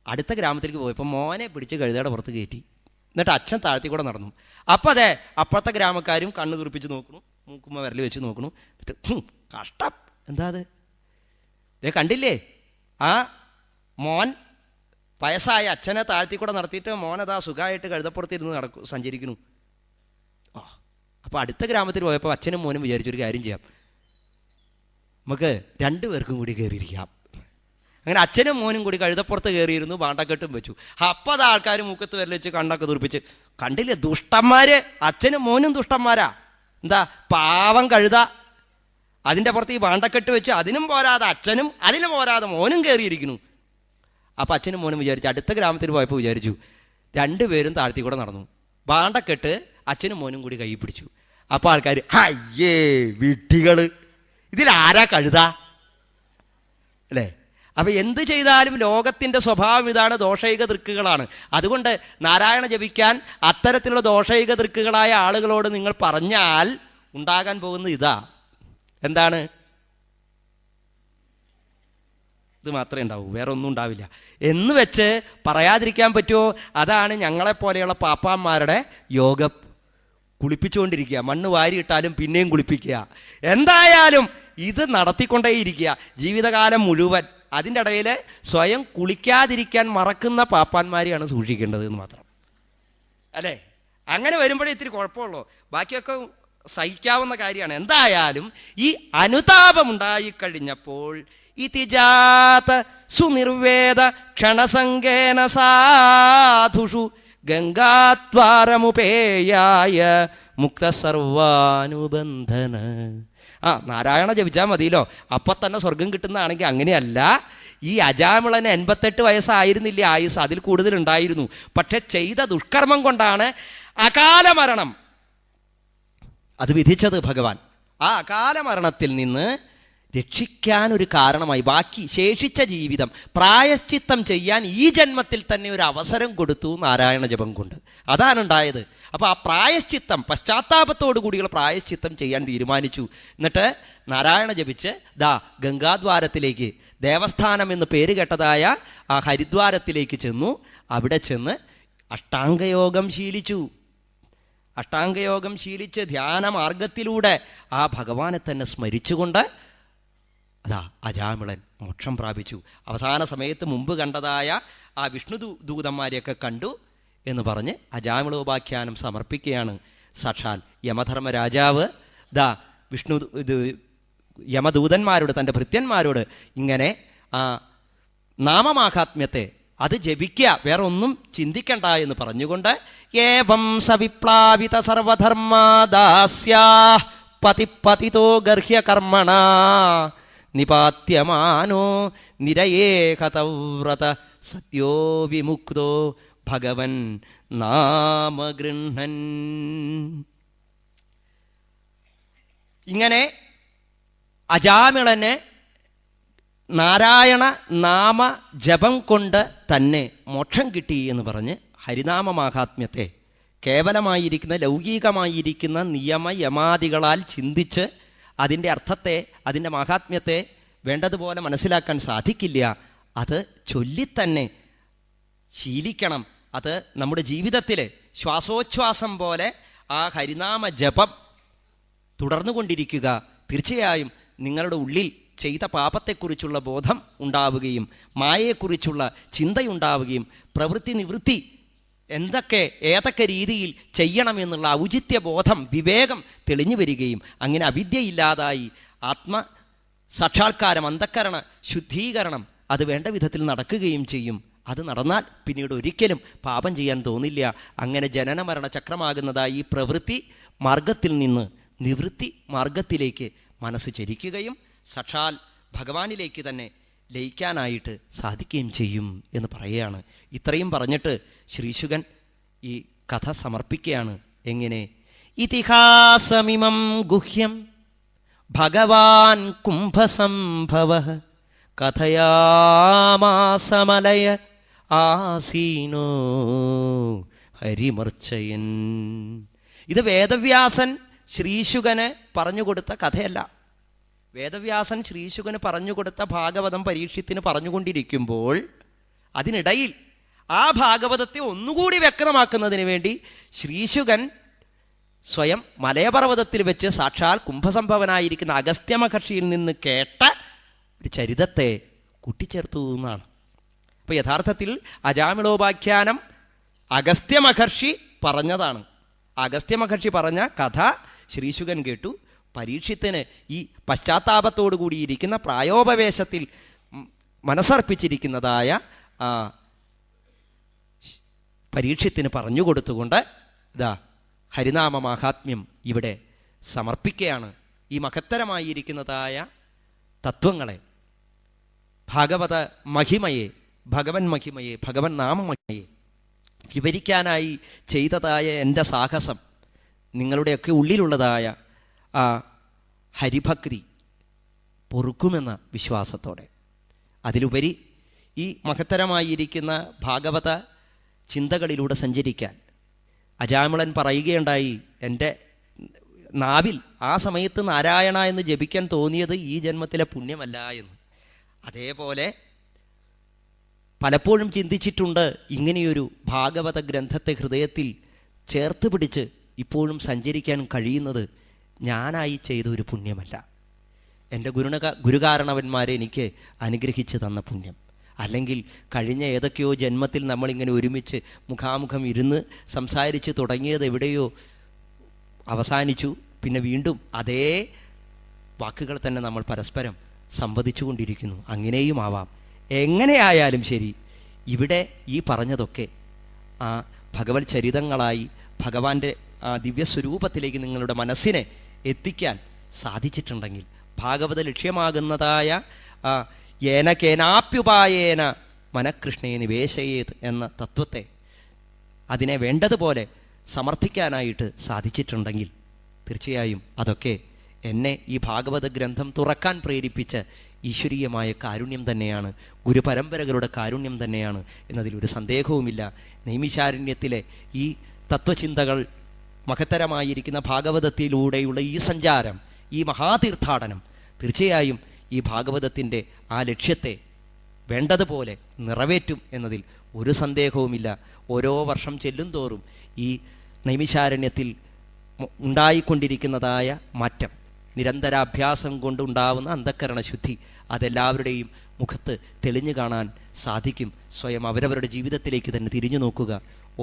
അടുത്ത ഗ്രാമത്തിലേക്ക് പോയപ്പോൾ മോനെ പിടിച്ച് കഴുതയുടെ പുറത്ത് കയറ്റി. എന്നിട്ട് അച്ഛൻ താഴ്ത്തി കൂടെ നടന്നു. അപ്പം അതെ, അപ്പുറത്തെ ഗ്രാമക്കാരും കണ്ണ് തുറപ്പിച്ച് നോക്കണു, മൂക്കുമ്മ വിരൽ വെച്ച് നോക്കണു. എന്നിട്ട് കഷ്ടം, എന്താ അത്? ഇതേ കണ്ടില്ലേ, ആ മോൻ വയസ്സായ അച്ഛനെ താഴ്ത്തി കൂടെ നടത്തിയിട്ട് മോനതാ സുഖമായിട്ട് കഴുതപ്പുറത്തിരുന്ന് സഞ്ചരിക്കുന്നു. അപ്പോൾ അടുത്ത ഗ്രാമത്തിൽ പോയപ്പോൾ അച്ഛനും മോനും വിചാരിച്ചൊരു കാര്യം ചെയ്യാം, നമുക്ക് 2 പേർക്കും കൂടി കയറിയിരിക്കാം. അങ്ങനെ അച്ഛനും മോനും കൂടി കഴുതപ്പുറത്ത് കയറിയിരുന്നു, ഭാണ്ഡക്കെട്ടും വെച്ചു. അപ്പം അത് ആൾക്കാർ മൂക്കത്ത് വരൽ വെച്ച് കണ്ണൊക്കെ തുറപ്പിച്ച്, കണ്ടില്ലേ ദുഷ്ടന്മാര്, അച്ഛനും മോനും ദുഷ്ടന്മാരാ. എന്താ പാവം കഴുത, അതിൻ്റെ പുറത്ത് ഈ ഭാണ്ഡക്കെട്ട് വെച്ച് അതിനും പോരാതെ അച്ഛനും അതിനും പോരാതെ മോനും കയറിയിരിക്കുന്നു. അപ്പം അച്ഛനും മോനും വിചാരിച്ചു, അടുത്ത ഗ്രാമത്തിൽ പോയപ്പോൾ വിചാരിച്ചു, രണ്ടുപേരും താഴ്ത്തി കൂടെ നടന്നു. ഭാണ്ഡക്കെട്ട് അച്ഛനും മോനും കൂടി കൈ പിടിച്ചു. അപ്പോൾ ആൾക്കാർ, അയ്യേ വിഡ്ഢികൾ, ഇതിലാരാ കഴുത അല്ലേ? അപ്പം എന്ത് ചെയ്താലും ലോകത്തിൻ്റെ സ്വഭാവം ഇതാണ്, ദോഷൈക ദൃക്കുകളാണ്. അതുകൊണ്ട് നാരായണ ജപിക്കാൻ അത്തരത്തിലുള്ള ദോഷൈക ദൃക്കുകളായ ആളുകളോട് നിങ്ങൾ പറഞ്ഞാൽ ഉണ്ടാകാൻ പോകുന്നത് ഇതാ. എന്താണ്? ഇത് മാത്രമേ ഉണ്ടാവൂ, വേറെ ഒന്നും ഉണ്ടാവില്ല എന്ന് വെച്ച് പറയാതിരിക്കാൻ പറ്റുമോ? അതാണ് ഞങ്ങളെപ്പോലെയുള്ള പാപ്പാന്മാരുടെ യോഗം. കുളിപ്പിച്ചുകൊണ്ടിരിക്കുക, മണ്ണ് വാരിയിട്ടാലും പിന്നെയും കുളിപ്പിക്കുക. എന്തായാലും ഇത് നടത്തിക്കൊണ്ടേയിരിക്കുക ജീവിതകാലം മുഴുവൻ. അതിൻ്റെ ഇടയിൽ സ്വയം കുളിക്കാതിരിക്കാൻ മറക്കുന്ന പാപ്പാന്മാരെയാണ് സൂക്ഷിക്കേണ്ടത് എന്ന് മാത്രം അല്ലേ? അങ്ങനെ വരുമ്പോഴേ ഇത്തിരി കുഴപ്പമുള്ളൂ, ബാക്കിയൊക്കെ സഹിക്കാവുന്ന കാര്യമാണ്. എന്തായാലും ഈ അനുതാപമുണ്ടായിക്കഴിഞ്ഞപ്പോൾ ഇതിജാത സുനിർവേദ ക്ഷണസംഗേന സാധുഷു ഗംഗാദ്വാരമുപേയായ മുക്ത സർവാനുബന്ധന. നാരായണ ജപിച്ചാൽ മതിയല്ലോ, അപ്പം തന്നെ സ്വർഗം കിട്ടുന്നതാണെങ്കിൽ അങ്ങനെയല്ല. ഈ അജാമിളന് 88 വയസ്സായിരുന്നില്ല ആയുസ്, അതിൽ കൂടുതലുണ്ടായിരുന്നു. പക്ഷെ ചെയ്ത ദുഷ്കർമ്മം കൊണ്ടാണ് അകാല മരണം അത് വിധിച്ചത് ഭഗവാൻ. ആ അകാല മരണത്തിൽ നിന്ന് രക്ഷിക്കാൻ ഒരു കാരണമായി ബാക്കി ശേഷിച്ച ജീവിതം പ്രായശ്ചിത്തം ചെയ്യാൻ ഈ ജന്മത്തിൽ തന്നെ ഒരു അവസരം കൊടുത്തു നാരായണ ജപം കൊണ്ട്. അതാണ് ഉണ്ടായത്. അപ്പോൾ ആ പ്രായശ്ചിത്തം, പശ്ചാത്താപത്തോടു കൂടിയുള്ള പ്രായശ്ചിത്തം ചെയ്യാൻ തീരുമാനിച്ചു. എന്നിട്ട് നാരായണ ജപിച്ച് ഗംഗാദ്വാരത്തിലേക്ക്, ദേവസ്ഥാനം എന്ന് പേര് കേട്ടതായ ആ ഹരിദ്വാരത്തിലേക്ക് ചെന്നു. അവിടെ ചെന്ന് അഷ്ടാംഗയോഗം ശീലിച്ചു. അഷ്ടാംഗയോഗം ശീലിച്ച് ധ്യാനമാർഗത്തിലൂടെ ആ ഭഗവാനെ തന്നെ സ്മരിച്ചുകൊണ്ട് അജാമിളൻ മോക്ഷം പ്രാപിച്ചു. അവസാന സമയത്ത് മുമ്പ് കണ്ടതായ ആ വിഷ്ണു ദൂതന്മാരെയൊക്കെ കണ്ടു എന്ന് പറഞ്ഞ് അജാമിളോപാഖ്യാനം സമർപ്പിക്കുകയാണ്. സാക്ഷാൽ യമധർമ്മ രാജാവ് വിഷ്ണു യമദൂതന്മാരോട്, തൻ്റെ ഭൃത്യന്മാരോട് ഇങ്ങനെ ആ നാമമാഹാത്മ്യത്തെ അത് ജപിക്കുക, വേറെ ഒന്നും ചിന്തിക്കണ്ട എന്ന് പറഞ്ഞുകൊണ്ട് ഏവം സവിപ്ലാവിത സർവധർമാദാസ്യാ പതിപതിതോ ഗർഹ്യ കർമ്മണ നിപാത്യമാനോ നിരയേ ഹതവ്രത സത്യോ വിമുക്തോ ഭഗവൻ നാമഗൃഹൻ. ഇങ്ങനെ അജാമിളന് നാരായണ നാമ ജപം കൊണ്ട് തന്നെ മോക്ഷം കിട്ടി എന്ന് പറഞ്ഞ് ഹരിനാമ മാഹാത്മ്യത്തെ കേവലമായിരിക്കുന്ന ലൗകികമായിരിക്കുന്ന നിയമ യമാദികളാൽ ചിന്തിച്ച് അതിൻ്റെ അർത്ഥത്തെ, അതിൻ്റെ മാഹാത്മ്യത്തെ വേണ്ടതുപോലെ മനസ്സിലാക്കാൻ സാധിക്കില്ല. അത് ചൊല്ലിത്തന്നെ ശീലിക്കണം. അത് നമ്മുടെ ജീവിതത്തിൽ ശ്വാസോച്ഛ്വാസം പോലെ ആ ഹരിനാമ ജപം തുടർന്നുകൊണ്ടിരിക്കുക. തീർച്ചയായും നിങ്ങളുടെ ഉള്ളിൽ ചെയ്ത പാപത്തെക്കുറിച്ചുള്ള ബോധം ഉണ്ടാവുകയും മായയെക്കുറിച്ചുള്ള ചിന്തയുണ്ടാവുകയും പ്രവൃത്തി നിവൃത്തി ഏതൊക്കെ രീതിയിൽ ചെയ്യണമെന്നുള്ള ഔചിത്യബോധം, വിവേകം തെളിഞ്ഞു വരികയും അങ്ങനെ അവിദ്യയില്ലാതായി ആത്മ സാക്ഷാത്കാരം, അന്ധക്കരണ ശുദ്ധീകരണം അത് വേണ്ട വിധത്തിൽ നടക്കുകയും ചെയ്യും. അത് നടന്നാൽ പിന്നീട് ഒരിക്കലും പാപം ചെയ്യാൻ തോന്നില്ല. അങ്ങനെ ജനന മരണ ചക്രമാകുന്നതായി ഈ പ്രവൃത്തി മാർഗത്തിൽ നിന്ന് നിവൃത്തി മാർഗത്തിലേക്ക് മനസ്സ് ചരിക്കുകയും സാക്ഷാൽ ഭഗവാനിലേക്ക് തന്നെ ലയിക്കാനായിട്ട് സാധിക്കുകയും ചെയ്യും എന്ന് പറയുകയാണ്. ഇത്രയും പറഞ്ഞിട്ട് ശ്രീശുകൻ ഈ കഥ സമർപ്പിക്കുകയാണ്. എങ്ങനെ? ഇതിഹാസമിമം ഗുഹ്യം ഭഗവാൻ കുംഭസംഭവ കഥയാമാസമലയ ആസീനോ ഹരിമർച്ചയൻ. ഇത് വേദവ്യാസൻ ശ്രീശുകന് പറഞ്ഞുകൊടുത്ത കഥയല്ല. വേദവ്യാസൻ ശ്രീശുകന് പറഞ്ഞുകൊടുത്ത ഭാഗവതം പരീക്ഷത്തിന് പറഞ്ഞുകൊണ്ടിരിക്കുമ്പോൾ അതിനിടയിൽ ആ ഭാഗവതത്തെ ഒന്നുകൂടി വ്യക്തമാക്കുന്നതിന് വേണ്ടി ശ്രീശുകൻ സ്വയം മലയപർവ്വതത്തിൽ വെച്ച് സാക്ഷാൽ കുംഭസംഭവനായിരിക്കുന്ന അഗസ്ത്യ മഹർഷിയിൽ നിന്ന് കേട്ട ഒരു ചരിതത്തെ കൂട്ടിച്ചേർത്തു എന്നാണ്. അപ്പോൾ യഥാർത്ഥത്തിൽ അജാമിളോപാഖ്യാനം അഗസ്ത്യ മഹർഷി പറഞ്ഞതാണ്. അഗസ്ത്യ മഹർഷി പറഞ്ഞ കഥ ശ്രീശുകൻ കേട്ടു. പരീക്ഷത്തിന് ഈ പശ്ചാത്താപത്തോടു കൂടിയിരിക്കുന്ന പ്രായോപവേശത്തിൽ മനസ്സർപ്പിച്ചിരിക്കുന്നതായ ആ പരീക്ഷത്തിന് പറഞ്ഞുകൊടുത്തുകൊണ്ട് ഇതാ ഹരിനാമ മാഹാത്മ്യം ഇവിടെ സമർപ്പിക്കുകയാണ്. ഈ മഹത്തരമായിരിക്കുന്നതായ തത്വങ്ങളെ, ഭാഗവത മഹിമയെ, ഭഗവൻ മഹിമയെ, ഭഗവൻ നാമമഹിമയെ വിവരിക്കാനായി ചെയ്തതായ എൻ്റെ സാഹസം, നിങ്ങളുടെയൊക്കെ ഉള്ളിലുള്ളതായ ആ ഹരിഭക്തി പൊറുക്കുമെന്ന വിശ്വാസത്തോടെ, അതിലുപരി ഈ മഹത്തരമായിരിക്കുന്ന ഭാഗവത ചിന്തകളിലൂടെ സഞ്ചരിക്കാൻ അജാമിളൻ പറയുകയുണ്ടായി, എൻ്റെ നാവിൽ ആ സമയത്ത് നാരായണ എന്ന് ജപിക്കാൻ തോന്നിയത് ഈ ജന്മത്തിലെ പുണ്യമല്ല എന്ന്. അതേപോലെ പലപ്പോഴും ചിന്തിച്ചിട്ടുണ്ട്, ഇങ്ങനെയൊരു ഭാഗവത ഗ്രന്ഥത്തെ ഹൃദയത്തിൽ ചേർത്ത് പിടിച്ച് ഇപ്പോഴും സഞ്ചരിക്കാൻ കഴിയുന്നത് ഞാനായി ചെയ്ത ഒരു പുണ്യമല്ല, എൻ്റെ ഗുരുകാരണവന്മാരെ എനിക്ക് അനുഗ്രഹിച്ച് തന്ന പുണ്യം. അല്ലെങ്കിൽ കഴിഞ്ഞ ഏതൊക്കെയോ ജന്മത്തിൽ നമ്മളിങ്ങനെ ഒരുമിച്ച് മുഖാമുഖം ഇരുന്ന് സംസാരിച്ച് തുടങ്ങിയത് എവിടെയോ അവസാനിച്ചു. പിന്നെ വീണ്ടും അതേ വാക്കുകൾ തന്നെ നമ്മൾ പരസ്പരം സംവദിച്ചു കൊണ്ടിരിക്കുന്നു. അങ്ങനെയും ആവാം. എങ്ങനെയായാലും ശരി, ഇവിടെ ഈ പറഞ്ഞതൊക്കെ ആ ഭഗവത് ചരിതങ്ങളായി ഭഗവാന്റെ ആ ദിവ്യസ്വരൂപത്തിലേക്ക് നിങ്ങളുടെ മനസ്സിനെ എത്തിക്കാൻ സാധിച്ചിട്ടുണ്ടെങ്കിൽ, ഭാഗവത ലക്ഷ്യമാകുന്നതായ ഏന കേനാപ്യുപായേന മനഃകൃഷ്ണേ നിവേശയേത് എന്ന തത്വത്തെ അതിനെ വേണ്ടതുപോലെ സമർത്ഥിക്കാനായിട്ട് സാധിച്ചിട്ടുണ്ടെങ്കിൽ, തീർച്ചയായും അതൊക്കെ എന്നെ ഈ ഭാഗവത ഗ്രന്ഥം തുറക്കാൻ പ്രേരിപ്പിച്ച ഈശ്വരീയമായ കാരുണ്യം തന്നെയാണ്, ഗുരുപരമ്പരകളുടെ കാരുണ്യം തന്നെയാണ് എന്നതിലൊരു സന്ദേഹവുമില്ല. നൈമിശാരണ്യത്തിലെ ഈ തത്വചിന്തകൾ, മഹത്തരമായിരിക്കുന്ന ഭാഗവതത്തിലൂടെയുള്ള ഈ സഞ്ചാരം, ഈ മഹാതീർത്ഥാടനം തീർച്ചയായും ഈ ഭാഗവതത്തിൻ്റെ ആ ലക്ഷ്യത്തെ വേണ്ടതുപോലെ നിറവേറ്റും എന്നതിൽ ഒരു സന്ദേഹവുമില്ല. ഓരോ വർഷം ചെല്ലുംതോറും ഈ നൈമിശാരണ്യത്തിൽ ഉണ്ടായിക്കൊണ്ടിരിക്കുന്നതായ മാറ്റം, നിരന്തരാഭ്യാസം കൊണ്ടുണ്ടാവുന്ന അന്ധക്കരണ ശുദ്ധി, അതെല്ലാവരുടെയും മുഖത്ത് തെളിഞ്ഞു കാണാൻ സാധിക്കും. സ്വയം അവരവരുടെ ജീവിതത്തിലേക്ക് തന്നെ തിരിഞ്ഞു നോക്കുക.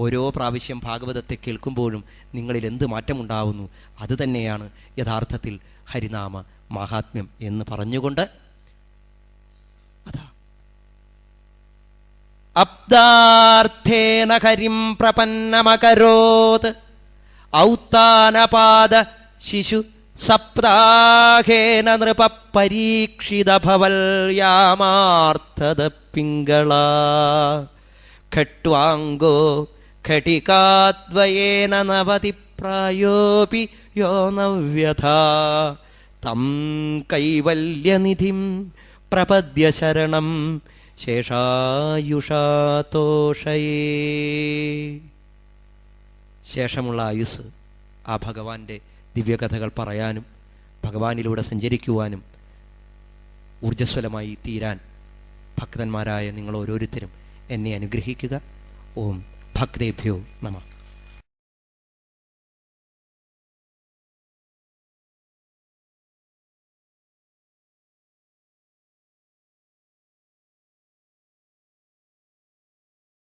ഓരോ പ്രാവശ്യം ഭാഗവതത്തെ കേൾക്കുമ്പോഴും നിങ്ങളിൽ എന്ത് മാറ്റമുണ്ടാവുന്നു, അതുതന്നെയാണ് യഥാർത്ഥത്തിൽ ഹരിനാമ മാഹാത്മ്യം എന്ന് പറഞ്ഞുകൊണ്ട് അതാ അബ്ദാർത്ഥേന ഹരിം പ്രപന്നമകരോത് ഔത്താനപാദ ശിശു സപ്താഹേന നൃപ പരീക്ഷിത ഭവൽ യാമാർത്ഥത പിംഗള ഖട്വാംഗോ ഘടികാദ്വയേന നവതി പ്രായോപി യോ നവ്യഥാ തം കൈവല്യനിധിം പ്രപദ്യ ശരണം ശേഷായുഷാ തോഷയേ. ശേഷമുള്ള ആയുസ് ആ ഭഗവാന്റെ ദിവ്യകഥകൾ പറയാനും ഭഗവാനിലൂടെ സഞ്ചരിക്കുവാനും ഊർജ്ജസ്വലമായി തീരാൻ ഭക്തന്മാരായ നിങ്ങൾ ഓരോരുത്തരും എന്നെ അനുഗ്രഹിക്കുക. ഓം ഭക്തേഭ്യോ നമഃ.